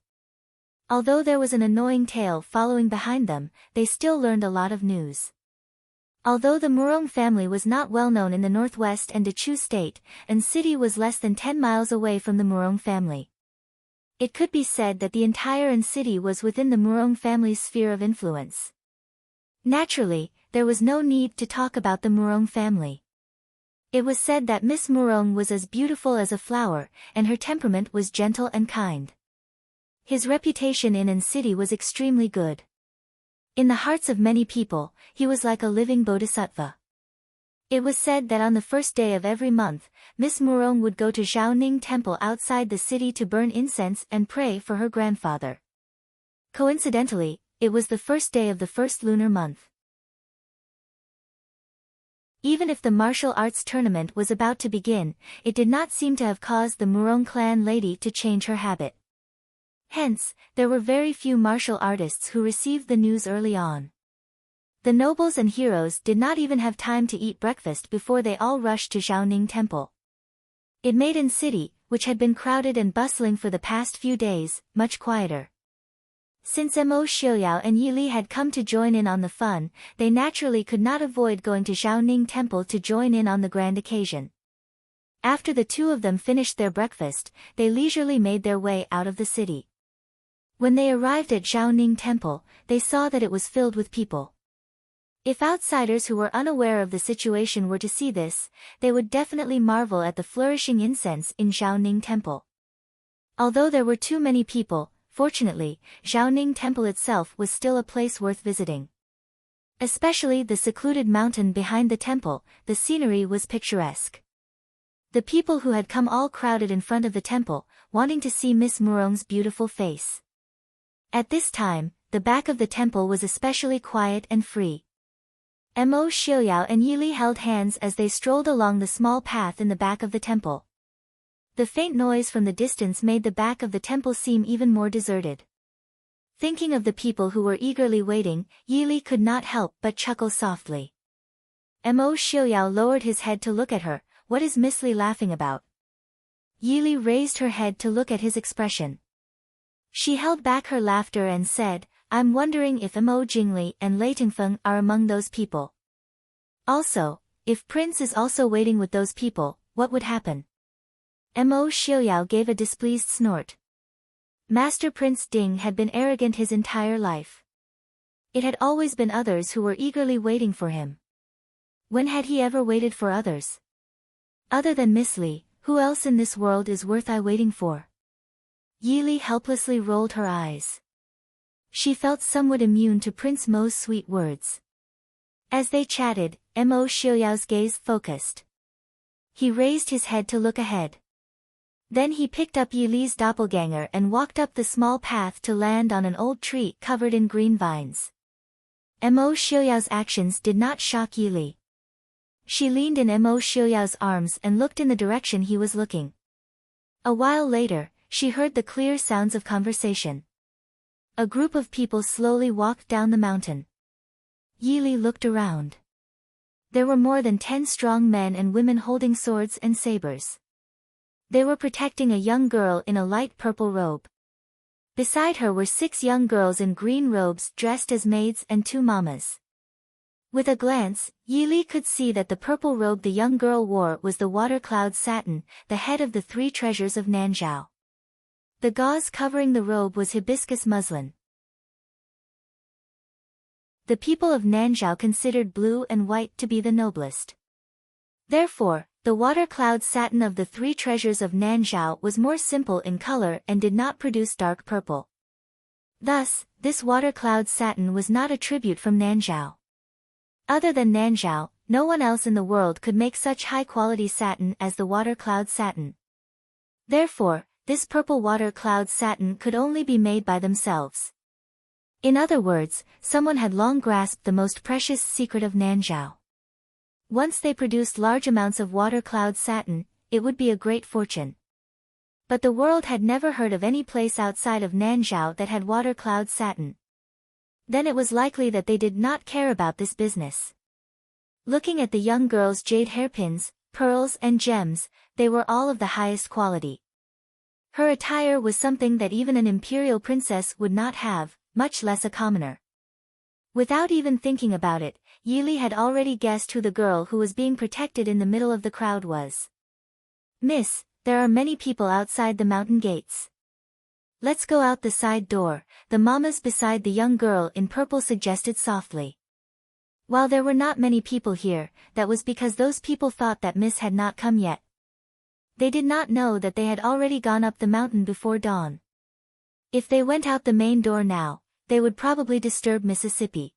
Although there was an annoying tail following behind them, they still learned a lot of news. Although the Murong family was not well known in the northwest and Dechu state, An City was less than 10 miles away from the Murong family. It could be said that the entire An City was within the Murong family's sphere of influence. Naturally, there was no need to talk about the Murong family. It was said that Miss Murong was as beautiful as a flower, and her temperament was gentle and kind. His reputation in An City was extremely good. In the hearts of many people, he was like a living bodhisattva. It was said that on the first day of every month, Miss Murong would go to Zhaoning Temple outside the city to burn incense and pray for her grandfather. Coincidentally, it was the first day of the first lunar month. Even if the martial arts tournament was about to begin, it did not seem to have caused the Murong clan lady to change her habit. Hence, there were very few martial artists who received the news early on. The nobles and heroes did not even have time to eat breakfast before they all rushed to Zhaoning Temple. It made An City, which had been crowded and bustling for the past few days, much quieter. Since Mo Xiaoyao and Yi Li had come to join in on the fun, they naturally could not avoid going to Zhaoning Temple to join in on the grand occasion. After the two of them finished their breakfast, they leisurely made their way out of the city. When they arrived at Zhaoning Temple, they saw that it was filled with people. If outsiders who were unaware of the situation were to see this, they would definitely marvel at the flourishing incense in Zhaoning Temple. Although there were too many people, fortunately, Zhaoning Temple itself was still a place worth visiting. Especially the secluded mountain behind the temple, the scenery was picturesque. The people who had come all crowded in front of the temple, wanting to see Miss Murong's beautiful face. At this time, the back of the temple was especially quiet and free. Mo Xiaoyao and Yi Li held hands as they strolled along the small path in the back of the temple. The faint noise from the distance made the back of the temple seem even more deserted. Thinking of the people who were eagerly waiting, Yi Li could not help but chuckle softly. Mo Xiaoyao lowered his head to look at her. What is Miss Li laughing about? Yi Li raised her head to look at his expression. She held back her laughter and said, I'm wondering if Mo Jingli and Lei Tengfeng are among those people. Also, if Prince is also waiting with those people, what would happen? Mo Xiaoyao gave a displeased snort. Master Prince Ding had been arrogant his entire life. It had always been others who were eagerly waiting for him. When had he ever waited for others? Other than Miss Li, who else in this world is worth waiting for? Yi Li helplessly rolled her eyes. She felt somewhat immune to Prince Mo's sweet words. As they chatted, Mo Xiaoyao's gaze focused. He raised his head to look ahead. Then he picked up Yi Li's doppelganger and walked up the small path to land on an old tree covered in green vines. Mo Xiaoyao's actions did not shock Yi Li. She leaned in Mo Xiaoyao's arms and looked in the direction he was looking. A while later, she heard the clear sounds of conversation. A group of people slowly walked down the mountain. Yi Li looked around. There were more than 10 strong men and women holding swords and sabers. They were protecting a young girl in a light purple robe. Beside her were 6 young girls in green robes dressed as maids and 2 mamas. With a glance, Yi Li could see that the purple robe the young girl wore was the water cloud satin, the head of the 3 treasures of Nanzhao. The gauze covering the robe was hibiscus muslin. The people of Nanzhao considered blue and white to be the noblest. Therefore, The water cloud satin of the three treasures of Nanzhao was more simple in color and did not produce dark purple. Thus, this water cloud satin was not a tribute from Nanzhao. Other than Nanzhao, no one else in the world could make such high-quality satin as the water cloud satin. Therefore, this purple water cloud satin could only be made by themselves. In other words, someone had long grasped the most precious secret of Nanzhao. Once they produced large amounts of water cloud satin, it would be a great fortune. But the world had never heard of any place outside of Nanzhao that had water cloud satin. Then it was likely that they did not care about this business. Looking at the young girl's jade hairpins, pearls and gems, they were all of the highest quality. Her attire was something that even an imperial princess would not have, much less a commoner. Without even thinking about it, Yili had already guessed who the girl who was being protected in the middle of the crowd was. "Miss, there are many people outside the mountain gates. Let's go out the side door," the mamas beside the young girl in purple suggested softly. While there were not many people here, that was because those people thought that Miss had not come yet. They did not know that they had already gone up the mountain before dawn. If they went out the main door now, they would probably disturb Mississippi.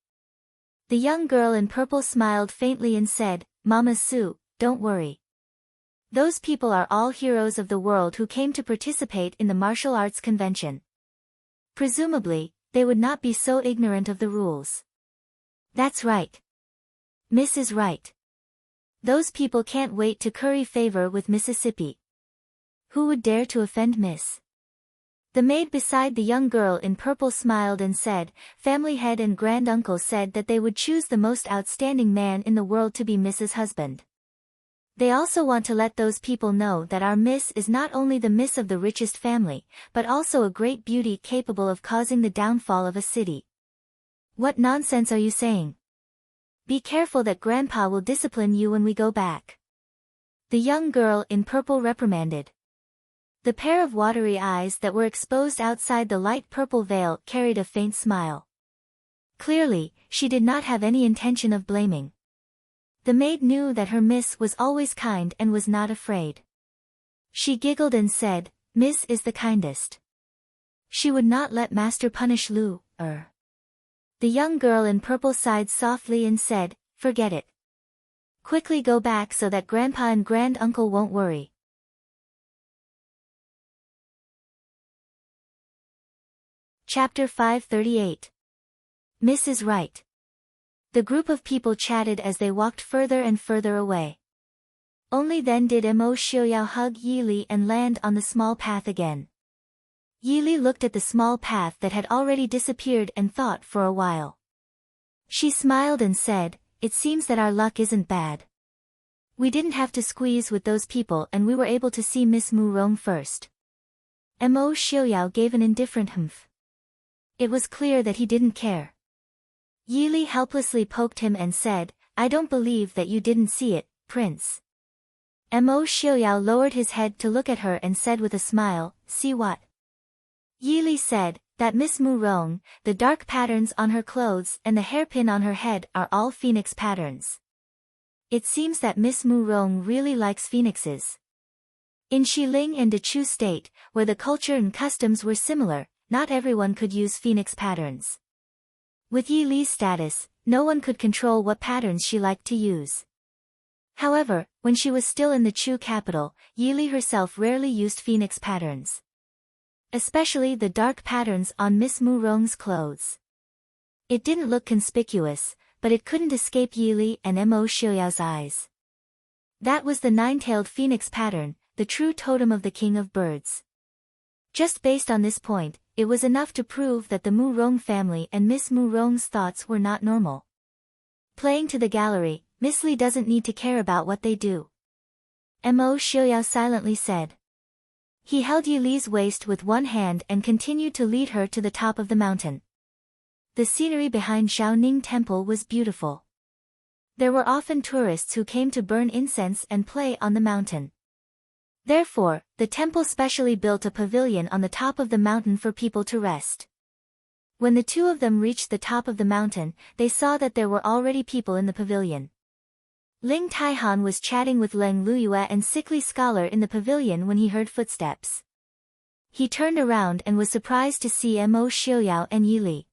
The young girl in purple smiled faintly and said, "Mama Sue, don't worry. Those people are all heroes of the world who came to participate in the martial arts convention. Presumably, they would not be so ignorant of the rules." "That's right. Miss is right. Those people can't wait to curry favor with Mississippi. Who would dare to offend Miss?" The maid beside the young girl in purple smiled and said, "Family head and granduncle said that they would choose the most outstanding man in the world to be Miss's husband. They also want to let those people know that our Miss is not only the Miss of the richest family, but also a great beauty capable of causing the downfall of a city." "What nonsense are you saying? Be careful that Grandpa will discipline you when we go back," the young girl in purple reprimanded. The pair of watery eyes that were exposed outside the light purple veil carried a faint smile. Clearly, she did not have any intention of blaming. The maid knew that her Miss was always kind and was not afraid. She giggled and said, "Miss is the kindest. She would not let Master punish Lu, The young girl in purple sighed softly and said, "Forget it. Quickly go back so that Grandpa and Granduncle won't worry." Chapter 538. Miss is right. The group of people chatted as they walked further and further away. Only then did Mo Xiaoyao hug Yili and land on the small path again. Yili looked at the small path that had already disappeared and thought for a while. She smiled and said, "It seems that our luck isn't bad. We didn't have to squeeze with those people and we were able to see Miss Mu Rong first." Mo Xiaoyao gave an indifferent humph. It was clear that he didn't care. Yili helplessly poked him and said, "I don't believe that you didn't see it, Prince." Mo Xiaoyao lowered his head to look at her and said with a smile, "See what?" Yili said, "That Miss Mu Rong, the dark patterns on her clothes and the hairpin on her head are all phoenix patterns. It seems that Miss Mu Rong really likes phoenixes." In Xiling and Dechu State, where the culture and customs were similar, not everyone could use phoenix patterns. With Yi Li's status, no one could control what patterns she liked to use. However, when she was still in the Chu capital, Yi Li herself rarely used phoenix patterns. Especially the dark patterns on Miss Mu Rong's clothes. It didn't look conspicuous, but it couldn't escape Yi Li and Mo Xiaoyao's eyes. That was the nine-tailed phoenix pattern, the true totem of the king of birds. Just based on this point, it was enough to prove that the Mu Rong family and Miss Mu Rong's thoughts were not normal. Playing to the gallery, Miss Li doesn't need to care about what they do. Mo Xiaoyao silently said. He held Yi Li's waist with one hand and continued to lead her to the top of the mountain. The scenery behind Xiaoning Temple was beautiful. There were often tourists who came to burn incense and play on the mountain. Therefore, the temple specially built a pavilion on the top of the mountain for people to rest. When the two of them reached the top of the mountain, they saw that there were already people in the pavilion. Ling Taihan was chatting with Leng Luyue and Sickly Scholar in the pavilion when he heard footsteps. He turned around and was surprised to see Mo Xiaoyao and Yi Li.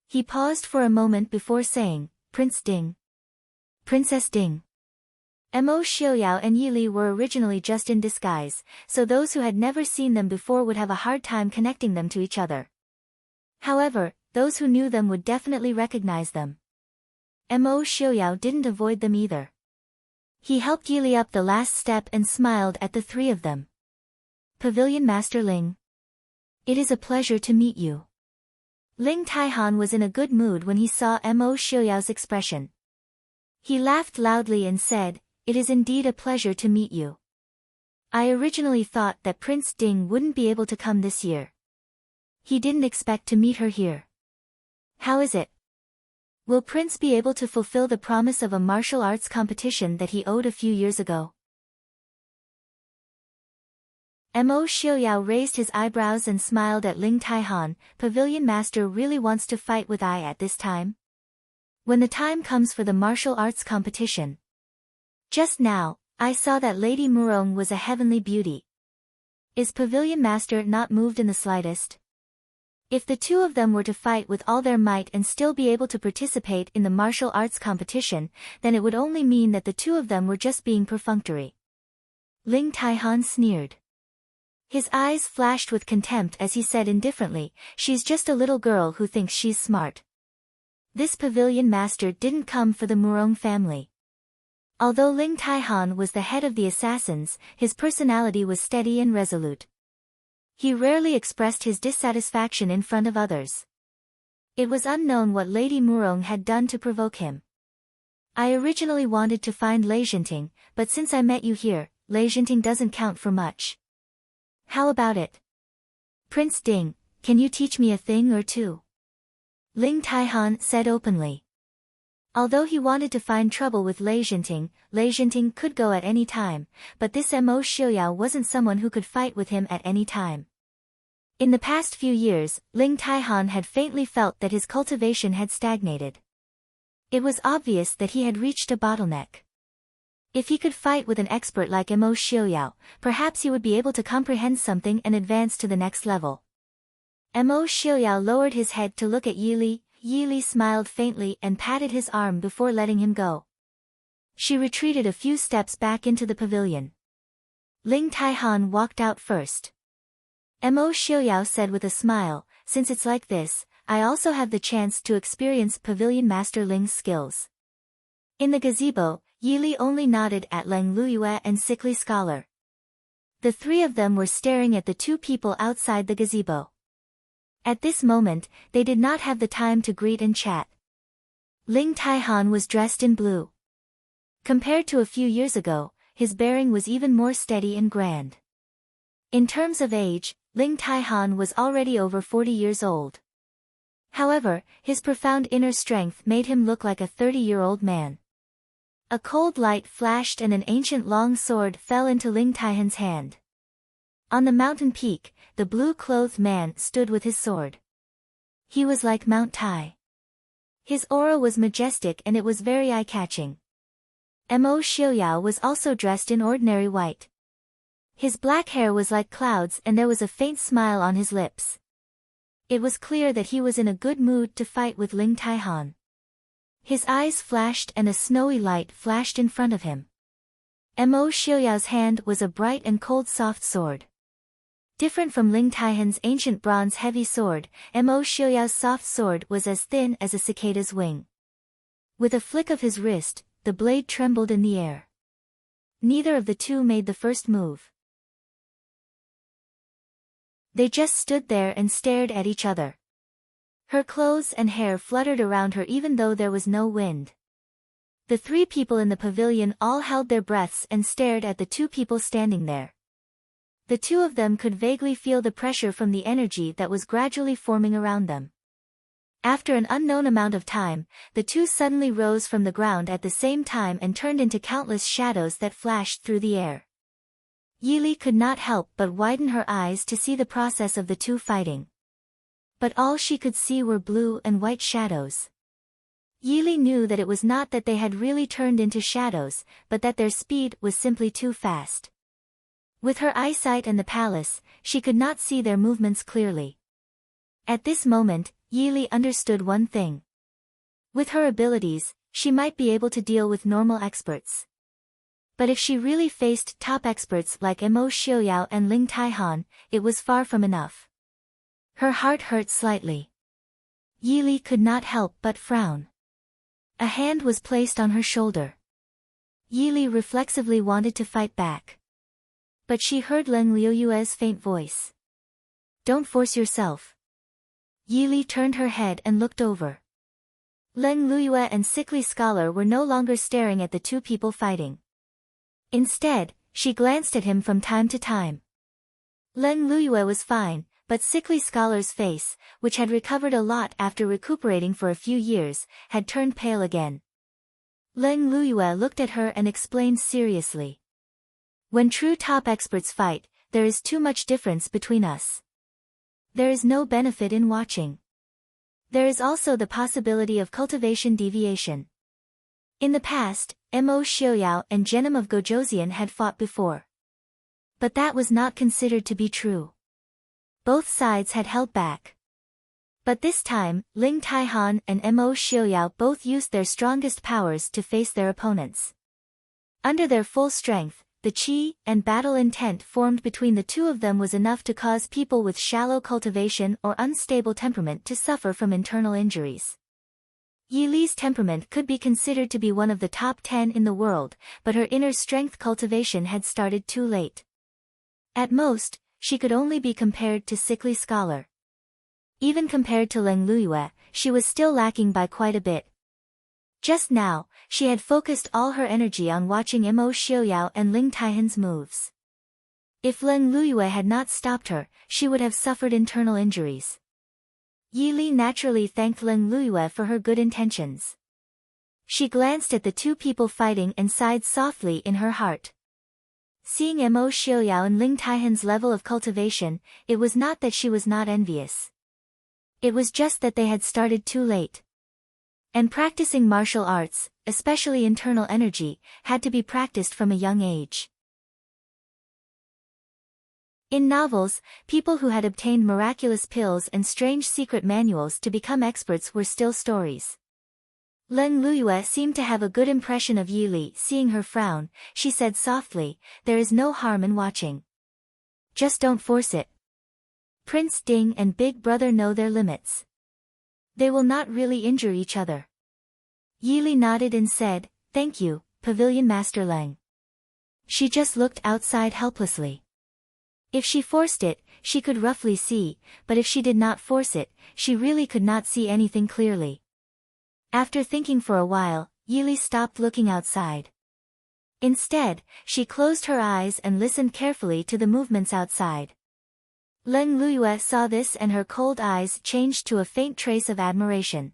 He paused for a moment before saying, "Prince Ding." "Princess Ding." Mo Xiaoyao and Yi Li were originally just in disguise, so those who had never seen them before would have a hard time connecting them to each other. However, those who knew them would definitely recognize them. Mo Xiaoyao didn't avoid them either. He helped Yi Li up the last step and smiled at the three of them. "Pavilion Master Ling. It is a pleasure to meet you." Ling Taihan was in a good mood when he saw Mo Xiaoyao's expression. He laughed loudly and said, "It is indeed a pleasure to meet you. I originally thought that Prince Ding wouldn't be able to come this year. He didn't expect to meet her here. How is it? Will Prince be able to fulfill the promise of a martial arts competition that he owed a few years ago?" Mo Xiaoyao raised his eyebrows and smiled at Ling Taihan. "Pavilion Master really wants to fight with I at this time? When the time comes for the martial arts competition. Just now, I saw that Lady Murong was a heavenly beauty. Is Pavilion Master not moved in the slightest? If the two of them were to fight with all their might and still be able to participate in the martial arts competition, then it would only mean that the two of them were just being perfunctory." Ling Taihan sneered. His eyes flashed with contempt as he said indifferently, "She's just a little girl who thinks she's smart. This Pavilion Master didn't come for the Murong family." Although Ling Taihan was the head of the assassins, his personality was steady and resolute. He rarely expressed his dissatisfaction in front of others. It was unknown what Lady Murong had done to provoke him. "I originally wanted to find Lei Jinting, but since I met you here, Lei Jinting doesn't count for much. How about it? Prince Ding, can you teach me a thing or two?" Ling Taihan said openly. Although he wanted to find trouble with Lei Jinting could go at any time, but this Mo Xiaoyao wasn't someone who could fight with him at any time. In the past few years, Ling Taihan had faintly felt that his cultivation had stagnated. It was obvious that he had reached a bottleneck. If he could fight with an expert like Mo Xiaoyao, perhaps he would be able to comprehend something and advance to the next level. Mo Xiaoyao lowered his head to look at Yi Li. Yi Li smiled faintly and patted his arm before letting him go. She retreated a few steps back into the pavilion. Ling Taihan walked out first. Mo Xiaoyao said with a smile, "Since it's like this, I also have the chance to experience Pavilion Master Ling's skills." In the gazebo, Yi Li only nodded at Leng Luyue and Sickly Scholar. The three of them were staring at the two people outside the gazebo. At this moment, they did not have the time to greet and chat. Ling Taihan was dressed in blue. Compared to a few years ago, his bearing was even more steady and grand. In terms of age, Ling Taihan was already over 40 years old. However, his profound inner strength made him look like a 30-year-old man. A cold light flashed and an ancient long sword fell into Ling Taihan's hand. On the mountain peak, the blue-clothed man stood with his sword. He was like Mount Tai. His aura was majestic and it was very eye-catching. Mo Xiaoyao was also dressed in ordinary white. His black hair was like clouds and there was a faint smile on his lips. It was clear that he was in a good mood to fight with Ling Taihan. His eyes flashed and a snowy light flashed in front of him. Mo Xiaoyao's hand was a bright and cold soft sword. Different from Ling Taihan's ancient bronze heavy sword, Mo Xiaoyao's soft sword was as thin as a cicada's wing. With a flick of his wrist, the blade trembled in the air. Neither of the two made the first move. They just stood there and stared at each other. Her clothes and hair fluttered around her even though there was no wind. The three people in the pavilion all held their breaths and stared at the two people standing there. The two of them could vaguely feel the pressure from the energy that was gradually forming around them. After an unknown amount of time, the two suddenly rose from the ground at the same time and turned into countless shadows that flashed through the air. Yi Li could not help but widen her eyes to see the process of the two fighting. But all she could see were blue and white shadows. Yili knew that it was not that they had really turned into shadows, but that their speed was simply too fast. With her eyesight and the palace, she could not see their movements clearly. At this moment, Yili understood one thing. With her abilities, she might be able to deal with normal experts. But if she really faced top experts like Mo Xiaoyao and Ling Taihan, it was far from enough. Her heart hurt slightly. Yili could not help but frown. A hand was placed on her shoulder. Yili reflexively wanted to fight back. But she heard Leng Liuyue's faint voice. "Don't force yourself." Yili turned her head and looked over. Leng Luyue and Sickly Scholar were no longer staring at the two people fighting. Instead, she glanced at him from time to time. Leng Luyue was fine, but Sickly Scholar's face, which had recovered a lot after recuperating for a few years, had turned pale again. Leng Luyue looked at her and explained seriously. "When true top experts fight, there is too much difference between us. There is no benefit in watching. There is also the possibility of cultivation deviation. In the past, Mo Xiaoyao and Genom of Gojoseon had fought before. But that was not considered to be true. Both sides had held back. But this time, Ling Taihan and Mo Xiaoyao both used their strongest powers to face their opponents. Under their full strength, the qi and battle intent formed between the two of them was enough to cause people with shallow cultivation or unstable temperament to suffer from internal injuries. Yili's temperament could be considered to be one of the top 10 in the world, but her inner strength cultivation had started too late. At most, she could only be compared to Sickly Scholar. Even compared to Leng Luyue, she was still lacking by quite a bit. Just now, she had focused all her energy on watching Mo Xiaoyao and Ling Taihan's moves. If Leng Luyue had not stopped her, she would have suffered internal injuries. Yili naturally thanked Leng Luyue for her good intentions. She glanced at the two people fighting and sighed softly in her heart. Seeing Mo Xiaoyao and Ling Taihan's level of cultivation, it was not that she was not envious. It was just that they had started too late. And practicing martial arts, especially internal energy, had to be practiced from a young age. In novels, people who had obtained miraculous pills and strange secret manuals to become experts were still stories. Leng Luyue seemed to have a good impression of Yili. Seeing her frown, she said softly, "There is no harm in watching. Just don't force it. Prince Ding and Big Brother know their limits. They will not really injure each other." Yili nodded and said, "Thank you, Pavilion Master Leng." She just looked outside helplessly. If she forced it, she could roughly see, but if she did not force it, she really could not see anything clearly. After thinking for a while, Yili stopped looking outside. Instead, she closed her eyes and listened carefully to the movements outside. Leng Luyue saw this and her cold eyes changed to a faint trace of admiration.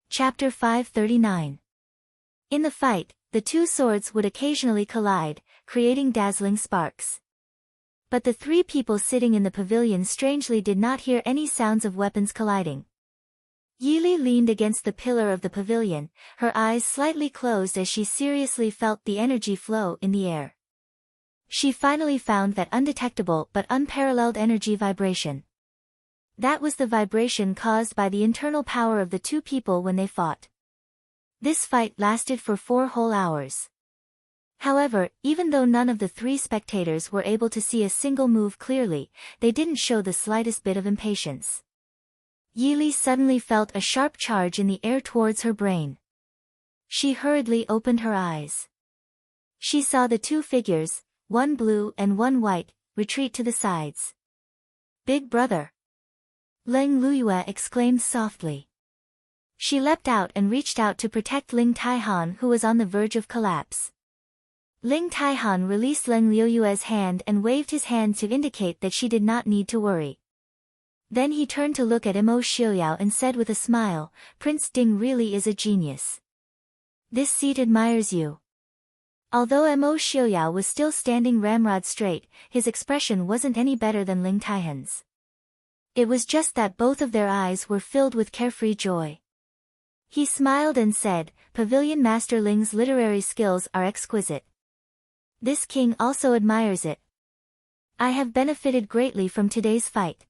Chapter 539. In the fight, the two swords would occasionally collide, creating dazzling sparks. But the three people sitting in the pavilion strangely did not hear any sounds of weapons colliding. Yili leaned against the pillar of the pavilion, her eyes slightly closed as she seriously felt the energy flow in the air. She finally found that undetectable but unparalleled energy vibration. That was the vibration caused by the internal power of the two people when they fought. This fight lasted for 4 whole hours. However, even though none of the 3 spectators were able to see a single move clearly, they didn't show the slightest bit of impatience. Yili suddenly felt a sharp charge in the air towards her brain. She hurriedly opened her eyes. She saw the 2 figures, one blue and one white, retreat to the sides. "Big Brother!" Leng Luyue exclaimed softly. She leapt out and reached out to protect Ling Taihan, who was on the verge of collapse. Ling Taihan released Leng Liuyue's hand and waved his hand to indicate that she did not need to worry. Then he turned to look at Mo Xiaoyao and said with a smile, "Prince Ding really is a genius. This seat admires you." Although Mo Xiaoyao was still standing ramrod straight, his expression wasn't any better than Ling Taihan's. It was just that both of their eyes were filled with carefree joy. He smiled and said, Pavilion Master Ling's literary skills are exquisite. This king also admires it. I have benefited greatly from today's fight.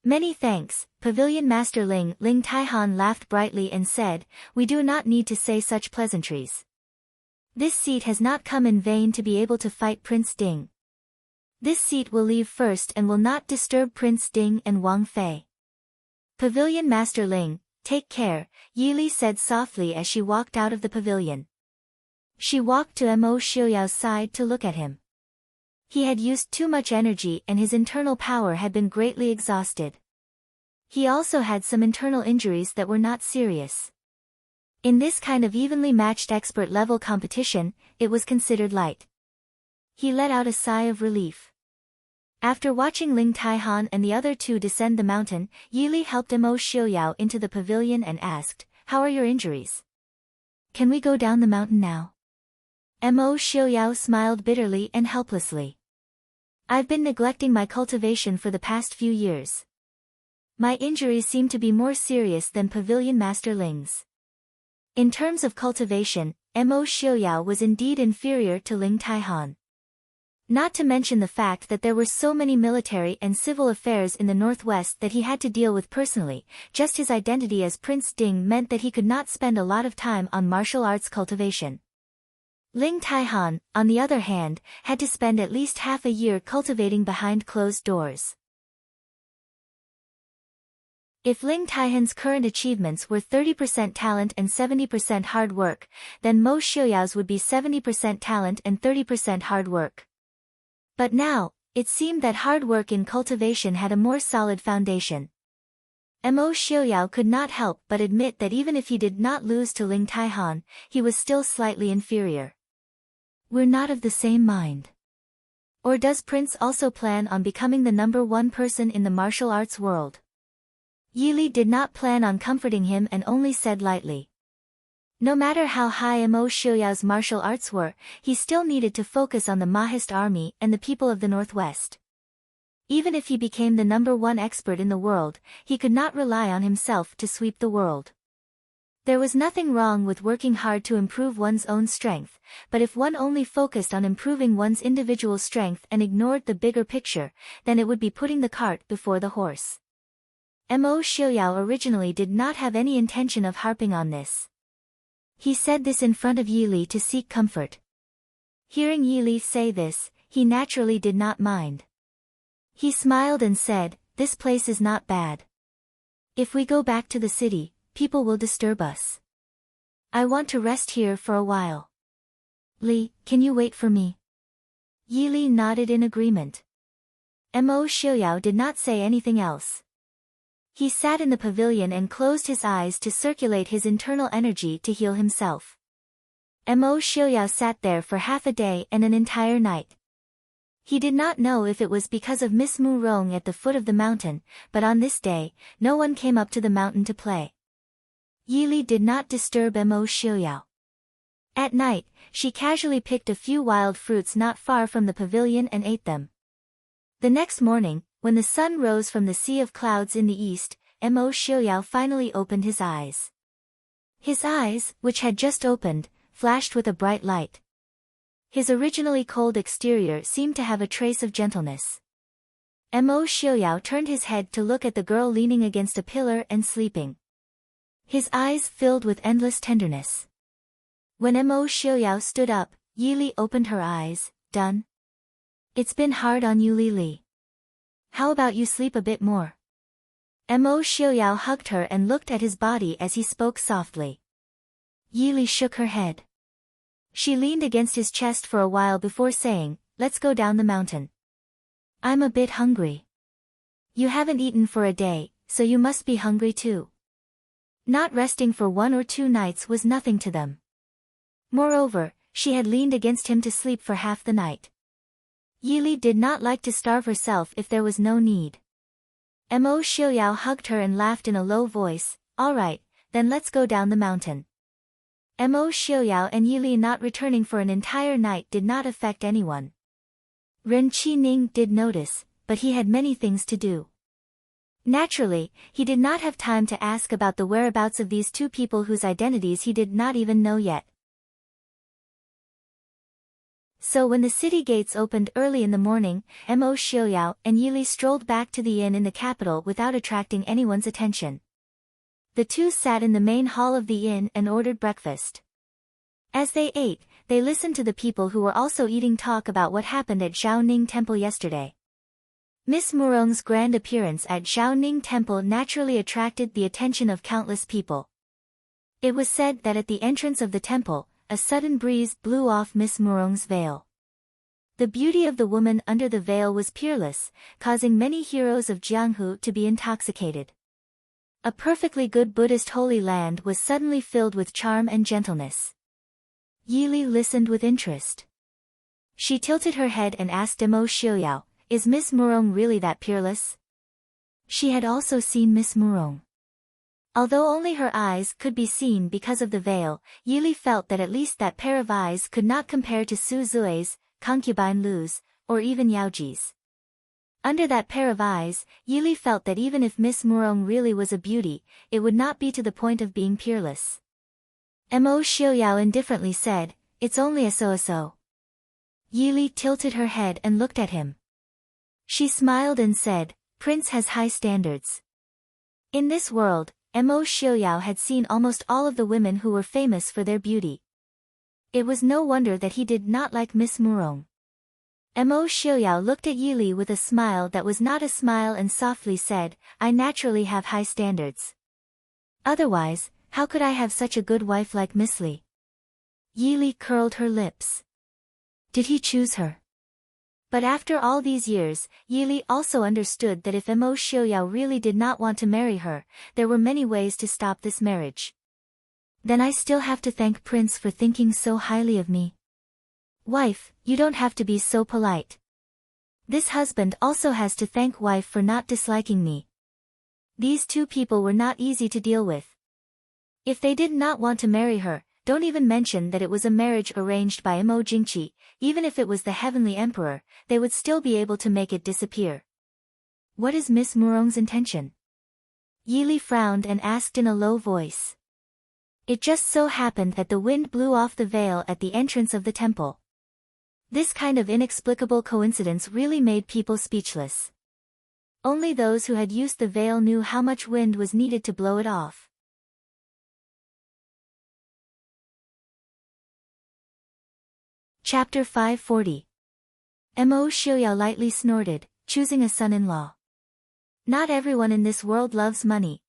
Many thanks, Pavilion Master Ling. Ling Taihan laughed brightly and said, we do not need to say such pleasantries. This seat has not come in vain to be able to fight Prince Ding. This seat will leave first and will not disturb Prince Ding and Wang Fei. Pavilion Master Ling, take care, Yi Li said softly as she walked out of the pavilion. She walked to Mo Xiuyao's side to look at him. He had used too much energy and his internal power had been greatly exhausted. He also had some internal injuries that were not serious. In this kind of evenly matched expert-level competition, it was considered light. He let out a sigh of relief. After watching Ling Taihan and the other two descend the mountain, Yi Li helped Mo Xiuyao into the pavilion and asked, how are your injuries? Can we go down the mountain now? Mo Xiuyao smiled bitterly and helplessly. I've been neglecting my cultivation for the past few years. My injuries seem to be more serious than Pavilion Master Ling's. In terms of cultivation, Mo Xiuyao was indeed inferior to Ling Taihan. Not to mention the fact that there were so many military and civil affairs in the northwest that he had to deal with personally. Just his identity as Prince Ding meant that he could not spend a lot of time on martial arts cultivation. Ling Taihan, on the other hand, had to spend at least half a year cultivating behind closed doors. If Ling Taihan's current achievements were 30% talent and 70% hard work, then Mo Xiuyao's would be 70% talent and 30% hard work. But now, it seemed that hard work in cultivation had a more solid foundation. Mo Xiuyao could not help but admit that even if he did not lose to Ling Taihan, he was still slightly inferior. We're not of the same mind. Or does Prince also plan on becoming the number one person in the martial arts world? Yi Li did not plan on comforting him and only said lightly. No matter how high Mo Xiuyao's martial arts were, he still needed to focus on the Mahist army and the people of the Northwest. Even if he became the number one expert in the world, he could not rely on himself to sweep the world. There was nothing wrong with working hard to improve one's own strength, but if one only focused on improving one's individual strength and ignored the bigger picture, then it would be putting the cart before the horse. Mo Xiuyao originally did not have any intention of harping on this. He said this in front of Yi Li to seek comfort. Hearing Yi Li say this, he naturally did not mind. He smiled and said, this place is not bad. If we go back to the city, people will disturb us. I want to rest here for a while. Li, can you wait for me? Yi Li nodded in agreement. Mo Xiuyao did not say anything else. He sat in the pavilion and closed his eyes to circulate his internal energy to heal himself. Mo Xiuyao sat there for half a day and an entire night. He did not know if it was because of Miss Mu Rong at the foot of the mountain, but on this day, no one came up to the mountain to play. Yi Li did not disturb Mo Xiuyao. At night, she casually picked a few wild fruits not far from the pavilion and ate them. The next morning, when the sun rose from the sea of clouds in the east, Mo Xiuyao finally opened his eyes. His eyes, which had just opened, flashed with a bright light. His originally cold exterior seemed to have a trace of gentleness. Mo Xiuyao turned his head to look at the girl leaning against a pillar and sleeping. His eyes filled with endless tenderness. When Mo Xiuyao stood up, Yi Li opened her eyes. Done? It's been hard on you, Li. How about you sleep a bit more? Mo Xiuyao hugged her and looked at his body as he spoke softly. Yi Li shook her head. She leaned against his chest for a while before saying, let's go down the mountain. I'm a bit hungry. You haven't eaten for a day, so you must be hungry too. Not resting for 1 or 2 nights was nothing to them. Moreover, she had leaned against him to sleep for half the night. Yi Li did not like to starve herself if there was no need. Mo Xiuyao hugged her and laughed in a low voice, all right, then let's go down the mountain. Mo Xiuyao and Yi Li not returning for an entire night did not affect anyone. Ren Qining did notice, but he had many things to do. Naturally, he did not have time to ask about the whereabouts of these two people whose identities he did not even know yet. So when the city gates opened early in the morning, Mo Xiaoyao and Yili strolled back to the inn in the capital without attracting anyone's attention. The two sat in the main hall of the inn and ordered breakfast. As they ate, they listened to the people who were also eating talk about what happened at Zhaoning Temple yesterday. Miss Murong's grand appearance at Zhaoning Temple naturally attracted the attention of countless people. It was said that at the entrance of the temple, a sudden breeze blew off Miss Murong's veil. The beauty of the woman under the veil was peerless, causing many heroes of Jianghu to be intoxicated. A perfectly good Buddhist holy land was suddenly filled with charm and gentleness. Yili listened with interest. She tilted her head and asked Mo Xiaoyao, "Is Miss Murong really that peerless?" She had also seen Miss Murong. Although only her eyes could be seen because of the veil, Yili felt that at least that pair of eyes could not compare to Su Zui's, concubine Lu's, or even Yaoji's. Under that pair of eyes, Yili felt that even if Miss Murong really was a beauty, it would not be to the point of being peerless. Mo Xiaoyao indifferently said, "It's only a so-so." Yili tilted her head and looked at him. She smiled and said, "Prince has high standards." In this world, Mo Xiaoyao had seen almost all of the women who were famous for their beauty. It was no wonder that he did not like Miss Murong. Mo Xiaoyao looked at Yili with a smile that was not a smile and softly said, "I naturally have high standards. Otherwise, how could I have such a good wife like Miss Li?" Yili curled her lips. Did he choose her? But after all these years, Yili also understood that if Mo Xiaoyao really did not want to marry her, there were many ways to stop this marriage. Then I still have to thank Prince for thinking so highly of me. Wife, you don't have to be so polite. This husband also has to thank wife for not disliking me. These two people were not easy to deal with. If they did not want to marry her, don't even mention that it was a marriage arranged by Mo Jingqi. Even if it was the heavenly emperor, they would still be able to make it disappear. What is Miss Murong's intention? Yili frowned and asked in a low voice. It just so happened that the wind blew off the veil at the entrance of the temple. This kind of inexplicable coincidence really made people speechless. Only those who had used the veil knew how much wind was needed to blow it off. Chapter 540. Mo Xiaoyao lightly snorted, choosing a son-in-law. Not everyone in this world loves money.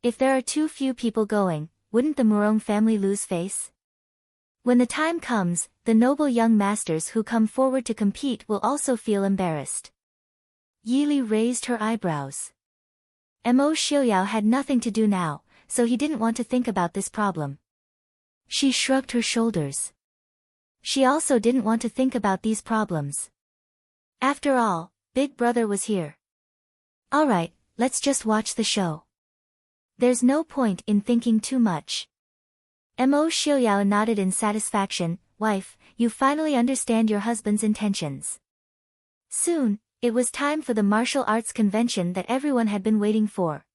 If there are too few people going, wouldn't the Murong family lose face? When the time comes, the noble young masters who come forward to compete will also feel embarrassed. Yili raised her eyebrows. Mo Xiaoyao had nothing to do now, so he didn't want to think about this problem. She shrugged her shoulders. She also didn't want to think about these problems. After all, Big Brother was here. Alright, let's just watch the show. There's no point in thinking too much. Mo Xiaoyao nodded in satisfaction. Wife, you finally understand your husband's intentions. Soon, it was time for the martial arts convention that everyone had been waiting for.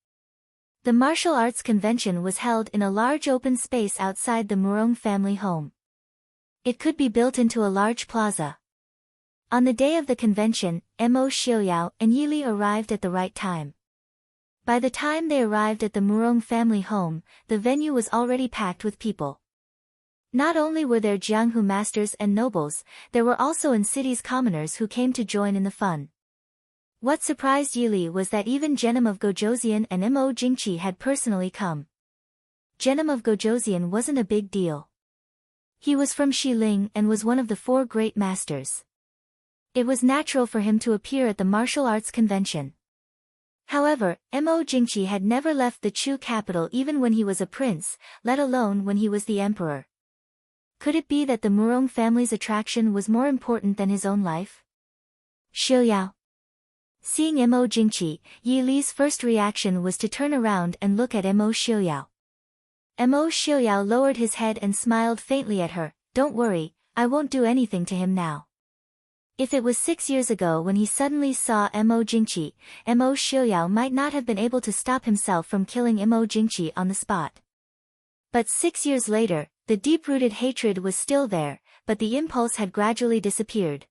The martial arts convention was held in a large open space outside the Murong family home. It could be built into a large plaza. On the day of the convention, Mo Xiaoyao and Yili arrived at the right time. By the time they arrived at the Murong family home, the venue was already packed with people. Not only were there Jianghu masters and nobles, there were also in cities commoners who came to join in the fun. What surprised Yili was that even Genom of Gojoseon and Mo Jingqi had personally come. Genom of Gojoseon wasn't a big deal. He was from Xiling and was one of the 4 great masters. It was natural for him to appear at the martial arts convention. However, Mo Jingqi had never left the Chu capital even when he was a prince, let alone when he was the emperor. Could it be that the Murong family's attraction was more important than his own life? Xiaoyao. Seeing Mo Jingqi, Yi Li's first reaction was to turn around and look at Mo Xiaoyao. Mo Xiaoyao lowered his head and smiled faintly at her. Don't worry, I won't do anything to him now. If it was 6 years ago when he suddenly saw Mo Jingqi, Mo Xiaoyao might not have been able to stop himself from killing Mo Jingqi on the spot. But 6 years later, the deep-rooted hatred was still there, but the impulse had gradually disappeared.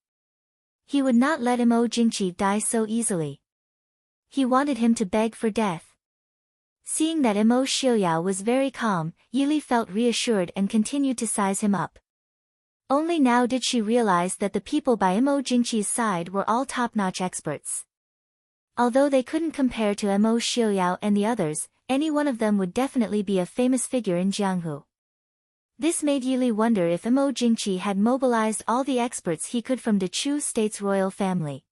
He would not let Mo Jingqi die so easily. He wanted him to beg for death. Seeing that Mo Xiaoyao was very calm, Yili felt reassured and continued to size him up. Only now did she realize that the people by Mo Jingqi's side were all top-notch experts. Although they couldn't compare to Mo Xiaoyao and the others, any one of them would definitely be a famous figure in Jianghu. This made Yili wonder if Mo Jingqi had mobilized all the experts he could from the Chu state's royal family.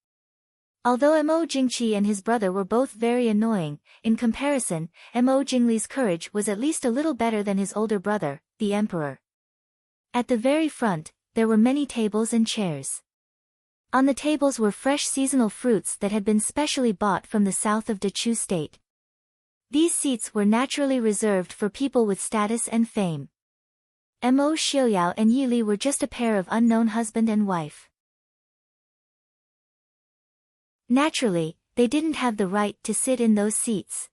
Although Mo Jingqi and his brother were both very annoying, in comparison, Mo Jingli's courage was at least a little better than his older brother, the emperor. At the very front, there were many tables and chairs. On the tables were fresh seasonal fruits that had been specially bought from the south of the Chu state. These seats were naturally reserved for people with status and fame. Mo Xiaoyao and Yili were just a pair of unknown husband and wife. Naturally, they didn't have the right to sit in those seats.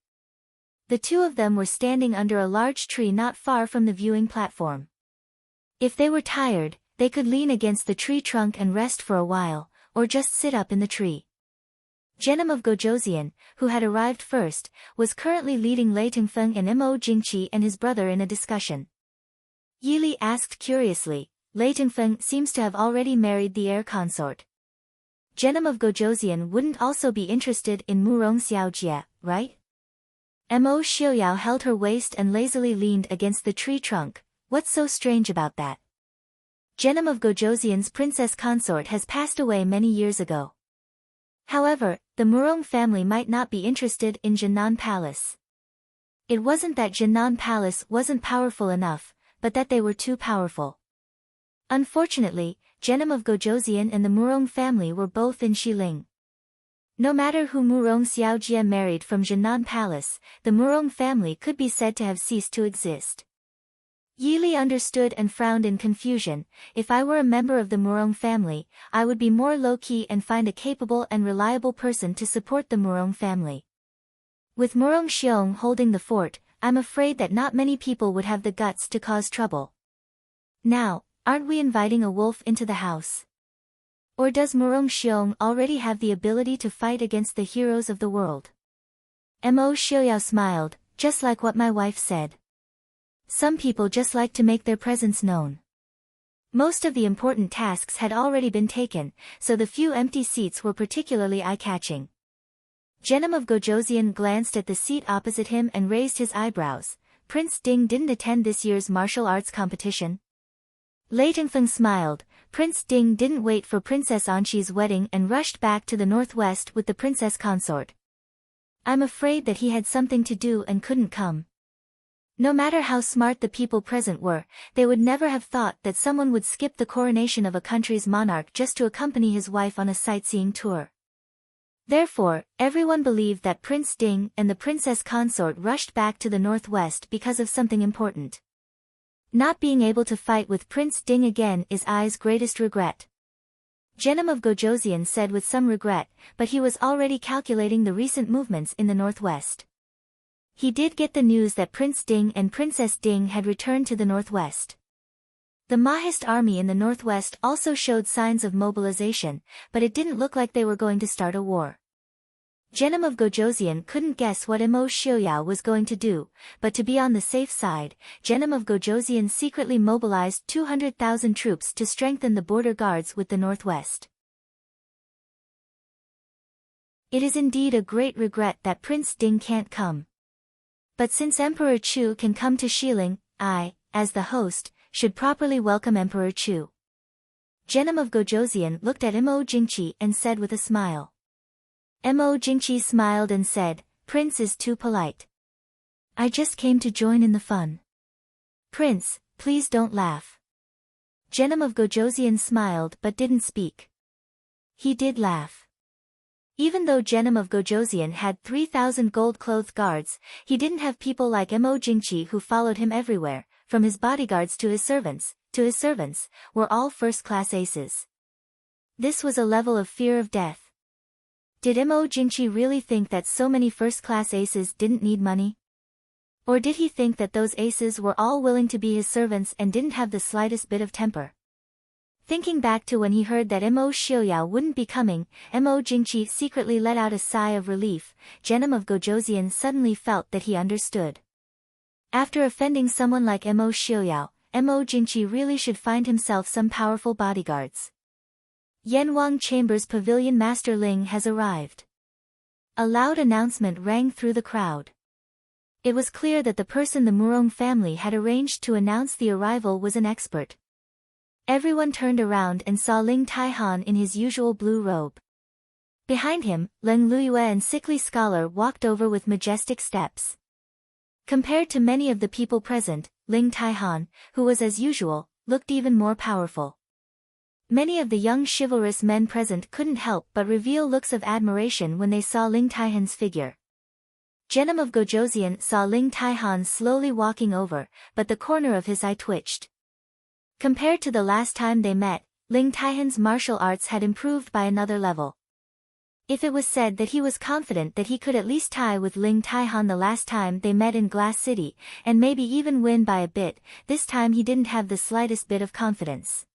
The two of them were standing under a large tree not far from the viewing platform. If they were tired, they could lean against the tree trunk and rest for a while, or just sit up in the tree. Genom of Gojoseon, who had arrived first, was currently leading Lei Tengfeng and Mo Jingqi and his brother in a discussion. Yili asked curiously, Lei Tengfeng seems to have already married the heir consort. Genom of Gojoseon wouldn't also be interested in Murong Xiaojie, right? Mo Xiaoyao held her waist and lazily leaned against the tree trunk. What's so strange about that? Genom of Gojoseon's princess consort has passed away many years ago. However, the Murong family might not be interested in Jinan Palace. It wasn't that Jinan Palace wasn't powerful enough, but that they were too powerful. Unfortunately, Genom of Gojoseon and the Murong family were both in Xiling. No matter who Murong Xiaojie married from Jinan Palace, the Murong family could be said to have ceased to exist. Yili understood and frowned in confusion. If I were a member of the Murong family, I would be more low-key and find a capable and reliable person to support the Murong family. With Murong Xiong holding the fort, I'm afraid that not many people would have the guts to cause trouble. Now, aren't we inviting a wolf into the house? Or does Murong Xiong already have the ability to fight against the heroes of the world? Mo Xiaoyao smiled, just like what my wife said. Some people just like to make their presence known. Most of the important tasks had already been taken, so the few empty seats were particularly eye-catching. Genom of Gojoseon glanced at the seat opposite him and raised his eyebrows. Prince Ding didn't attend this year's martial arts competition. Lei Tengfeng smiled. Prince Ding didn't wait for Princess Anqi's wedding and rushed back to the northwest with the princess consort. I'm afraid that he had something to do and couldn't come. No matter how smart the people present were, they would never have thought that someone would skip the coronation of a country's monarch just to accompany his wife on a sightseeing tour. Therefore, everyone believed that Prince Ding and the princess consort rushed back to the northwest because of something important. Not being able to fight with Prince Ding again is Ai's greatest regret. Genom of Gojoseon said with some regret, but he was already calculating the recent movements in the northwest. He did get the news that Prince Ding and Princess Ding had returned to the northwest. The Mahist army in the northwest also showed signs of mobilization, but it didn't look like they were going to start a war. Genom of Gojoseon couldn't guess what Mo Xiaoyao was going to do, but to be on the safe side, Genom of Gojoseon secretly mobilized 200,000 troops to strengthen the border guards with the northwest. It is indeed a great regret that Prince Ding can't come. But since Emperor Chu can come to Xiling, I, as the host, should properly welcome Emperor Chu. Genom of Gojoseon looked at Mo Jingqi and said with a smile. Mo Jingqi smiled and said, Prince is too polite. I just came to join in the fun. Prince, please don't laugh. Genom of Gojoseon smiled but didn't speak. He did laugh. Even though Genom of Gojoseon had 3,000 gold-clothed guards, he didn't have people like Mo Jingqi who followed him everywhere, from his bodyguards to his servants, were all first-class aces. This was a level of fear of death. Did Mo Jingqi really think that so many first-class aces didn't need money? Or did he think that those aces were all willing to be his servants and didn't have the slightest bit of temper? Thinking back to when he heard that Mo Xiaoyao wouldn't be coming, Mo Jingqi secretly let out a sigh of relief. Genom of Gojoseon suddenly felt that he understood. After offending someone like Mo Xiaoyao, Mo Jingqi really should find himself some powerful bodyguards. Yanwang Chamber's Pavilion Master Ling has arrived. A loud announcement rang through the crowd. It was clear that the person the Murong family had arranged to announce the arrival was an expert. Everyone turned around and saw Ling Taihan in his usual blue robe. Behind him, Leng Luyue and sickly scholar walked over with majestic steps. Compared to many of the people present, Ling Taihan, who was as usual, looked even more powerful. Many of the young chivalrous men present couldn't help but reveal looks of admiration when they saw Ling Taihan's figure. Genom of Gojoseon saw Ling Taihan slowly walking over, but the corner of his eye twitched. Compared to the last time they met, Ling Taihan's martial arts had improved by another level. If it was said that he was confident that he could at least tie with Ling Taihan the last time they met in Glass City, and maybe even win by a bit, this time he didn't have the slightest bit of confidence.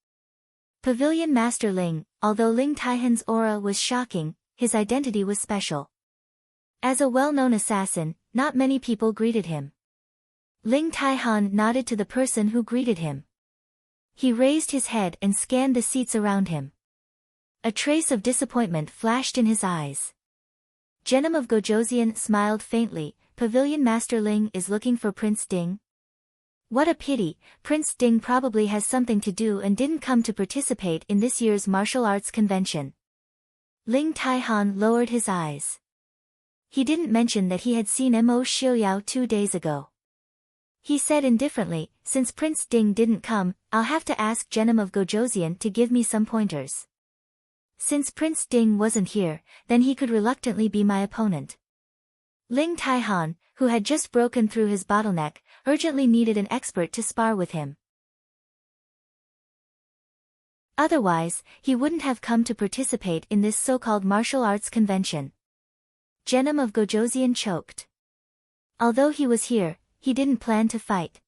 Pavilion Master Ling, although Ling Taihan's aura was shocking, his identity was special. As a well-known assassin, not many people greeted him. Ling Taihan nodded to the person who greeted him. He raised his head and scanned the seats around him. A trace of disappointment flashed in his eyes. Genom of Gojoseon smiled faintly. Pavilion Master Ling is looking for Prince Ding. What a pity, Prince Ding probably has something to do and didn't come to participate in this year's martial arts convention. Ling Taihan lowered his eyes. He didn't mention that he had seen Mo Xiaoyao 2 days ago. He said indifferently, since Prince Ding didn't come, I'll have to ask Genom of Gojoseon to give me some pointers. Since Prince Ding wasn't here, then he could reluctantly be my opponent. Ling Taihan, who had just broken through his bottleneck, urgently needed an expert to spar with him. Otherwise, he wouldn't have come to participate in this so-called martial arts convention. Genom of Gojoseon choked. Although he was here, he didn't plan to fight.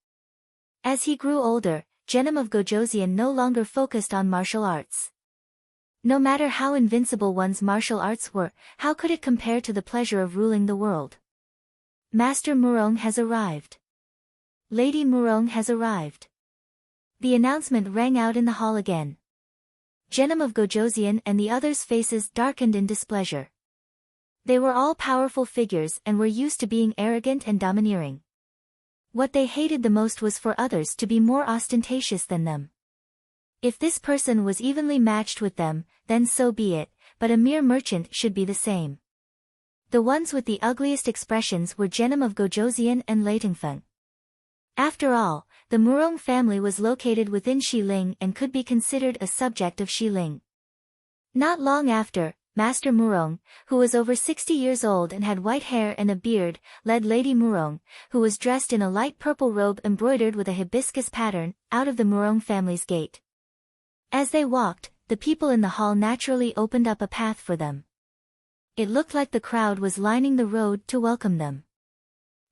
As he grew older, Genom of Gojoseon no longer focused on martial arts. No matter how invincible one's martial arts were, how could it compare to the pleasure of ruling the world? Master Murong has arrived. Lady Murong has arrived. The announcement rang out in the hall again. Genom of Gojoseon and the others' faces darkened in displeasure. They were all powerful figures and were used to being arrogant and domineering. What they hated the most was for others to be more ostentatious than them. If this person was evenly matched with them, then so be it, but a mere merchant should be the same. The ones with the ugliest expressions were Genom of Gojoseon and Lei Tingfeng. After all, the Murong family was located within Xiling and could be considered a subject of Xiling. Not long after, Master Murong, who was over 60 years old and had white hair and a beard, led Lady Murong, who was dressed in a light purple robe embroidered with a hibiscus pattern, out of the Murong family's gate. As they walked, the people in the hall naturally opened up a path for them. It looked like the crowd was lining the road to welcome them.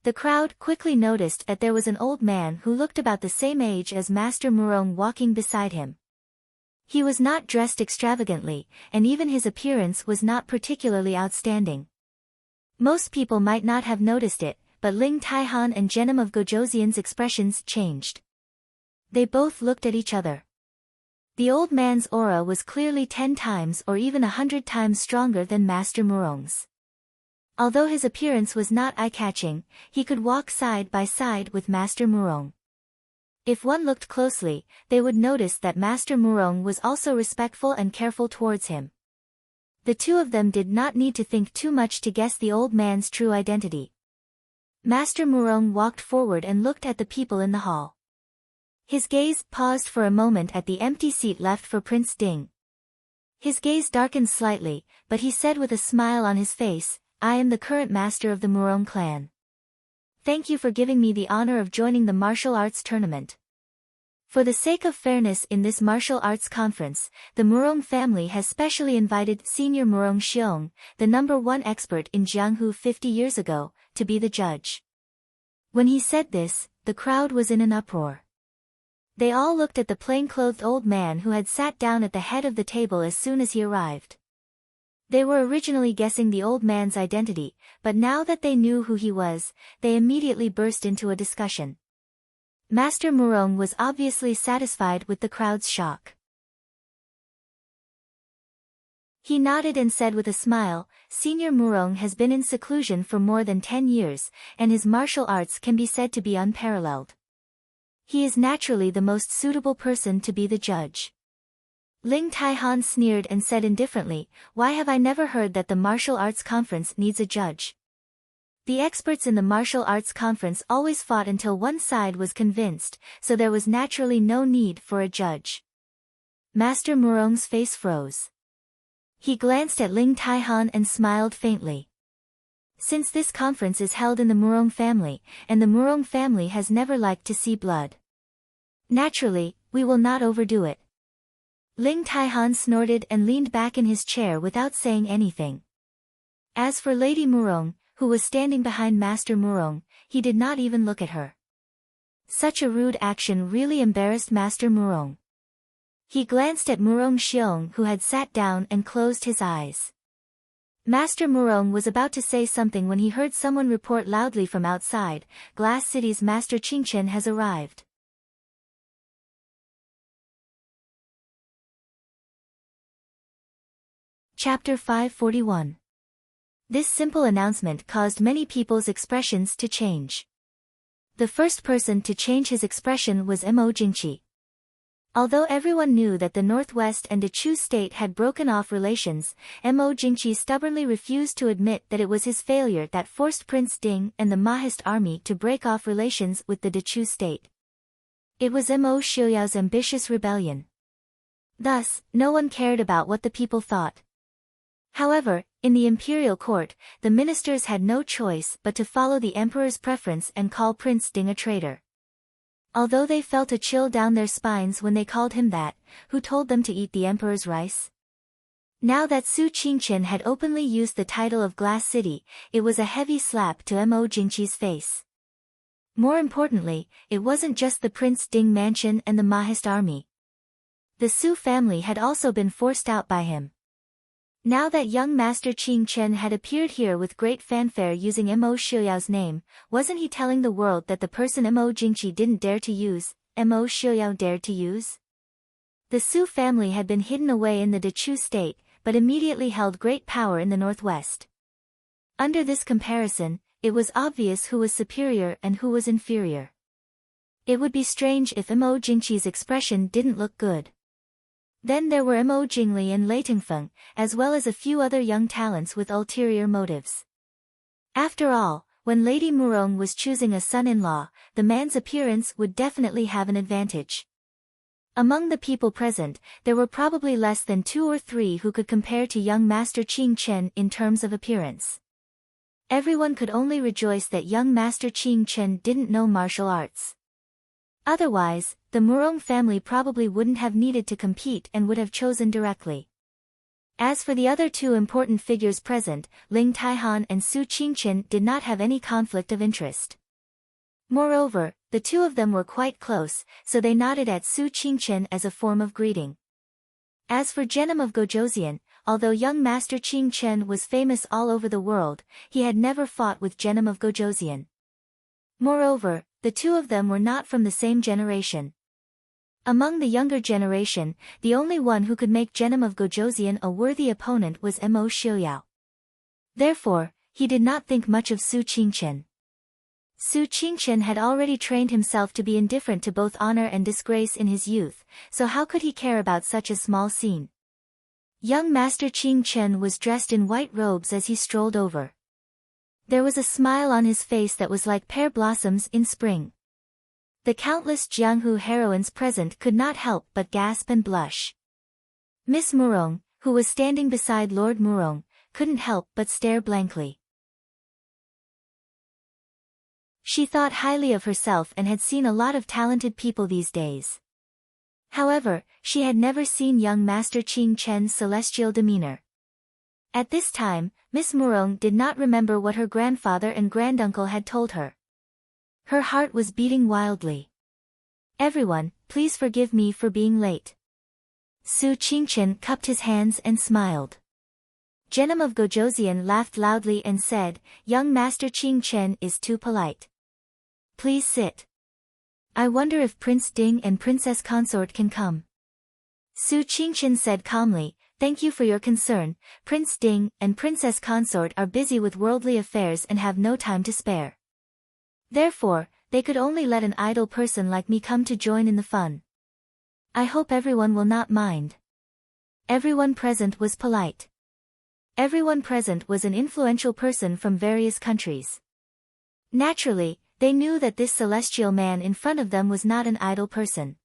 The crowd quickly noticed that there was an old man who looked about the same age as Master Murong walking beside him. He was not dressed extravagantly, and even his appearance was not particularly outstanding. Most people might not have noticed it, but Ling Taihan and Genom of Gojoseon's expressions changed. They both looked at each other. The old man's aura was clearly 10 times or even 100 times stronger than Master Murong's. Although his appearance was not eye-catching, he could walk side by side with Master Murong. If one looked closely, they would notice that Master Murong was also respectful and careful towards him. The two of them did not need to think too much to guess the old man's true identity. Master Murong walked forward and looked at the people in the hall. His gaze paused for a moment at the empty seat left for Prince Ding. His gaze darkened slightly, but he said with a smile on his face, I am the current master of the Murong clan. Thank you for giving me the honor of joining the martial arts tournament. For the sake of fairness in this martial arts conference, the Murong family has specially invited Senior Murong Xiong, the #1 expert in Jianghu 50 years ago, to be the judge. When he said this, the crowd was in an uproar. They all looked at the plain-clothed old man who had sat down at the head of the table as soon as he arrived. They were originally guessing the old man's identity, but now that they knew who he was, they immediately burst into a discussion. Master Murong was obviously satisfied with the crowd's shock. He nodded and said with a smile, "Senior Murong has been in seclusion for more than 10 years, and his martial arts can be said to be unparalleled. He is naturally the most suitable person to be the judge." Ling Taihan sneered and said indifferently, "Why have I never heard that the martial arts conference needs a judge? The experts in the martial arts conference always fought until one side was convinced, so there was naturally no need for a judge." Master Murong's face froze. He glanced at Ling Taihan and smiled faintly. Since this conference is held in the Murong family, and the Murong family has never liked to see blood, naturally, we will not overdo it. Ling Taihan snorted and leaned back in his chair without saying anything. As for Lady Murong, who was standing behind Master Murong, he did not even look at her. Such a rude action really embarrassed Master Murong. He glanced at Murong Xiong, who had sat down and closed his eyes. Master Murong was about to say something when he heard someone report loudly from outside, "Glass City's Master Qingchen has arrived." Chapter 541. This simple announcement caused many people's expressions to change. The first person to change his expression was Mo Jingqi. Although everyone knew that the Northwest and Dechu state had broken off relations, Mo Jingqi stubbornly refused to admit that it was his failure that forced Prince Ding and the Mahist army to break off relations with the Dechu state. It was Mo Xiuyao's ambitious rebellion. Thus, no one cared about what the people thought. However, in the imperial court, the ministers had no choice but to follow the emperor's preference and call Prince Ding a traitor. Although they felt a chill down their spines when they called him that, who told them to eat the emperor's rice? Now that Su Qingchen had openly used the title of Glass City, it was a heavy slap to Mo Jingqi's face. More importantly, it wasn't just the Prince Ding mansion and the Mahist army. The Su family had also been forced out by him. Now that young Master Qingchen had appeared here with great fanfare using Mo Xiuyao's name, wasn't he telling the world that the person Mo Jingqi didn't dare to use, Mo Xiuyao dared to use? The Su family had been hidden away in the Dechu state, but immediately held great power in the northwest. Under this comparison, it was obvious who was superior and who was inferior. It would be strange if Mo Jingqi's expression didn't look good. Then there were Mo Jingli and Lei Tingfeng, as well as a few other young talents with ulterior motives. After all, when Lady Murong was choosing a son-in-law, the man's appearance would definitely have an advantage. Among the people present, there were probably less than 2 or 3 who could compare to young Master Qingchen in terms of appearance. Everyone could only rejoice that young Master Qingchen didn't know martial arts. Otherwise, the Murong family probably wouldn't have needed to compete and would have chosen directly. As for the other 2 important figures present, Ling Taihan and Su Qingchen did not have any conflict of interest. Moreover, the 2 of them were quite close, so they nodded at Su Qingchen as a form of greeting. As for Genom of Gojoseon, although young Master Qingchen was famous all over the world, he had never fought with Genom of Gojoseon. Moreover, the 2 of them were not from the same generation. Among the younger generation, the only one who could make Genom of Gojoseon a worthy opponent was Mo Xiuyao. Therefore, he did not think much of Su Qingchen. Su Qingchen had already trained himself to be indifferent to both honor and disgrace in his youth, so how could he care about such a small scene? Young Master Qingchen was dressed in white robes as he strolled over. There was a smile on his face that was like pear blossoms in spring. The countless Jianghu heroines present could not help but gasp and blush. Miss Murong, who was standing beside Lord Murong, couldn't help but stare blankly. She thought highly of herself and had seen a lot of talented people these days. However, she had never seen young Master Qing Chen's celestial demeanor. At this time, Miss Murong did not remember what her grandfather and granduncle had told her. Her heart was beating wildly. "Everyone, please forgive me for being late." Su Qingchen cupped his hands and smiled. Genom of Gojoseon laughed loudly and said, "Young Master Qing Chen is too polite. Please sit. I wonder if Prince Ding and Princess Consort can come." Su Qingchen said calmly, "Thank you for your concern. Prince Ding and Princess Consort are busy with worldly affairs and have no time to spare. Therefore, they could only let an idle person like me come to join in the fun. I hope everyone will not mind." Everyone present was polite. Everyone present was an influential person from various countries. Naturally, they knew that this celestial man in front of them was not an idle person.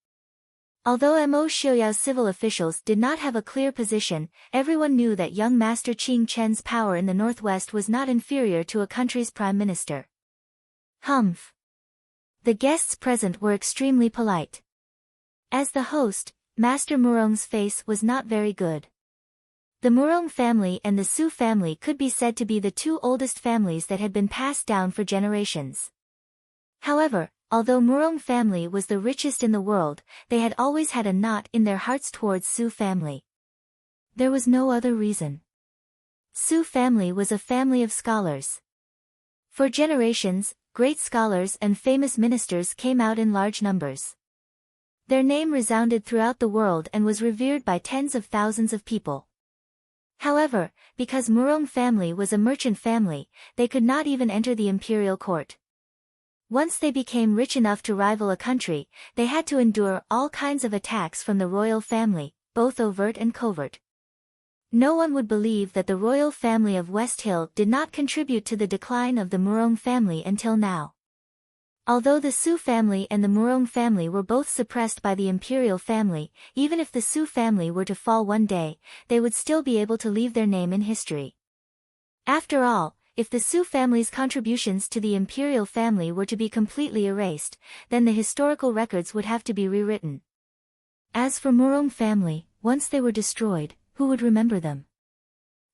Although Mo Xiuyao's civil officials did not have a clear position, everyone knew that young Master Qing Chen's power in the northwest was not inferior to a country's prime minister. Humph. The guests present were extremely polite. As the host, Master Murong's face was not very good. The Murong family and the Su family could be said to be the two oldest families that had been passed down for generations. However, although Murong family was the richest in the world, they had always had a knot in their hearts towards Su family. There was no other reason. Su family was a family of scholars. For generations, great scholars and famous ministers came out in large numbers. Their name resounded throughout the world and was revered by tens of thousands of people. However, because Murong family was a merchant family, they could not even enter the imperial court. Once they became rich enough to rival a country, they had to endure all kinds of attacks from the royal family, both overt and covert. No one would believe that the royal family of West Hill did not contribute to the decline of the Murong family until now. Although the Su family and the Murong family were both suppressed by the imperial family, even if the Su family were to fall one day, they would still be able to leave their name in history. After all, if the Su family's contributions to the imperial family were to be completely erased, then the historical records would have to be rewritten. As for Murong family, once they were destroyed, who would remember them?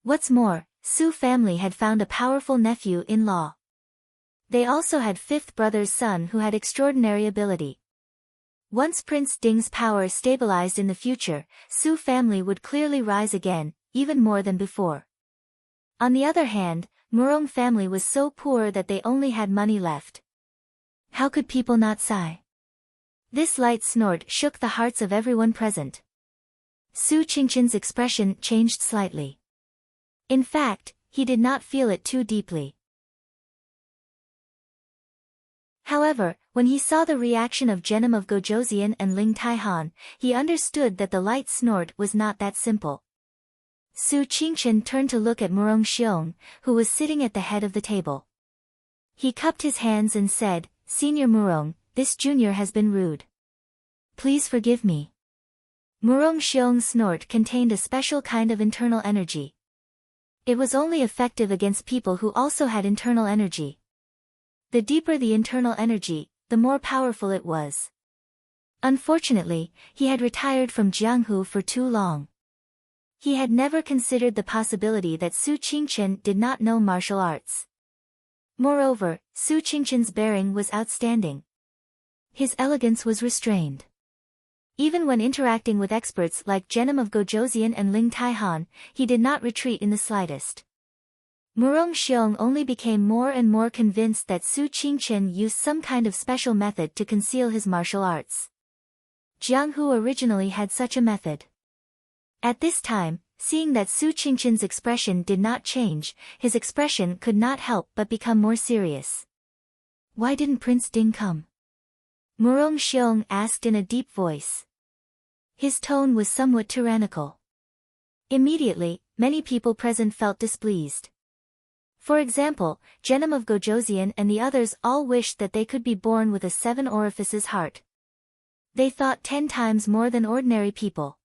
What's more, Su family had found a powerful nephew-in-law. They also had fifth brother's son who had extraordinary ability. Once Prince Ding's power stabilized in the future, Su family would clearly rise again, even more than before. On the other hand, Murong family was so poor that they only had money left. How could people not sigh? This light snort shook the hearts of everyone present. Su Qingchen's expression changed slightly. In fact, he did not feel it too deeply. However, when he saw the reaction of Genom of Gojoseon and Ling Taihan, he understood that the light snort was not that simple. Su Qingchen turned to look at Murong Xiong, who was sitting at the head of the table. He cupped his hands and said, "Senior Murong, this junior has been rude. Please forgive me." Murong Xiong's snort contained a special kind of internal energy. It was only effective against people who also had internal energy. The deeper the internal energy, the more powerful it was. Unfortunately, he had retired from Jianghu for too long. He had never considered the possibility that Su Qingchen did not know martial arts. Moreover, Su Qingchen's bearing was outstanding. His elegance was restrained. Even when interacting with experts like Genom of Gojoseon and Ling Taihan, he did not retreat in the slightest. Murong Xiong only became more and more convinced that Su Qingchen used some kind of special method to conceal his martial arts. Jianghu originally had such a method. At this time, seeing that Su Qingchen's expression did not change, his expression could not help but become more serious. "Why didn't Prince Ding come?" Murong Xiong asked in a deep voice. His tone was somewhat tyrannical. Immediately, many people present felt displeased. For example, Genom of Gojoseon and the others all wished that they could be born with a 7 orifices heart. They thought 10 times more than ordinary people.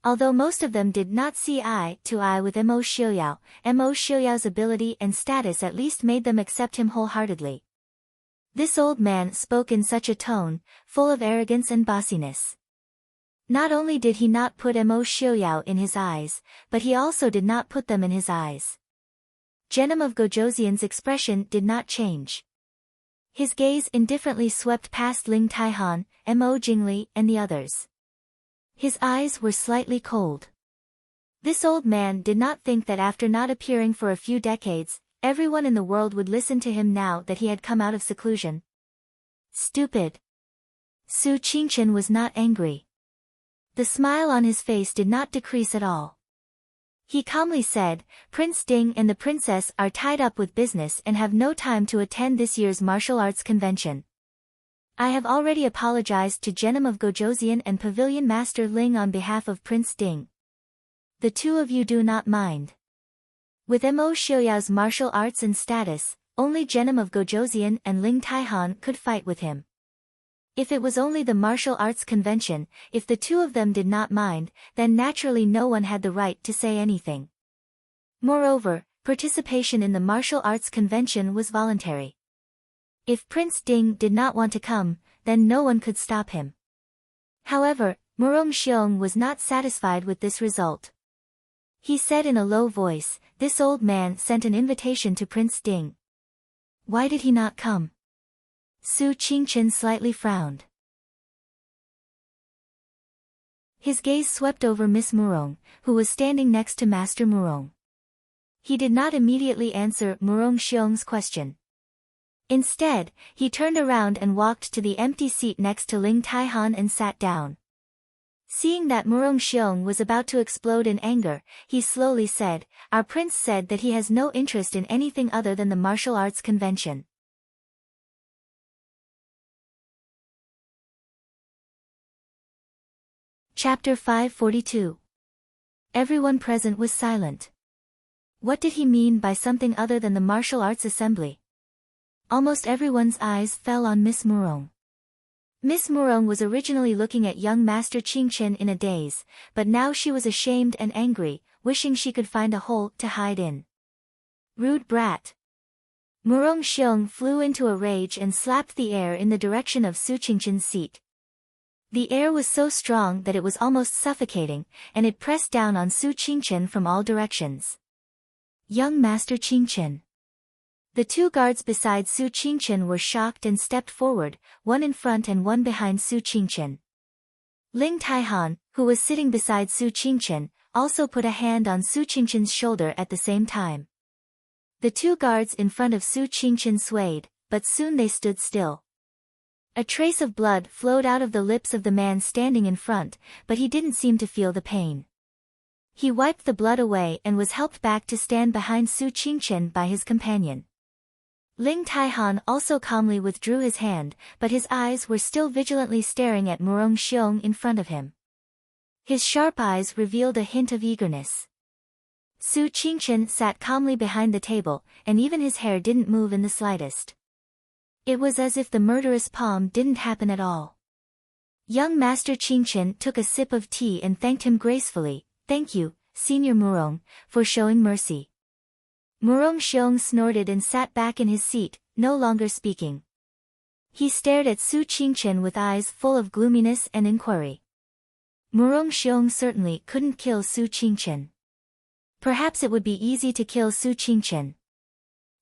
Although most of them did not see eye to eye with Mo Xiuyao, Mo Xiuyao's ability and status at least made them accept him wholeheartedly. This old man spoke in such a tone, full of arrogance and bossiness. Not only did he not put Mo Xiaoyao in his eyes, but he also did not put them in his eyes. Genom of Gojoseon's expression did not change. His gaze indifferently swept past Ling Taihan, Mo Jingli, and the others. His eyes were slightly cold. This old man did not think that after not appearing for a few decades, everyone in the world would listen to him now that he had come out of seclusion. Stupid. Su Qingchen was not angry. The smile on his face did not decrease at all. He calmly said, Prince Ding and the princess are tied up with business and have no time to attend this year's martial arts convention. I have already apologized to Genom of Gojoseon and Pavilion Master Ling on behalf of Prince Ding. The two of you do not mind. With Mo Xiaoyao's martial arts and status, only Genom of Gojoseon and Ling Taihan could fight with him. If it was only the martial arts convention, if the two of them did not mind, then naturally no one had the right to say anything. Moreover, participation in the martial arts convention was voluntary. If Prince Ding did not want to come, then no one could stop him. However, Murong Xiong was not satisfied with this result. He said in a low voice, this old man sent an invitation to Prince Ding. Why did he not come? Su Qingchen slightly frowned. His gaze swept over Miss Murong, who was standing next to Master Murong. He did not immediately answer Murong Xiong's question. Instead, he turned around and walked to the empty seat next to Ling Taihan and sat down. Seeing that Murong Xiong was about to explode in anger, he slowly said, Our prince said that he has no interest in anything other than the martial arts convention. Chapter 542. Everyone present was silent. What did he mean by something other than the martial arts assembly? Almost everyone's eyes fell on Miss Murong. Miss Murong was originally looking at young Master Qingchen in a daze, but now she was ashamed and angry, wishing she could find a hole to hide in. Rude brat. Murong Xiong flew into a rage and slapped the air in the direction of Su Qingchen's seat. The air was so strong that it was almost suffocating, and it pressed down on Su Qingchen from all directions. Young Master Qingchen. The two guards beside Su Qingchen were shocked and stepped forward, one in front and one behind Su Qingchen. Ling Taihan, who was sitting beside Su Qingchen, also put a hand on Su Qingchen's shoulder at the same time. The two guards in front of Su Qingchen swayed, but soon they stood still. A trace of blood flowed out of the lips of the man standing in front, but he didn't seem to feel the pain. He wiped the blood away and was helped back to stand behind Su Qingchen by his companion. Ling Taihan also calmly withdrew his hand, but his eyes were still vigilantly staring at Murong Xiong in front of him. His sharp eyes revealed a hint of eagerness. Su Qingchen sat calmly behind the table, and even his hair didn't move in the slightest. It was as if the murderous palm didn't happen at all. Young Master Qingchen took a sip of tea and thanked him gracefully, Thank you, Senior Murong, for showing mercy. Murong Xiong snorted and sat back in his seat, no longer speaking. He stared at Su Qingchen with eyes full of gloominess and inquiry. Murong Xiong certainly couldn't kill Su Qingchen. Perhaps it would be easy to kill Su Qingchen.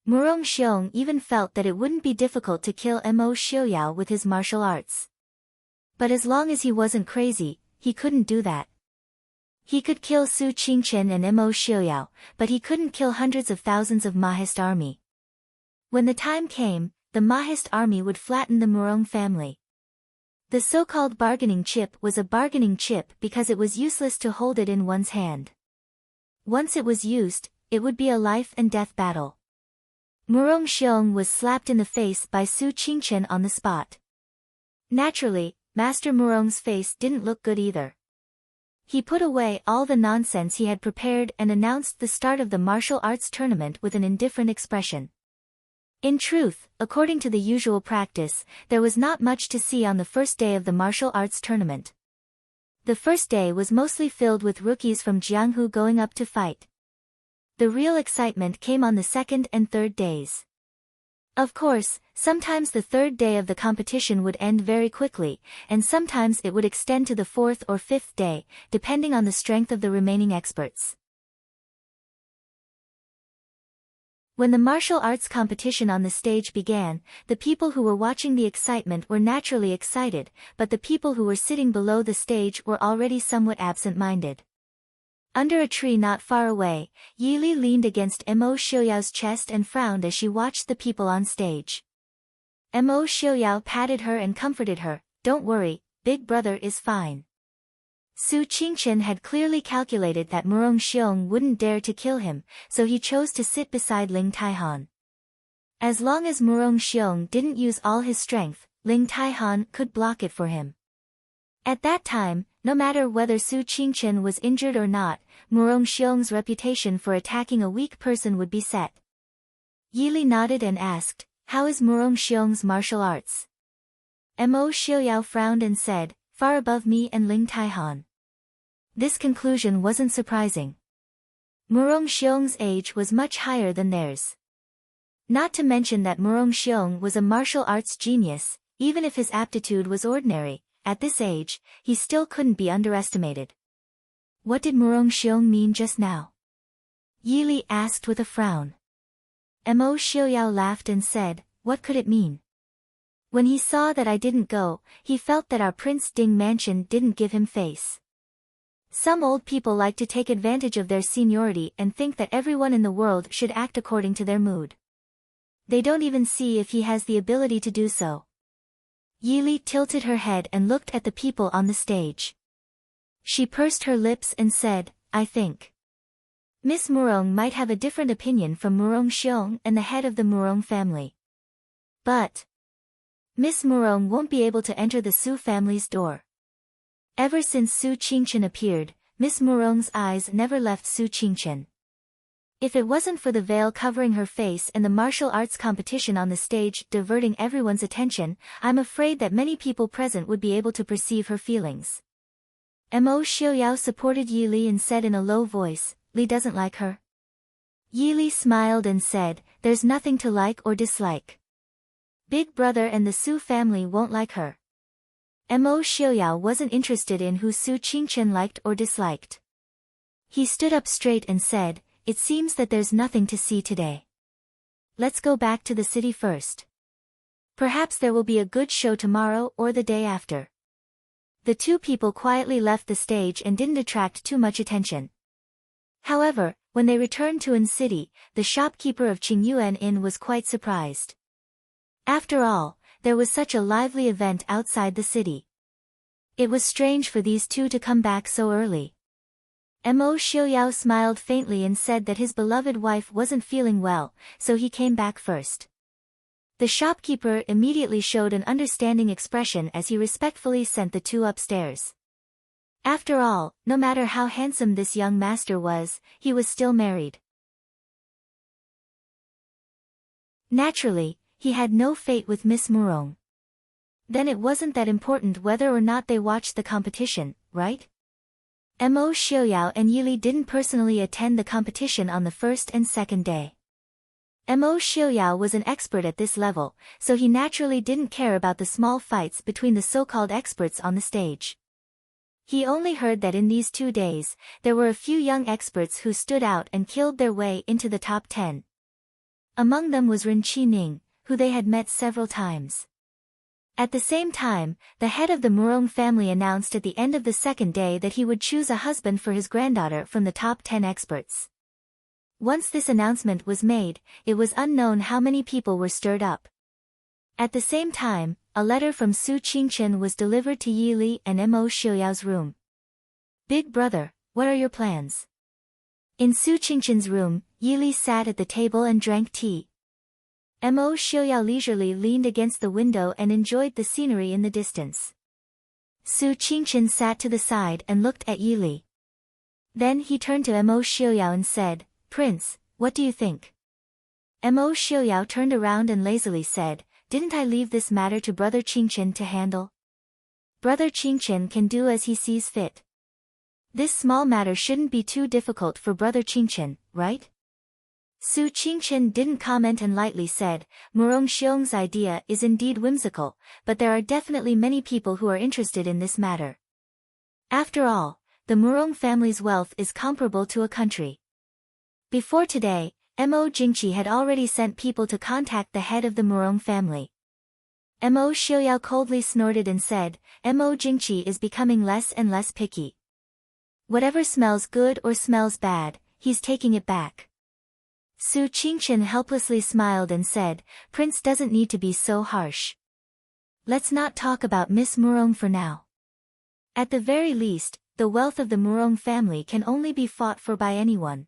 Murong Xiong even felt that it wouldn't be difficult to kill Mo Xiaoyao with his martial arts. But as long as he wasn't crazy, he couldn't do that. He could kill Su Qingchen and Mo Xiaoyao, but he couldn't kill hundreds of thousands of Mahist army. When the time came, the Mahist army would flatten the Murong family. The so-called bargaining chip was a bargaining chip because it was useless to hold it in one's hand. Once it was used, it would be a life and death battle. Murong Xiong was slapped in the face by Su Qingchen on the spot. Naturally, Master Murong's face didn't look good either. He put away all the nonsense he had prepared and announced the start of the martial arts tournament with an indifferent expression. In truth, according to the usual practice, there was not much to see on the first day of the martial arts tournament. The first day was mostly filled with rookies from Jianghu going up to fight. The real excitement came on the second and third days. Of course, sometimes the third day of the competition would end very quickly, and sometimes it would extend to the fourth or fifth day, depending on the strength of the remaining experts. When the martial arts competition on the stage began, the people who were watching the excitement were naturally excited, but the people who were sitting below the stage were already somewhat absent-minded. Under a tree not far away, Yili leaned against Mo Xiuyao's chest and frowned as she watched the people on stage. Mo Xiuyao patted her and comforted her, "Don't worry, big brother is fine." Su Qingchen had clearly calculated that Murong Xiong wouldn't dare to kill him, so he chose to sit beside Ling Taihan. As long as Murong Xiong didn't use all his strength, Ling Taihan could block it for him. At that time, no matter whether Su Qingchen was injured or not, Murong Xiong's reputation for attacking a weak person would be set. Yili nodded and asked, "How is Murong Xiong's martial arts?" Mo Xiuyao frowned and said, "Far above me and Ling Taihan." This conclusion wasn't surprising. Murong Xiong's age was much higher than theirs. Not to mention that Murong Xiong was a martial arts genius, even if his aptitude was ordinary. At this age, he still couldn't be underestimated. What did Murong Xiong mean just now? Yili asked with a frown. Mo Xiuyao laughed and said, "What could it mean? When he saw that I didn't go, he felt that our Prince Ding mansion didn't give him face. Some old people like to take advantage of their seniority and think that everyone in the world should act according to their mood. They don't even see if he has the ability to do so." Yili tilted her head and looked at the people on the stage. She pursed her lips and said, "I think Miss Murong might have a different opinion from Murong Xiong and the head of the Murong family. But Miss Murong won't be able to enter the Su family's door." Ever since Su Qingchen appeared, Miss Murong's eyes never left Su Qingchen. If it wasn't for the veil covering her face and the martial arts competition on the stage diverting everyone's attention, I'm afraid that many people present would be able to perceive her feelings. Mo Xiuyao supported Yili and said in a low voice, "Li doesn't like her." Yili smiled and said, "There's nothing to like or dislike. Big brother and the Su family won't like her." Mo Xiuyao wasn't interested in who Su Qingchen liked or disliked. He stood up straight and said, "It seems that there's nothing to see today. Let's go back to the city first. Perhaps there will be a good show tomorrow or the day after." The two people quietly left the stage and didn't attract too much attention. However, when they returned to An City, the shopkeeper of Qingyuan Inn was quite surprised. After all, there was such a lively event outside the city. It was strange for these two to come back so early. Mo Xiuyao smiled faintly and said that his beloved wife wasn't feeling well, so he came back first. The shopkeeper immediately showed an understanding expression as he respectfully sent the two upstairs. After all, no matter how handsome this young master was, he was still married. Naturally, he had no fate with Miss Murong. Then it wasn't that important whether or not they watched the competition, right? Mo Xiuyao and Yili didn't personally attend the competition on the first and second day. Mo Xiuyao was an expert at this level, so he naturally didn't care about the small fights between the so-called experts on the stage. He only heard that in these 2 days, there were a few young experts who stood out and killed their way into the top 10. Among them was Ren Qining, who they had met several times. At the same time, the head of the Murong family announced at the end of the second day that he would choose a husband for his granddaughter from the top 10 experts. Once this announcement was made, it was unknown how many people were stirred up. At the same time, a letter from Su Qingchen was delivered to Yili and Mo Xiuyao's room. "Big brother, what are your plans?" In Su Qingchen's room, Yili sat at the table and drank tea. Mo Xiuyao leisurely leaned against the window and enjoyed the scenery in the distance. Su Qingchen sat to the side and looked at Yili. Then he turned to Mo Xiuyao and said, "Prince, what do you think?" Mo Xiuyao turned around and lazily said, "Didn't I leave this matter to Brother Qingchen to handle? Brother Qingchen can do as he sees fit. This small matter shouldn't be too difficult for Brother Qingchen, right?" Su Qingchen didn't comment and lightly said, Murong Xiong's idea is indeed whimsical, but there are definitely many people who are interested in this matter. After all, the Murong family's wealth is comparable to a country. Before today, Mo Jingqi had already sent people to contact the head of the Murong family. Mo Xiaoyao coldly snorted and said, Mo Jingqi is becoming less and less picky. Whatever smells good or smells bad, he's taking it back. Su Qingchen helplessly smiled and said, Prince doesn't need to be so harsh. Let's not talk about Miss Murong for now. At the very least, the wealth of the Murong family can only be fought for by anyone.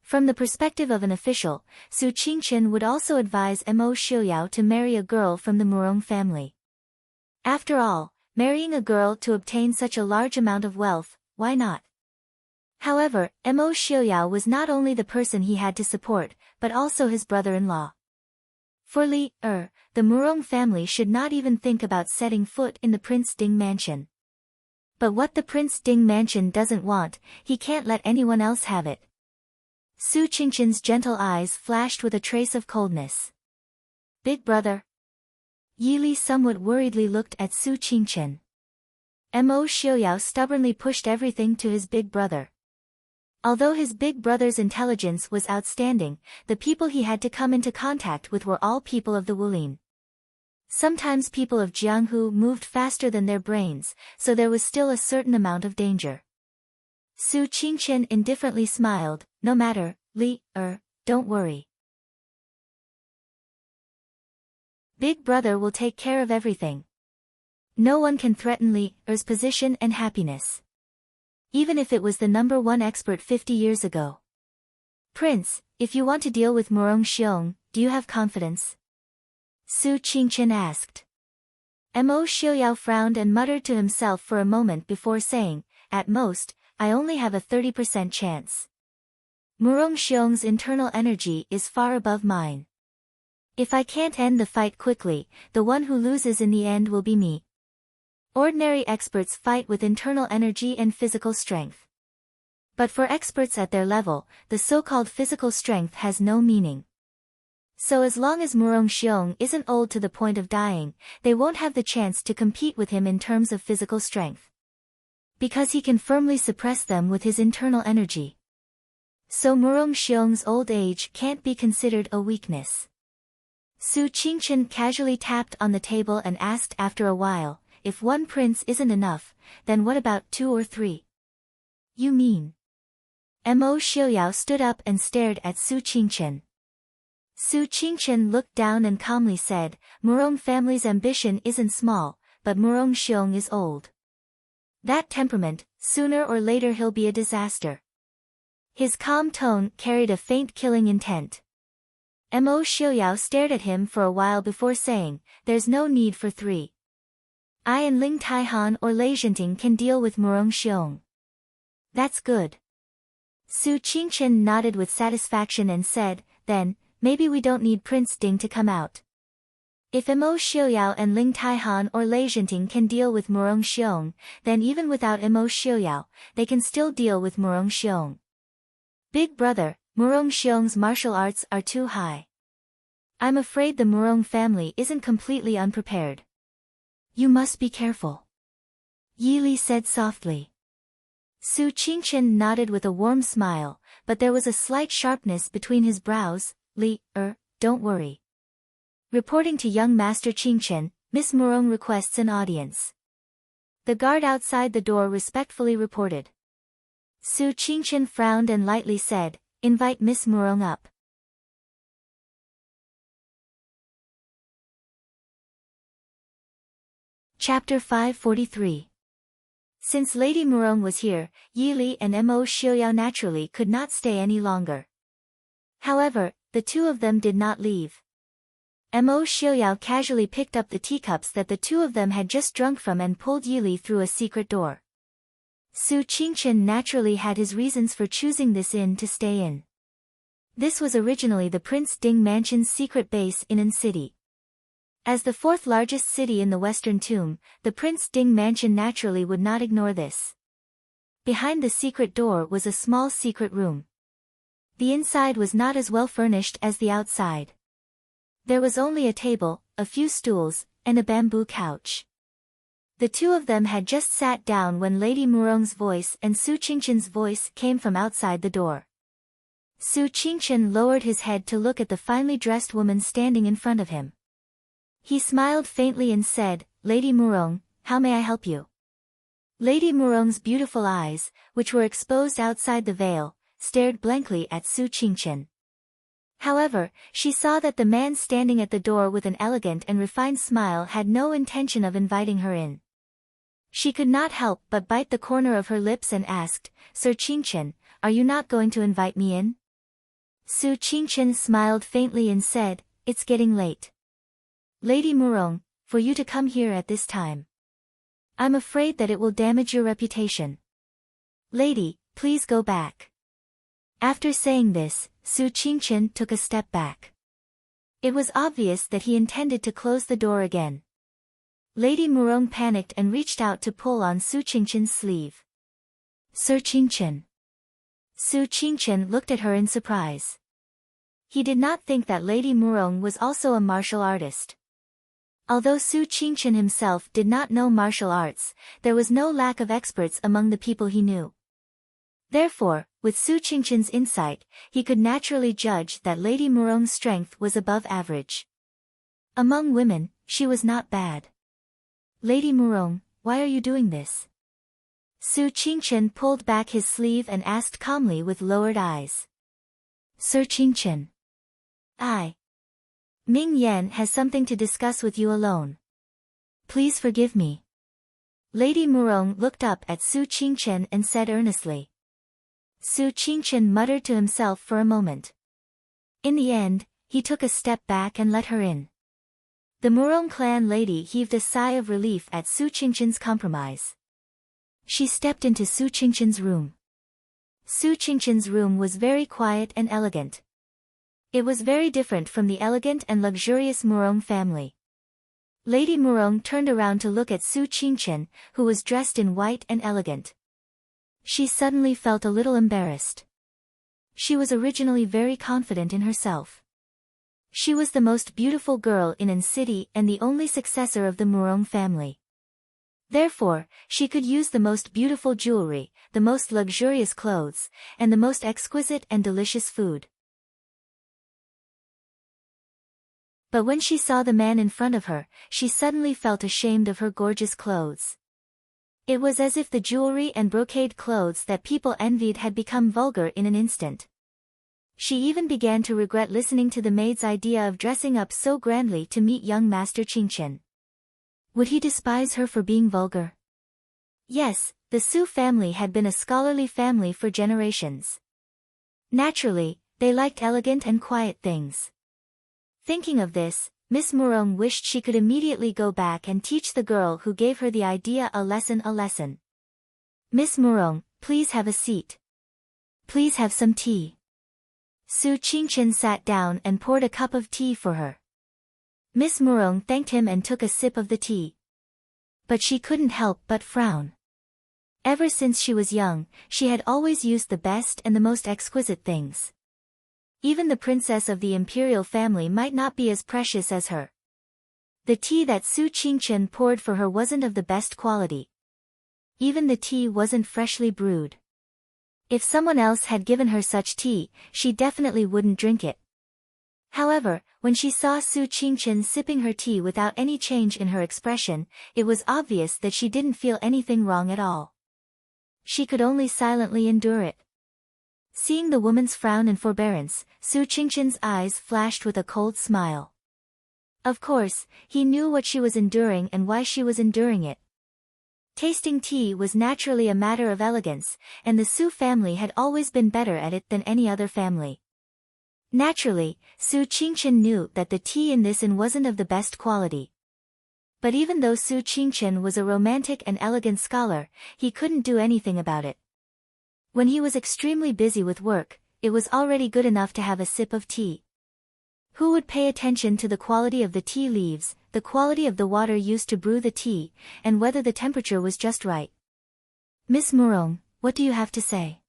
From the perspective of an official, Su Qingchen would also advise Mo Xiaoyao to marry a girl from the Murong family. After all, marrying a girl to obtain such a large amount of wealth, why not? However, Mo Xiaoyao was not only the person he had to support, but also his brother-in-law. For the Murong family should not even think about setting foot in the Prince Ding mansion. But what the Prince Ding mansion doesn't want, he can't let anyone else have it. Su Qingchen's gentle eyes flashed with a trace of coldness. Big brother? Yi Li somewhat worriedly looked at Su Qingchen. Mo Xiaoyao stubbornly pushed everything to his big brother. Although his big brother's intelligence was outstanding, the people he had to come into contact with were all people of the Wulin. Sometimes people of Jianghu moved faster than their brains, so there was still a certain amount of danger. Su Qingchen indifferently smiled, no matter, don't worry. Big brother will take care of everything. No one can threaten Li's position and happiness. Even if it was the #1 expert 50 years ago. Prince, if you want to deal with Murong Xiong, do you have confidence? Su Qingchen asked. Mo Xiaoyao frowned and muttered to himself for a moment before saying, at most, I only have a 30% chance. Murong Xiong's internal energy is far above mine. If I can't end the fight quickly, the one who loses in the end will be me. Ordinary experts fight with internal energy and physical strength. But for experts at their level, the so-called physical strength has no meaning. So as long as Murong Xiong isn't old to the point of dying, they won't have the chance to compete with him in terms of physical strength. Because he can firmly suppress them with his internal energy. So Murong Xiong's old age can't be considered a weakness. Su Qingchen casually tapped on the table and asked after a while, if one prince isn't enough, then what about 2 or 3? You mean? Mo Xiaoyao stood up and stared at Su Qingchen. Su Qingchen looked down and calmly said, Murong family's ambition isn't small, but Murong Xiong is old. That temperament, sooner or later he'll be a disaster. His calm tone carried a faint killing intent. Mo Xiaoyao stared at him for a while before saying, there's no need for 3. I and Ling Taihan or Lei Zhenting can deal with Murong Xiong. That's good. Su Qingchen nodded with satisfaction and said, then, maybe we don't need Prince Ding to come out. If Mo Xiaoyao and Ling Taihan or Lei Zhenting can deal with Murong Xiong, then even without Mo Xiaoyao, they can still deal with Murong Xiong. Big brother, Murong Xiong's martial arts are too high. I'm afraid the Murong family isn't completely unprepared. You must be careful. Yi Li said softly. Su Qingchen nodded with a warm smile, but there was a slight sharpness between his brows. Don't worry. Reporting to young Master Qingchen, Miss Murong requests an audience. The guard outside the door respectfully reported. Su Qingchen frowned and lightly said, invite Miss Murong up. Chapter 543. Since Lady Murong was here, Yi Li and Mo Xiaoyao naturally could not stay any longer. However, the two of them did not leave. Mo Xiaoyao casually picked up the teacups that the two of them had just drunk from and pulled Yi Li through a secret door. Su Qingchen naturally had his reasons for choosing this inn to stay in. This was originally the Prince Ding Mansion's secret base in An City. As the 4th largest city in the Western Tomb, the Prince Ding Mansion naturally would not ignore this. Behind the secret door was a small secret room. The inside was not as well furnished as the outside. There was only a table, a few stools, and a bamboo couch. The two of them had just sat down when Lady Murong's voice and Su Qingchen's voice came from outside the door. Su Qingchen lowered his head to look at the finely dressed woman standing in front of him. He smiled faintly and said, "Lady Murong, how may I help you?" Lady Murong's beautiful eyes, which were exposed outside the veil, stared blankly at Su Qingchen. However, she saw that the man standing at the door with an elegant and refined smile had no intention of inviting her in. She could not help but bite the corner of her lips and asked, "Sir Qingchen, are you not going to invite me in?" Su Qingchen smiled faintly and said, "It's getting late. Lady Murong, for you to come here at this time. I'm afraid that it will damage your reputation. Lady, please go back." After saying this, Su Qingchen took a step back. It was obvious that he intended to close the door again. Lady Murong panicked and reached out to pull on Su Qingchen's sleeve. "Sir Qingchen." Su Qingchen looked at her in surprise. He did not think that Lady Murong was also a martial artist. Although Su Qingchen himself did not know martial arts, there was no lack of experts among the people he knew. Therefore, with Su Qingchen's insight, he could naturally judge that Lady Murong's strength was above average. Among women, she was not bad. "Lady Murong, why are you doing this?" Su Qingchen pulled back his sleeve and asked calmly with lowered eyes. "Sir Qingchen. Ming Yan has something to discuss with you alone. Please forgive me." Lady Murong looked up at Su Qingchen and said earnestly. Su Qingchen muttered to himself for a moment. In the end, he took a step back and let her in. The Murong clan lady heaved a sigh of relief at Su Qingchen's compromise. She stepped into Su Qingchen's room. Su Qingchen's room was very quiet and elegant. It was very different from the elegant and luxurious Murong family. Lady Murong turned around to look at Su Qingchen, who was dressed in white and elegant. She suddenly felt a little embarrassed. She was originally very confident in herself. She was the most beautiful girl in an city and the only successor of the Murong family. Therefore, she could use the most beautiful jewelry, the most luxurious clothes, and the most exquisite and delicious food. But when she saw the man in front of her, she suddenly felt ashamed of her gorgeous clothes. It was as if the jewelry and brocade clothes that people envied had become vulgar in an instant. She even began to regret listening to the maid's idea of dressing up so grandly to meet young Master Qingchen. Would he despise her for being vulgar? Yes, the Su family had been a scholarly family for generations. Naturally, they liked elegant and quiet things. Thinking of this, Miss Murong wished she could immediately go back and teach the girl who gave her the idea a lesson. "Miss Murong, please have a seat. Please have some tea." Su Qingchen sat down and poured a cup of tea for her. Miss Murong thanked him and took a sip of the tea. But she couldn't help but frown. Ever since she was young, she had always used the best and the most exquisite things. Even the princess of the imperial family might not be as precious as her. The tea that Su Qingchen poured for her wasn't of the best quality. Even the tea wasn't freshly brewed. If someone else had given her such tea, she definitely wouldn't drink it. However, when she saw Su Qingchen sipping her tea without any change in her expression, it was obvious that she didn't feel anything wrong at all. She could only silently endure it. Seeing the woman's frown and forbearance, Su Qingchen's eyes flashed with a cold smile. Of course, he knew what she was enduring and why she was enduring it. Tasting tea was naturally a matter of elegance, and the Su family had always been better at it than any other family. Naturally, Su Qingchen knew that the tea in this inn wasn't of the best quality. But even though Su Qingchen was a romantic and elegant scholar, he couldn't do anything about it. When he was extremely busy with work, it was already good enough to have a sip of tea. Who would pay attention to the quality of the tea leaves, the quality of the water used to brew the tea, and whether the temperature was just right? "Miss Murong, what do you have to say?"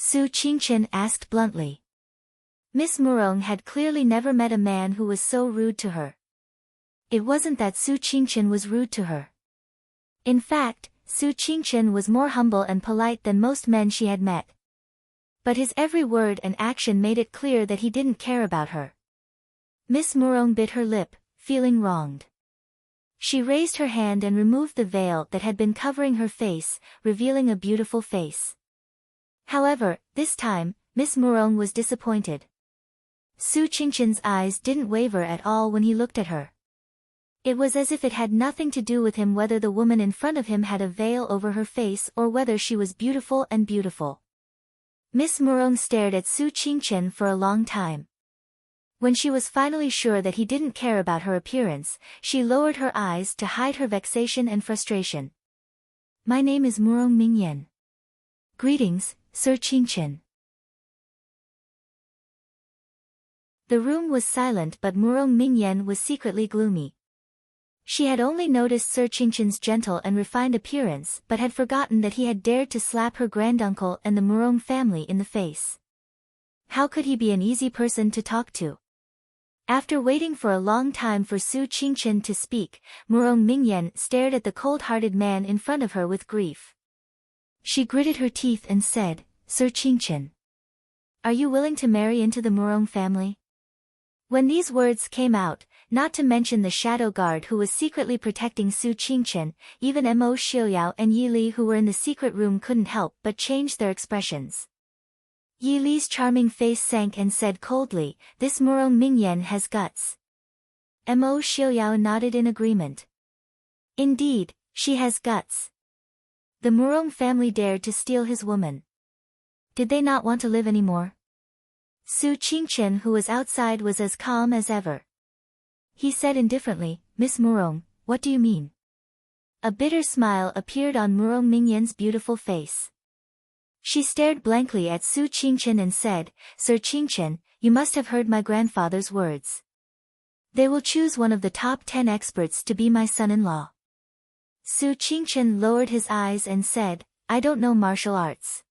Su Qingchen asked bluntly. Miss Murong had clearly never met a man who was so rude to her. It wasn't that Su Qingchen was rude to her. In fact, Su Qingchen was more humble and polite than most men she had met. But his every word and action made it clear that he didn't care about her. Miss Murong bit her lip, feeling wronged. She raised her hand and removed the veil that had been covering her face, revealing a beautiful face. However, this time, Miss Murong was disappointed. Su Qingchen's eyes didn't waver at all when he looked at her. It was as if it had nothing to do with him whether the woman in front of him had a veil over her face or whether she was beautiful and beautiful. Miss Murong stared at Su Qingchen for a long time. When she was finally sure that he didn't care about her appearance, she lowered her eyes to hide her vexation and frustration. My name is Murong Mingyan. Greetings, Sir Qingchen. The room was silent but Murong Mingyan was secretly gloomy. She had only noticed Sir Qingchen's gentle and refined appearance but had forgotten that he had dared to slap her granduncle and the Murong family in the face. How could he be an easy person to talk to? After waiting for a long time for Su Qingchen to speak, Murong Mingyan stared at the cold-hearted man in front of her with grief. She gritted her teeth and said, Sir Qingchen, are you willing to marry into the Murong family? When these words came out, not to mention the shadow guard who was secretly protecting Su Qingchen, even Mo Xiaoyao and Yi Li who were in the secret room couldn't help but change their expressions. Yi Li's charming face sank and said coldly, this Murong Mingyan has guts. Mo Xiaoyao nodded in agreement. Indeed, she has guts. The Murong family dared to steal his woman. Did they not want to live anymore? Su Qingchen who was outside was as calm as ever. He said indifferently, Miss Murong, what do you mean? A bitter smile appeared on Murong Mingyan's beautiful face. She stared blankly at Su Qingchen and said, Sir Qingchen, you must have heard my grandfather's words. They will choose one of the top 10 experts to be my son-in-law. Su Qingchen lowered his eyes and said, I don't know martial arts.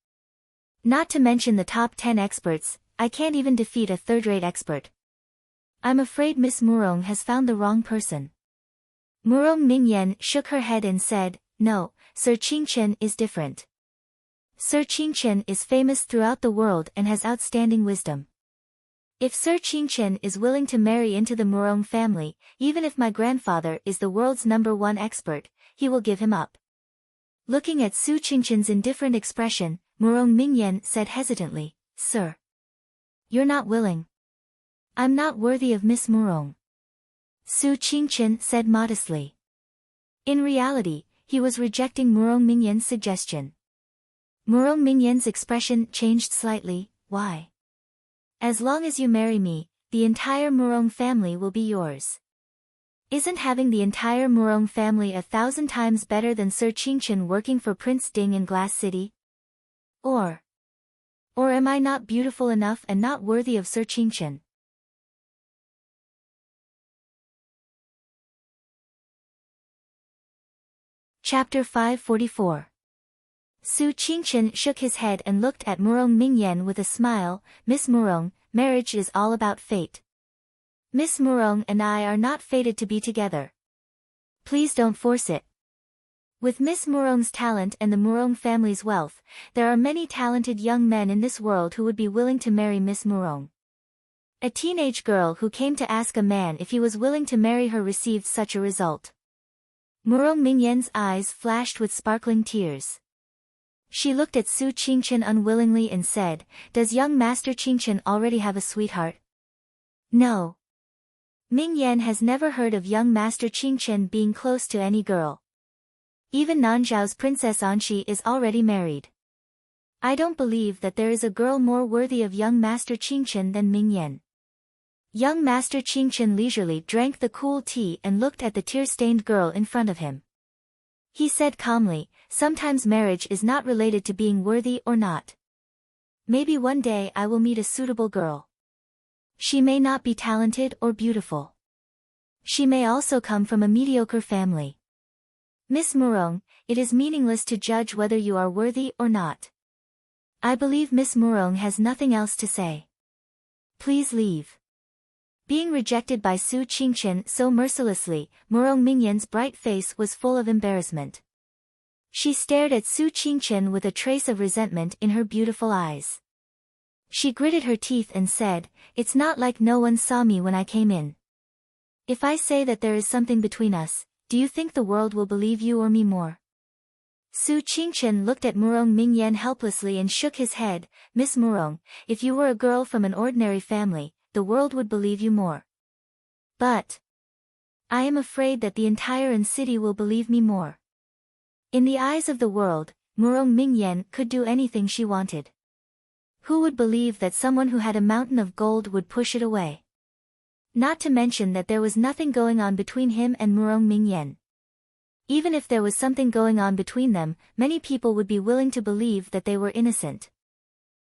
Not to mention the top 10 experts, I can't even defeat a third-rate expert. I'm afraid Miss Murong has found the wrong person. Murong Mingyan shook her head and said, no, Sir Qingchen is different. Sir Qingchen is famous throughout the world and has outstanding wisdom. If Sir Qingchen is willing to marry into the Murong family, even if my grandfather is the world's #1 expert, he will give him up. Looking at Su Qingchen's indifferent expression, Murong Mingyan said hesitantly, Sir, you're not willing. I'm not worthy of Miss Murong. Su Qingchen said modestly. In reality, he was rejecting Murong Mingyan's suggestion. Murong Mingyan's expression changed slightly, why? As long as you marry me, the entire Murong family will be yours. Isn't having the entire Murong family 1,000 times better than Sir Qingchen working for Prince Ding in Glass City? Or am I not beautiful enough and not worthy of Sir Qingchen? Chapter 544. Su Qingchen shook his head and looked at Murong Mingyan with a smile, Miss Murong, marriage is all about fate. Miss Murong and I are not fated to be together. Please don't force it. With Miss Murong's talent and the Murong family's wealth, there are many talented young men in this world who would be willing to marry Miss Murong. A teenage girl who came to ask a man if he was willing to marry her received such a result. Murong Mingyan's eyes flashed with sparkling tears. She looked at Su Qingchen unwillingly and said, does young Master Qingchen already have a sweetheart? No. Mingyan has never heard of young Master Qingchen being close to any girl. Even Nanzhao's Princess Anxi is already married. I don't believe that there is a girl more worthy of young Master Qingchen than Mingyan. Young Master Qingchen leisurely drank the cool tea and looked at the tear-stained girl in front of him. He said calmly, sometimes marriage is not related to being worthy or not. Maybe one day I will meet a suitable girl. She may not be talented or beautiful. She may also come from a mediocre family. Miss Murong, it is meaningless to judge whether you are worthy or not. I believe Miss Murong has nothing else to say. Please leave. Being rejected by Su Qingchen so mercilessly, Murong Mingyan's bright face was full of embarrassment. She stared at Su Qingchen with a trace of resentment in her beautiful eyes. She gritted her teeth and said, "It's not like no one saw me when I came in. If I say that there is something between us, do you think the world will believe you or me more?" Su Qingchen looked at Murong Mingyan helplessly and shook his head. "Miss Murong, if you were a girl from an ordinary family, the world would believe you more. But I am afraid that the entire city will believe me more." In the eyes of the world, Murong Mingyan could do anything she wanted. Who would believe that someone who had a mountain of gold would push it away? Not to mention that there was nothing going on between him and Murong Mingyan. Even if there was something going on between them, many people would be willing to believe that they were innocent.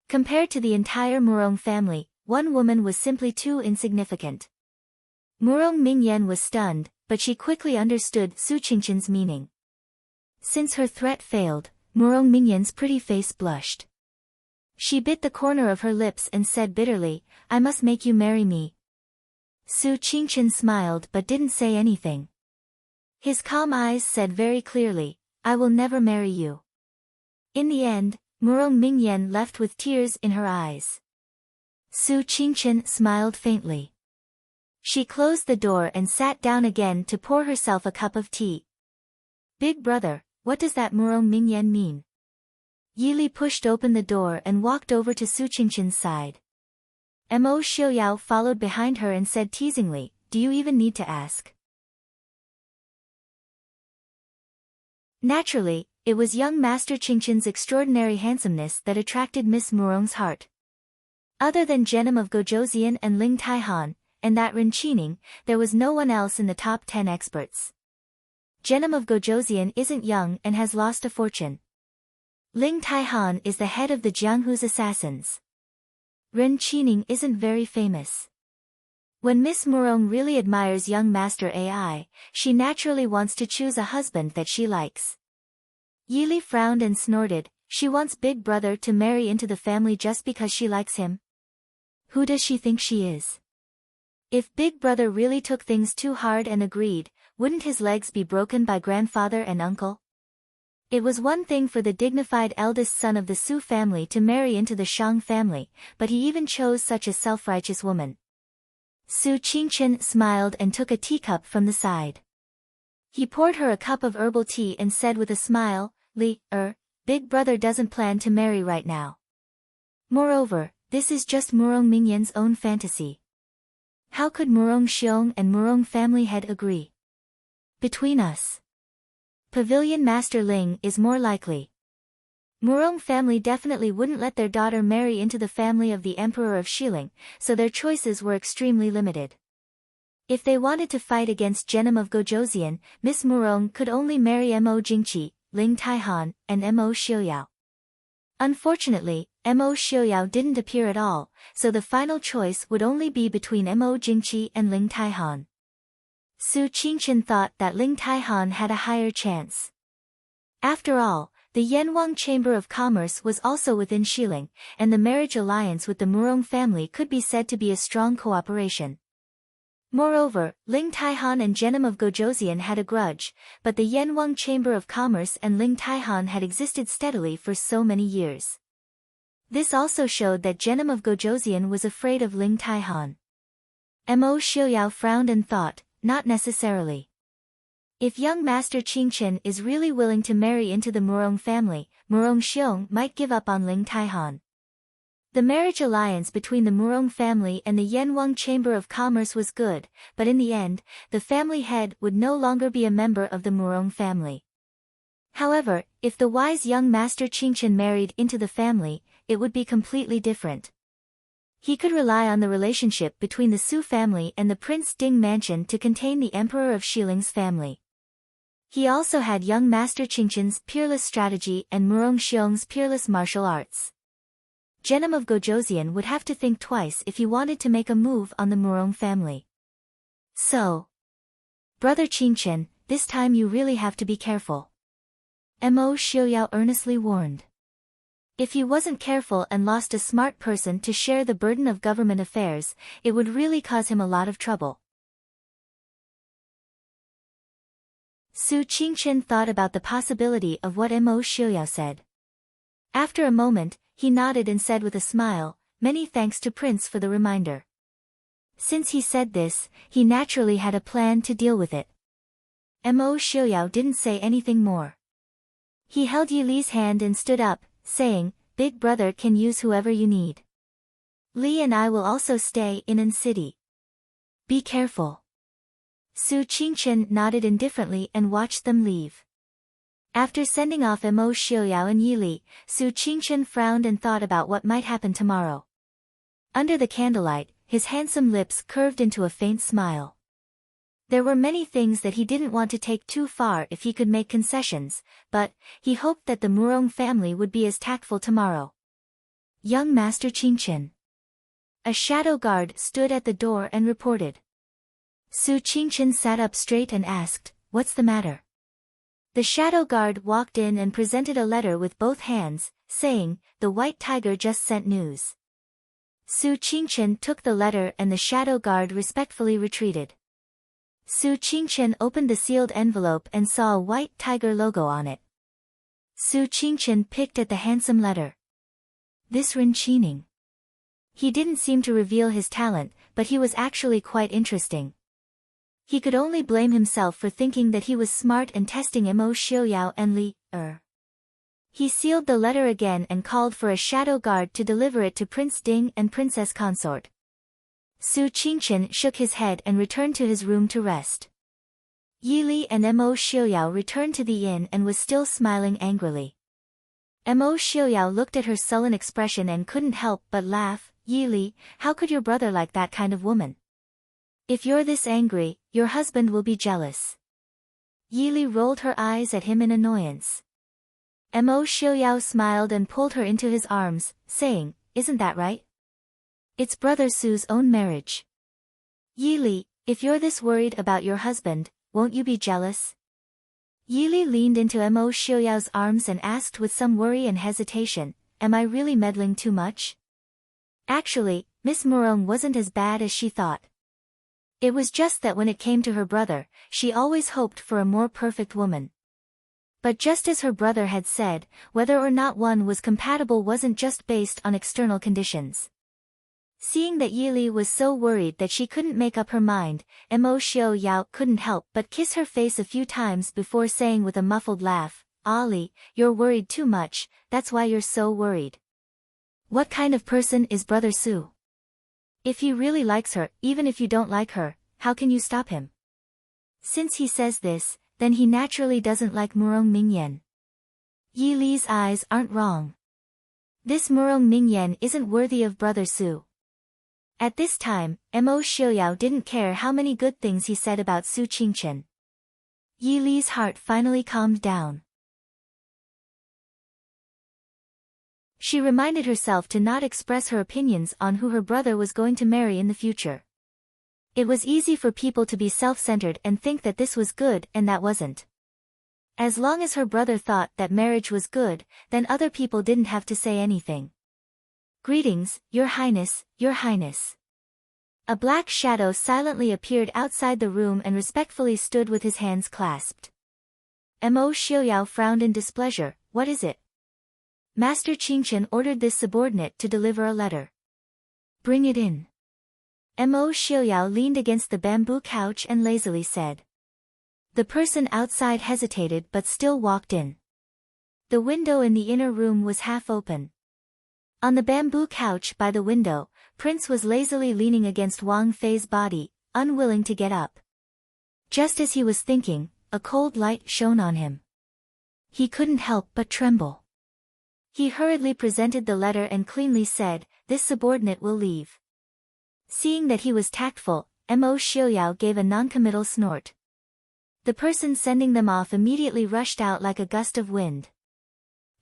Compared to the entire Murong family, one woman was simply too insignificant. Murong Mingyan was stunned, but she quickly understood Su Qingchen's meaning. Since her threat failed, Murong Mingyan's pretty face blushed. She bit the corner of her lips and said bitterly, "I must make you marry me." Su Qingchen smiled but didn't say anything. His calm eyes said very clearly, "I will never marry you." In the end, Murong Mingyan left with tears in her eyes. Su Qingchen smiled faintly. She closed the door and sat down again to pour herself a cup of tea. "Big brother, what does that Murong Mingyan mean?" Yili pushed open the door and walked over to Su Qingchen's side. Mo Xiaoyao followed behind her and said teasingly, "Do you even need to ask?" Naturally, it was young Master Qingchen's extraordinary handsomeness that attracted Miss Murong's heart. Other than Genom of Gojoseon and Ling Taihan, and that Ren Qining, there was no one else in the top 10 experts. Genom of Gojoseon isn't young and has lost a fortune. Ling Taihan is the head of the Jianghu's assassins. Ren Qining isn't very famous. When Miss Murong really admires young Master AI, she naturally wants to choose a husband that she likes. Yili frowned and snorted. She wants Big Brother to marry into the family just because she likes him? Who does she think she is? If Big Brother really took things too hard and agreed, wouldn't his legs be broken by grandfather and uncle? It was one thing for the dignified eldest son of the Su family to marry into the Shang family, but he even chose such a self-righteous woman. Su Qingchen smiled and took a teacup from the side. He poured her a cup of herbal tea and said with a smile, Big Brother doesn't plan to marry right now. Moreover, this is just Murong Mingyan's own fantasy. How could Murong Xiong and Murong family head agree? Between us, Pavilion Master Ling is more likely. Murong family definitely wouldn't let their daughter marry into the family of the Emperor of Xiling, so their choices were extremely limited. If they wanted to fight against Genom of Gojoseon, Miss Murong could only marry Mo Jingqi, Ling Taihan, and Mo Xiaoyao. Unfortunately, Mo Xiaoyao didn't appear at all, so the final choice would only be between Mo Jingqi and Ling Taihan. Su Qingchen thought that Ling Taihan had a higher chance. After all, the Yanwang Chamber of Commerce was also within Xiling, and the marriage alliance with the Murong family could be said to be a strong cooperation. Moreover, Ling Taihan and Genom of Gojoseon had a grudge, but the Yanwang Chamber of Commerce and Ling Taihan had existed steadily for so many years. This also showed that Genom of Gojoseon was afraid of Ling Taihan. Mo Xiaoyao frowned and thought, not necessarily. If young Master Qingchen is really willing to marry into the Murong family, Murong Xiong might give up on Ling Taihan. The marriage alliance between the Murong family and the Yanwang Chamber of Commerce was good, but in the end, the family head would no longer be a member of the Murong family. However, if the wise young Master Qingchen married into the family, it would be completely different. He could rely on the relationship between the Su family and the Prince Ding mansion to contain the Emperor of Xiling's family. He also had young Master Qingchen's peerless strategy and Murong Xiong's peerless martial arts. Genom of Gojoseon would have to think twice if he wanted to make a move on the Murong family. So, Brother Qingchen, this time you really have to be careful. Mo Xiaoyao earnestly warned. If he wasn't careful and lost a smart person to share the burden of government affairs, it would really cause him a lot of trouble. Su Qingchen thought about the possibility of what Mo Xiuyao said. After a moment, he nodded and said with a smile, "Many thanks to Prince for the reminder." Since he said this, he naturally had a plan to deal with it. Mo Xiuyao didn't say anything more. He held Yi Li's hand and stood up, saying, "Big brother can use whoever you need. Li and I will also stay in an city. Be careful." Su Qingchen nodded indifferently and watched them leave. After sending off Mo Xiuyao and Yi Li, Su Qingchen frowned and thought about what might happen tomorrow. Under the candlelight, his handsome lips curved into a faint smile. There were many things that he didn't want to take too far if he could make concessions, but he hoped that the Murong family would be as tactful tomorrow. "Young Master Qingchen." A shadow guard stood at the door and reported. Su Qingchen sat up straight and asked, "What's the matter?" The shadow guard walked in and presented a letter with both hands, saying, "The White Tiger just sent news." Su Qingchen took the letter and the shadow guard respectfully retreated. Su Qingchen opened the sealed envelope and saw a white tiger logo on it. Su Qingchen picked at the handsome letter. This Ren Qining. He didn't seem to reveal his talent, but he was actually quite interesting. He could only blame himself for thinking that he was smart and testing Mo Xiuyao and Li. He sealed the letter again and called for a shadow guard to deliver it to Prince Ding and Princess Consort. Su Qingchen shook his head and returned to his room to rest. Yi Li and Mo Xiuyao returned to the inn and was still smiling angrily. Mo Xiuyao looked at her sullen expression and couldn't help but laugh. "Yi Li, how could your brother like that kind of woman? If you're this angry, your husband will be jealous." Yi Li rolled her eyes at him in annoyance. Mo Xiuyao smiled and pulled her into his arms, saying, "Isn't that right? It's brother Su's own marriage. Yi Li, if you're this worried about your husband, won't you be jealous?" Yi Li leaned into Mo Xiuyao's arms and asked with some worry and hesitation, "Am I really meddling too much?" Actually, Miss Murong wasn't as bad as she thought. It was just that when it came to her brother, she always hoped for a more perfect woman. But just as her brother had said, whether or not one was compatible wasn't just based on external conditions. Seeing that Yi Li was so worried that she couldn't make up her mind, Mo Xiuyao couldn't help but kiss her face a few times before saying with a muffled laugh, "Ah Li, you're worried too much, that's why you're so worried. What kind of person is brother Su? If he really likes her, even if you don't like her, how can you stop him? Since he says this, then he naturally doesn't like Murong Mingyan. Yi Li's eyes aren't wrong. This Murong Mingyan isn't worthy of brother Su." At this time, Mo Xiuyao didn't care how many good things he said about Su Qingchen. Yi Li's heart finally calmed down. She reminded herself to not express her opinions on who her brother was going to marry in the future. It was easy for people to be self-centered and think that this was good and that wasn't. As long as her brother thought that marriage was good, then other people didn't have to say anything. "Greetings, Your Highness, Your Highness." A black shadow silently appeared outside the room and respectfully stood with his hands clasped. Mo Xiuyao frowned in displeasure. "What is it?" "Master Qingchen ordered this subordinate to deliver a letter." "Bring it in." Mo Xiuyao leaned against the bamboo couch and lazily said. The person outside hesitated but still walked in. The window in the inner room was half open. On the bamboo couch by the window, Prince was lazily leaning against Wang Fei's body, unwilling to get up. Just as he was thinking, a cold light shone on him. He couldn't help but tremble. He hurriedly presented the letter and cleanly said, "This subordinate will leave." Seeing that he was tactful, Mo Xiuyao gave a noncommittal snort. The person sending them off immediately rushed out like a gust of wind.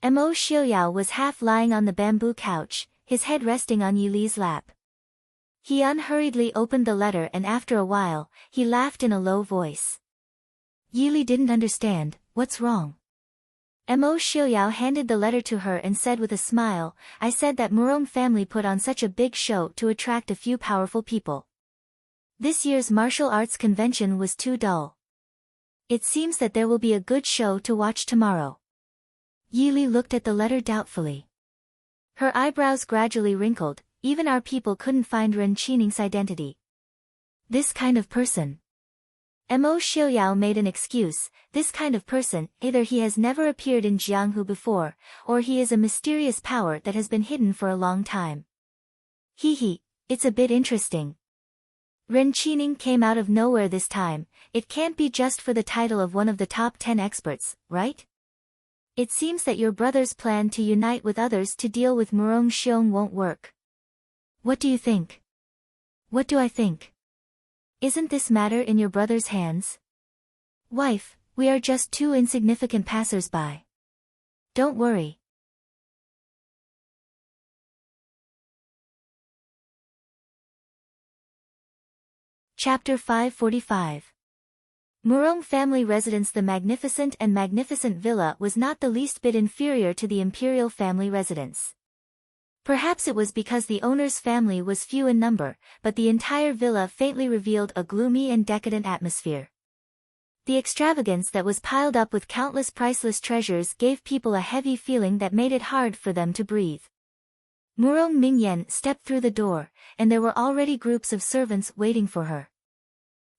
Mo Xiuyao was half lying on the bamboo couch, his head resting on Yi Li's lap. He unhurriedly opened the letter and after a while, he laughed in a low voice. Yi Li didn't understand. "What's wrong?" Mo Xiaoyao handed the letter to her and said with a smile, I said that Murong family put on such a big show to attract a few powerful people. This year's martial arts convention was too dull. It seems that there will be a good show to watch tomorrow. Yili looked at the letter doubtfully. Her eyebrows gradually wrinkled, even our people couldn't find Ren Qining's identity. This kind of person. Mo Xiaoyao made an excuse, this kind of person, either he has never appeared in Jianghu before, or he is a mysterious power that has been hidden for a long time. Hee, it's a bit interesting. Ren Qining came out of nowhere this time, it can't be just for the title of one of the top 10 experts, right? It seems that your brother's plan to unite with others to deal with Murong Xiong won't work. What do you think? What do I think? Isn't this matter in your brother's hands? Wife, we are just two insignificant passers-by. Don't worry. Chapter 545. Murong family residence. The magnificent villa was not the least bit inferior to the imperial family residence. Perhaps it was because the owner's family was few in number, but the entire villa faintly revealed a gloomy and decadent atmosphere. The extravagance that was piled up with countless priceless treasures gave people a heavy feeling that made it hard for them to breathe. Murong Mingyan stepped through the door, and there were already groups of servants waiting for her.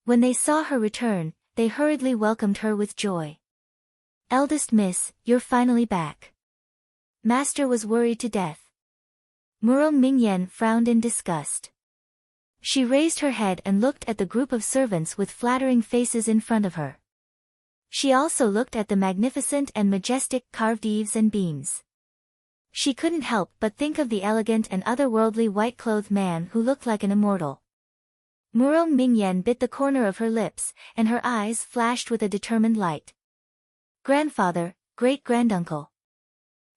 When they saw her return, they hurriedly welcomed her with joy. Eldest miss, you're finally back. Master was worried to death. Murong Mingyan frowned in disgust. She raised her head and looked at the group of servants with flattering faces in front of her. She also looked at the magnificent and majestic carved eaves and beams. She couldn't help but think of the elegant and otherworldly white-clothed man who looked like an immortal. Murong Mingyan bit the corner of her lips, and her eyes flashed with a determined light. Grandfather, great-granduncle.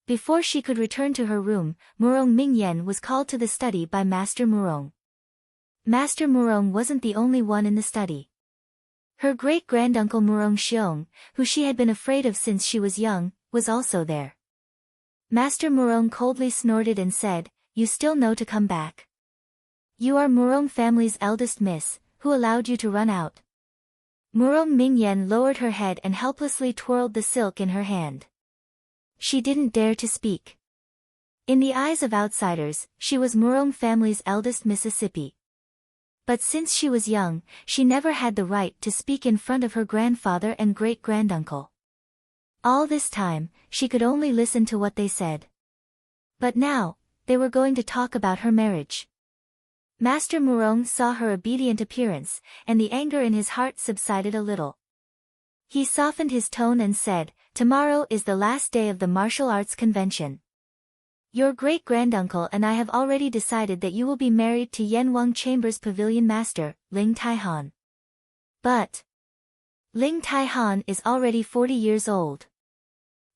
Before she could return to her room, Murong Mingyan was called to the study by Master Murong. Master Murong wasn't the only one in the study. Her great-granduncle Murong Xiong, who she had been afraid of since she was young, was also there. Master Murong coldly snorted and said, You still know to come back. You are Murong family's eldest miss, who allowed you to run out? Murong Mingyan lowered her head and helplessly twirled the silk in her hand. She didn't dare to speak. In the eyes of outsiders, she was Murong family's eldest Mississippi. But since she was young, she never had the right to speak in front of her grandfather and great-granduncle. All this time, she could only listen to what they said. But now, they were going to talk about her marriage. Master Murong saw her obedient appearance, and the anger in his heart subsided a little. He softened his tone and said, Tomorrow is the last day of the martial arts convention. Your great-granduncle and I have already decided that you will be married to Yanwang Chamber's pavilion master, Ling Taihan. But Ling Taihan is already 40 years old.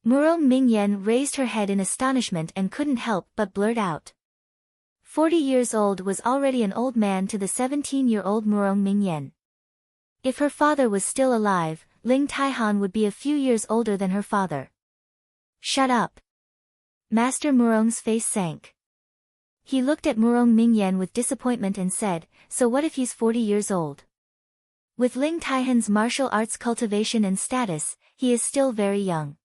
Murong Mingyan raised her head in astonishment and couldn't help but blurt out. 40 years old was already an old man to the 17-year-old Murong Mingyan. If her father was still alive, Ling Taihan would be a few years older than her father. Shut up. Master Murong's face sank. He looked at Murong Mingyan with disappointment and said, So what if he's 40 years old? With Ling Taihan's martial arts cultivation and status, he is still very young.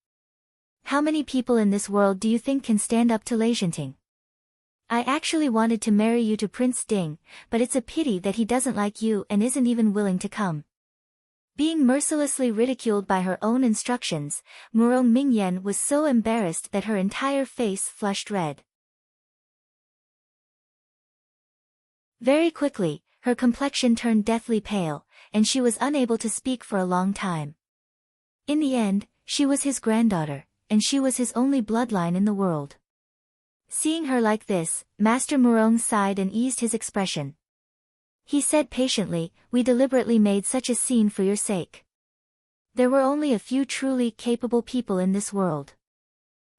How many people in this world do you think can stand up to Lei Zhenting? I actually wanted to marry you to Prince Ding, but it's a pity that he doesn't like you and isn't even willing to come. Being mercilessly ridiculed by her own instructions, Murong Mingyan was so embarrassed that her entire face flushed red. Very quickly, her complexion turned deathly pale, and she was unable to speak for a long time. In the end, she was his granddaughter, and she was his only bloodline in the world. Seeing her like this, Master Murong sighed and eased his expression. He said patiently, We deliberately made such a scene for your sake. There were only a few truly capable people in this world.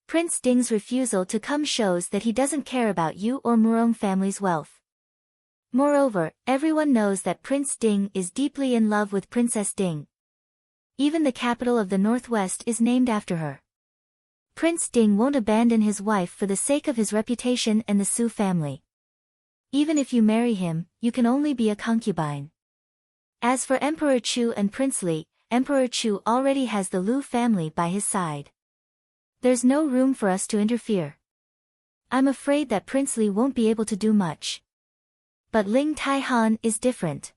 Prince Ding's refusal to come shows that he doesn't care about you or Murong family's wealth. Moreover, everyone knows that Prince Ding is deeply in love with Princess Ding. Even the capital of the Northwest is named after her. Prince Ding won't abandon his wife for the sake of his reputation and the Su family. Even if you marry him, you can only be a concubine. As for Emperor Chu and Prince Li, Emperor Chu already has the Lu family by his side. There's no room for us to interfere. I'm afraid that Prince Li won't be able to do much. But Ling Taihan is different.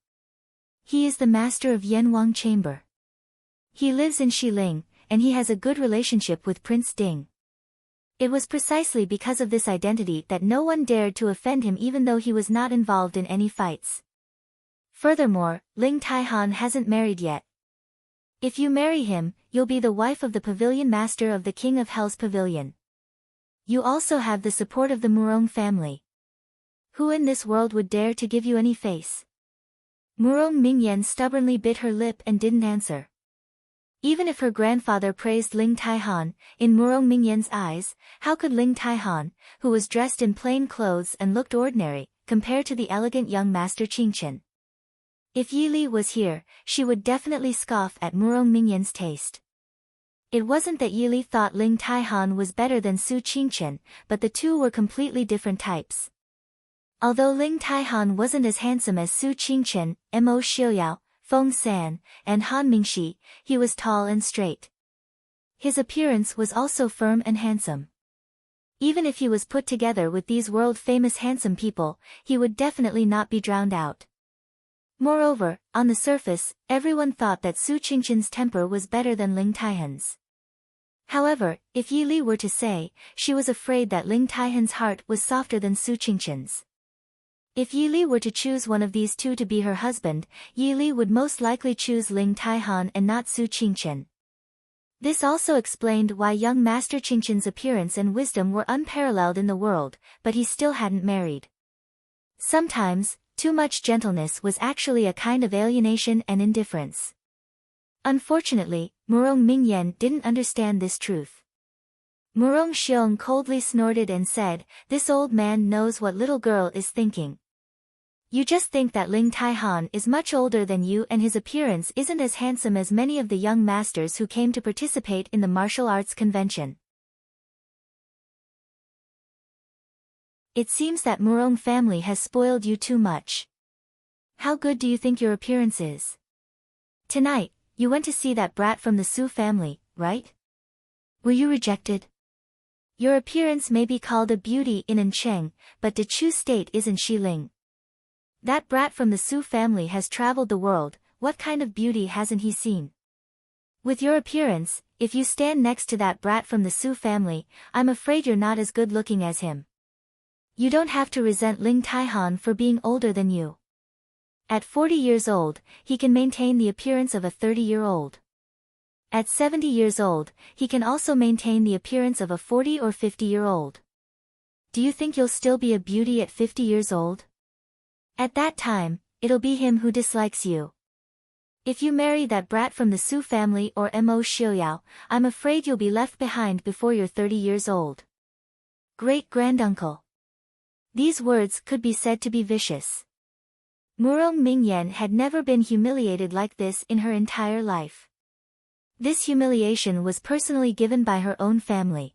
He is the master of Yanwang Chamber. He lives in Xiling, and he has a good relationship with Prince Ding. It was precisely because of this identity that no one dared to offend him even though he was not involved in any fights. Furthermore, Ling Taihan hasn't married yet. If you marry him, you'll be the wife of the pavilion master of the King of Hell's pavilion. You also have the support of the Murong family. Who in this world would dare to give you any face? Murong Mingyan stubbornly bit her lip and didn't answer. Even if her grandfather praised Ling Taihan, in Murong Mingyan's eyes, how could Ling Taihan, who was dressed in plain clothes and looked ordinary, compare to the elegant young master Qingchen? If Yi Li was here, she would definitely scoff at Murong Mingyan's taste. It wasn't that Yi Li thought Ling Taihan was better than Su Qingchen, but the two were completely different types. Although Ling Taihan wasn't as handsome as Su Qingchen, Mo Xiuyao, Feng San, and Han Mingxi, he was tall and straight. His appearance was also firm and handsome. Even if he was put together with these world-famous handsome people, he would definitely not be drowned out. Moreover, on the surface, everyone thought that Su Qingchen's temper was better than Ling Taihan's. However, if Yi Li were to say, she was afraid that Ling Taihan's heart was softer than Su Qingchen's. If Yi Li were to choose one of these two to be her husband, Yi Li would most likely choose Ling Taihan and not Su Qingchen. This also explained why young Master Qingchen's appearance and wisdom were unparalleled in the world, but he still hadn't married. Sometimes, too much gentleness was actually a kind of alienation and indifference. Unfortunately, Murong Mingyan didn't understand this truth. Murong Xiong coldly snorted and said, "This old man knows what little girl is thinking. You just think that Ling Taihan is much older than you and his appearance isn't as handsome as many of the young masters who came to participate in the martial arts convention." It seems that Murong family has spoiled you too much. How good do you think your appearance is? Tonight, you went to see that brat from the Su family, right? Were you rejected? Your appearance may be called a beauty in Ancheng, but De Chu State isn't Xiling. That brat from the Su family has traveled the world, what kind of beauty hasn't he seen? With your appearance, if you stand next to that brat from the Su family, I'm afraid you're not as good looking as him. You don't have to resent Ling Taihan for being older than you. At 40 years old, he can maintain the appearance of a 30-year-old. At 70 years old, he can also maintain the appearance of a 40 or 50-year-old. Do you think you'll still be a beauty at 50 years old? At that time, it'll be him who dislikes you. If you marry that brat from the Su family or Mo Xiuyao, I'm afraid you'll be left behind before you're 30 years old. Great-granduncle. These words could be said to be vicious. Murong Mingyan had never been humiliated like this in her entire life. This humiliation was personally given by her own family.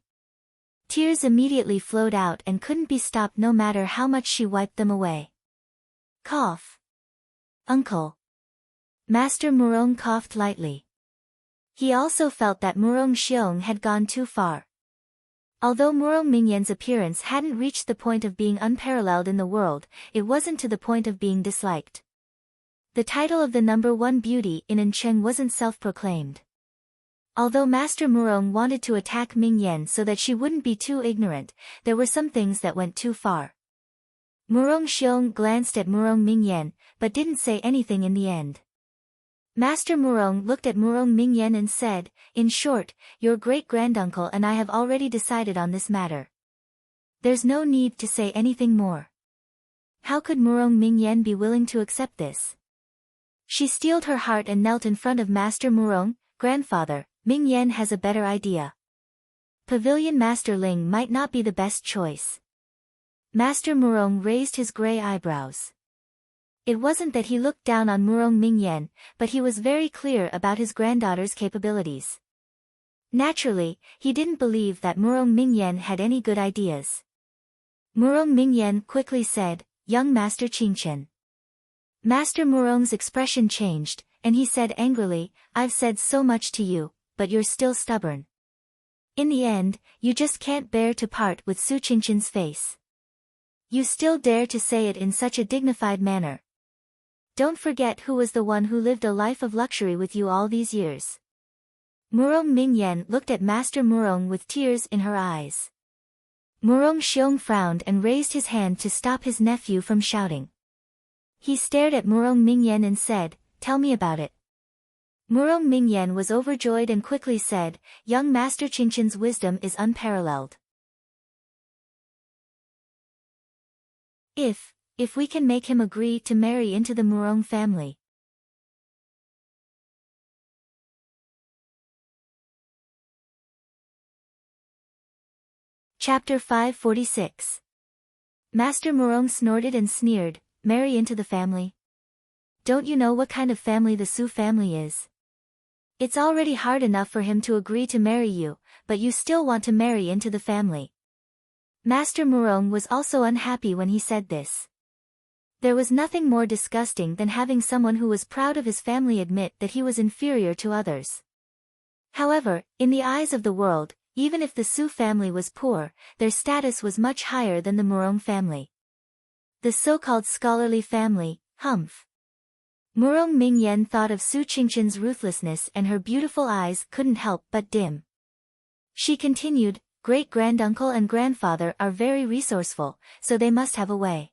Tears immediately flowed out and couldn't be stopped no matter how much she wiped them away. Cough. Uncle. Master Murong coughed lightly. He also felt that Murong Xiong had gone too far. Although Murong Mingyan's appearance hadn't reached the point of being unparalleled in the world, it wasn't to the point of being disliked. The title of the #1 beauty in Ancheng wasn't self-proclaimed. Although Master Murong wanted to attack Mingyan so that she wouldn't be too ignorant, there were some things that went too far. Murong Xiong glanced at Murong Mingyan, but didn't say anything in the end. Master Murong looked at Murong Mingyan and said, "In short, your great-granduncle and I have already decided on this matter. There's no need to say anything more." How could Murong Mingyan be willing to accept this? She steeled her heart and knelt in front of Master Murong. "Grandfather, Mingyan has a better idea. Pavilion Master Ling might not be the best choice." Master Murong raised his gray eyebrows. It wasn't that he looked down on Murong Mingyan, but he was very clear about his granddaughter's capabilities. Naturally, he didn't believe that Murong Mingyan had any good ideas. Murong Mingyan quickly said, "Young Master Qingchen." Master Murong's expression changed, and he said angrily, "I've said so much to you, but you're still stubborn. In the end, you just can't bear to part with Su Qingchen's face. You still dare to say it in such a dignified manner. Don't forget who was the one who lived a life of luxury with you all these years." Murong Mingyan looked at Master Murong with tears in her eyes. Murong Xiong frowned and raised his hand to stop his nephew from shouting. He stared at Murong Mingyan and said, "Tell me about it." Murong Mingyan was overjoyed and quickly said, "Young Master Qingchen's wisdom is unparalleled. If we can make him agree to marry into the Murong family." Chapter 546. Master Murong snorted and sneered, "Marry into the family? Don't you know what kind of family the Su family is? It's already hard enough for him to agree to marry you, but you still want to marry into the family." Master Murong was also unhappy when he said this. There was nothing more disgusting than having someone who was proud of his family admit that he was inferior to others. However, in the eyes of the world, even if the Su family was poor, their status was much higher than the Murong family. The so-called scholarly family, Humph. Murong Mingyan thought of Su Qingchen's ruthlessness and her beautiful eyes couldn't help but dim. She continued, "Great-granduncle and grandfather are very resourceful, so they must have a way.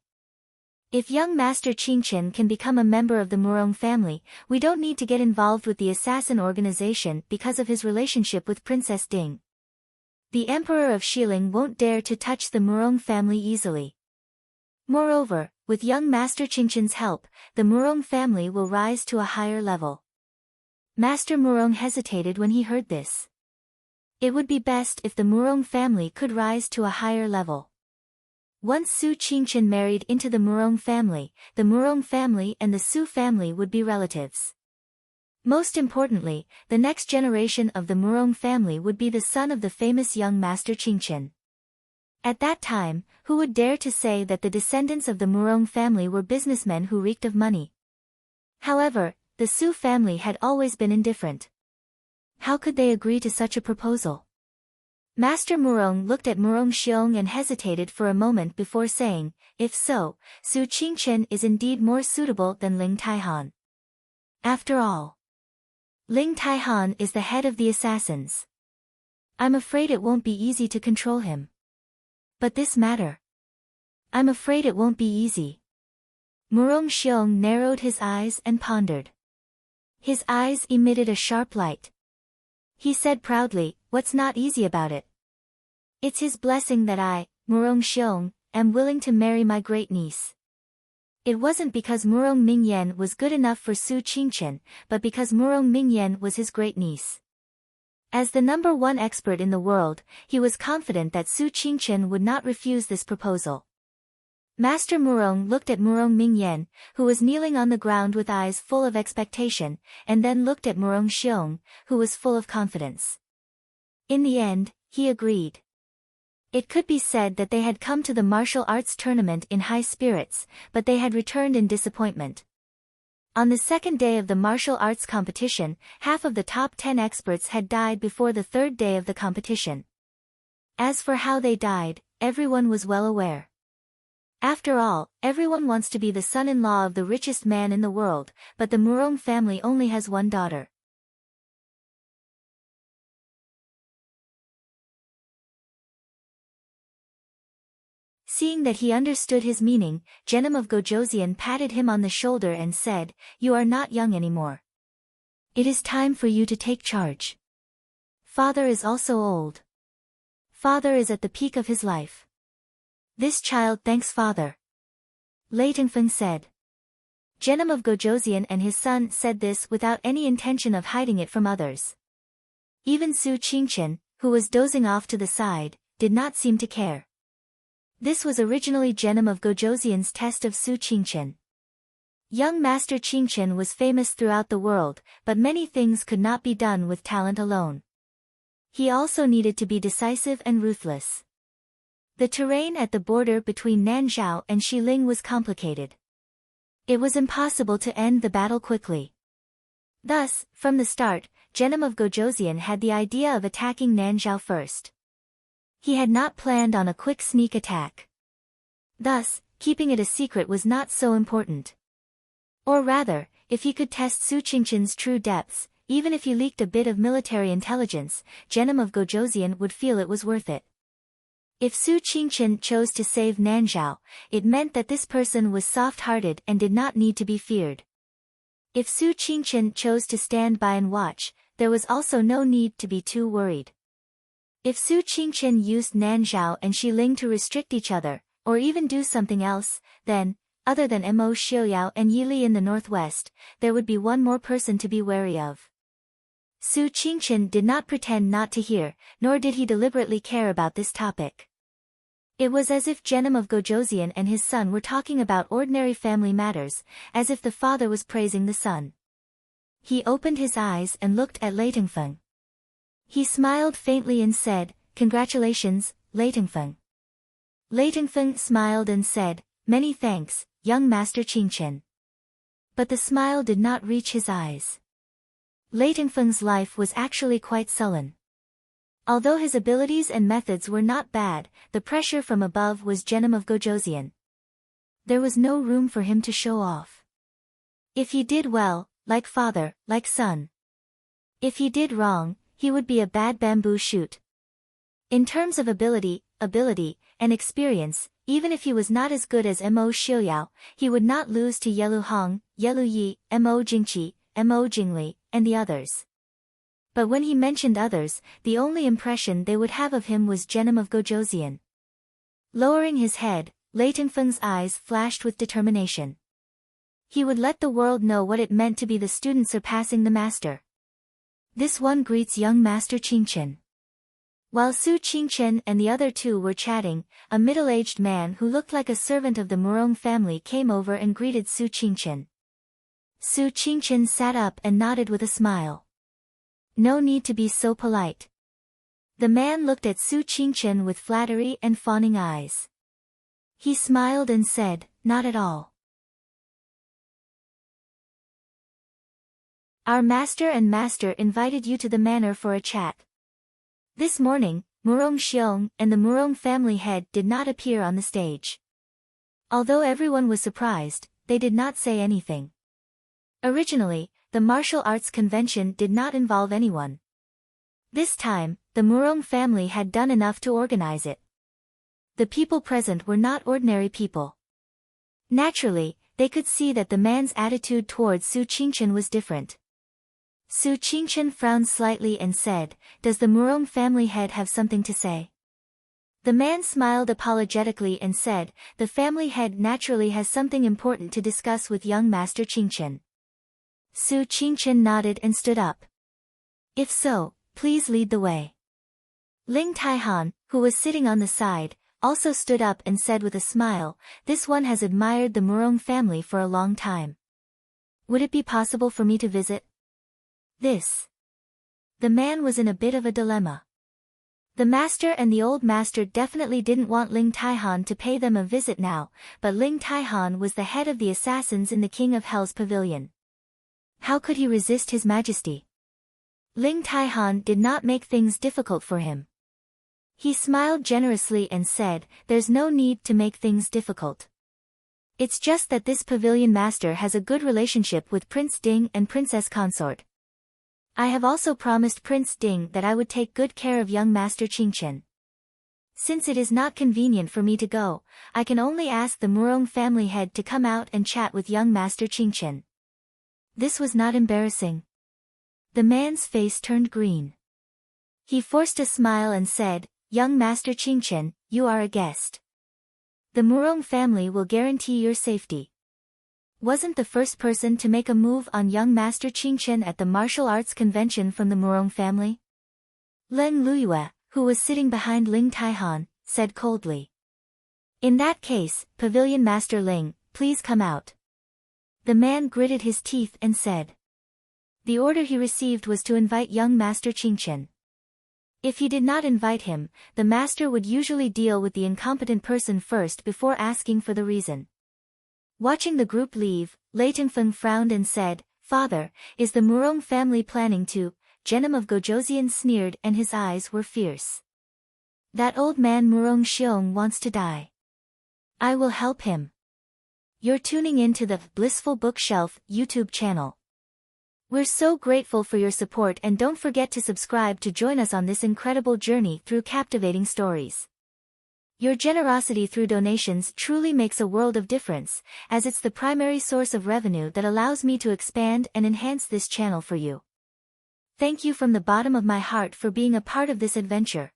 If young Master Qingchen can become a member of the Murong family, we don't need to get involved with the assassin organization because of his relationship with Princess Ding. The Emperor of Xiling won't dare to touch the Murong family easily. Moreover, with young Master Qingchen's help, the Murong family will rise to a higher level." Master Murong hesitated when he heard this. It would be best if the Murong family could rise to a higher level. Once Su Qingchen married into the Murong family and the Su family would be relatives. Most importantly, the next generation of the Murong family would be the son of the famous young Master Qingchen. At that time, who would dare to say that the descendants of the Murong family were businessmen who reeked of money? However, the Su family had always been indifferent. How could they agree to such a proposal? Master Murong looked at Murong Xiong and hesitated for a moment before saying, "If so, Su Qingchen is indeed more suitable than Ling Taihan. After all, Ling Taihan is the head of the assassins. I'm afraid it won't be easy to control him. But this matter, I'm afraid it won't be easy." Murong Xiong narrowed his eyes and pondered. His eyes emitted a sharp light. He said proudly, "What's not easy about it? It's his blessing that I, Murong Xiong, am willing to marry my great niece." It wasn't because Murong Mingyan was good enough for Su Qingchen, but because Murong Mingyan was his great niece. As the number one expert in the world, he was confident that Su Qingchen would not refuse this proposal. Master Murong looked at Murong Mingyan, who was kneeling on the ground with eyes full of expectation, and then looked at Murong Xiong, who was full of confidence. In the end, he agreed. It could be said that they had come to the martial arts tournament in high spirits, but they had returned in disappointment. On the second day of the martial arts competition, half of the top 10 experts had died before the third day of the competition. As for how they died, everyone was well aware. After all, everyone wants to be the son-in-law of the richest man in the world, but the Murong family only has one daughter. Seeing that he understood his meaning, Genom of Gojoseon patted him on the shoulder and said, "You are not young anymore. It is time for you to take charge. Father is also old. Father is at the peak of his life. This child thanks father." Lei Tengfeng said. Genom of Gojoseon and his son said this without any intention of hiding it from others. Even Su Qingchen, who was dozing off to the side, did not seem to care. This was originally Genom of Gojoseon's test of Su Qingchen. Young Master Qingchen was famous throughout the world, but many things could not be done with talent alone. he also needed to be decisive and ruthless. The terrain at the border between Nanzhao and Xiling was complicated. It was impossible to end the battle quickly. Thus, from the start, Genom of Gojoseon had the idea of attacking Nanzhao first. He had not planned on a quick sneak attack. Thus, keeping it a secret was not so important. Or rather, if he could test Su Qingqian's true depths, even if he leaked a bit of military intelligence, Genom of Gojoseon would feel it was worth it. If Su Qingqian chose to save Nanzhao, it meant that this person was soft-hearted and did not need to be feared. If Su Qingqian chose to stand by and watch, there was also no need to be too worried. If Su Qingqian used Nanzhao and Xiling to restrict each other, or even do something else, then, other than Mo Xiuyao and Yili in the northwest, there would be one more person to be wary of. Su Qingqian did not pretend not to hear, nor did he deliberately care about this topic. It was as if Genom of Gojoseon and his son were talking about ordinary family matters, as if the father was praising the son. He opened his eyes and looked at Lei Tengfeng. He smiled faintly and said, "Congratulations, Lei Tengfeng." Lei Tengfeng smiled and said, "Many thanks, young Master Qingqian." But the smile did not reach his eyes. Lei Tengfeng's life was actually quite sullen. Although his abilities and methods were not bad, the pressure from above was Genom of Gojoseon. There was no room for him to show off. If he did well, like father, like son. If he did wrong, he would be a bad bamboo shoot. In terms of ability, and experience, even if he was not as good as Mo Xiuyao, he would not lose to Yelu Hong, Yelu Yi, Mo Jingqi, Mo Jingli, and the others. But when he mentioned others, the only impression they would have of him was Genom of Gojoseon. Lowering his head, Lei Tengfeng's eyes flashed with determination. He would let the world know what it meant to be the student surpassing the master. This one greets young Master Qingqian. While Su Qingqian and the other two were chatting, a middle-aged man who looked like a servant of the Murong family came over and greeted Su Qingqian. Su Qingqian sat up and nodded with a smile. No need to be so polite. The man looked at Su Qingqian with flattery and fawning eyes. He smiled and said, "Not at all. Our master and master invited you to the manor for a chat." This morning, Murong Xiong and the Murong family head did not appear on the stage. Although everyone was surprised, they did not say anything. Originally, the martial arts convention did not involve anyone. This time, the Murong family had done enough to organize it. The people present were not ordinary people. Naturally, they could see that the man's attitude towards Su Qingqian was different. Su Qingqian frowned slightly and said, "Does the Murong family head have something to say?" The man smiled apologetically and said, "The family head naturally has something important to discuss with young Master Qingqian." Su Qingqian nodded and stood up. "If so, please lead the way." Ling Taihan, who was sitting on the side, also stood up and said with a smile, "This one has admired the Murong family for a long time. Would it be possible for me to visit?" This. The man was in a bit of a dilemma. The master and the old master definitely didn't want Ling Taihan to pay them a visit now, but Ling Taihan was the head of the assassins in the King of Hell's pavilion. How could he resist his majesty? Ling Taihan did not make things difficult for him. He smiled generously and said, "There's no need to make things difficult. It's just that this pavilion master has a good relationship with Prince Ding and Princess Consort. I have also promised Prince Ding that I would take good care of young Master Qingqian. Since it is not convenient for me to go, I can only ask the Murong family head to come out and chat with young Master Qingqian." This was not embarrassing. The man's face turned green. He forced a smile and said, "Young Master Qingqian, you are a guest. The Murong family will guarantee your safety." Wasn't the first person to make a move on young Master Qingqian at the martial arts convention from the Murong family? Leng Luyue, who was sitting behind Ling Taihan, said coldly. "In that case, Pavilion Master Ling, please come out." The man gritted his teeth and said. The order he received was to invite young Master Qingqian. If he did not invite him, the master would usually deal with the incompetent person first before asking for the reason. Watching the group leave, Lei Tengfeng frowned and said, "Father, is the Murong family planning to?" Genom of Gojoseon sneered and his eyes were fierce. "That old man Murong Xiong wants to die. I will help him." You're tuning in to the Blissful Bookshelf YouTube channel. We're so grateful for your support, and don't forget to subscribe to join us on this incredible journey through captivating stories. Your generosity through donations truly makes a world of difference, as it's the primary source of revenue that allows me to expand and enhance this channel for you. Thank you from the bottom of my heart for being a part of this adventure.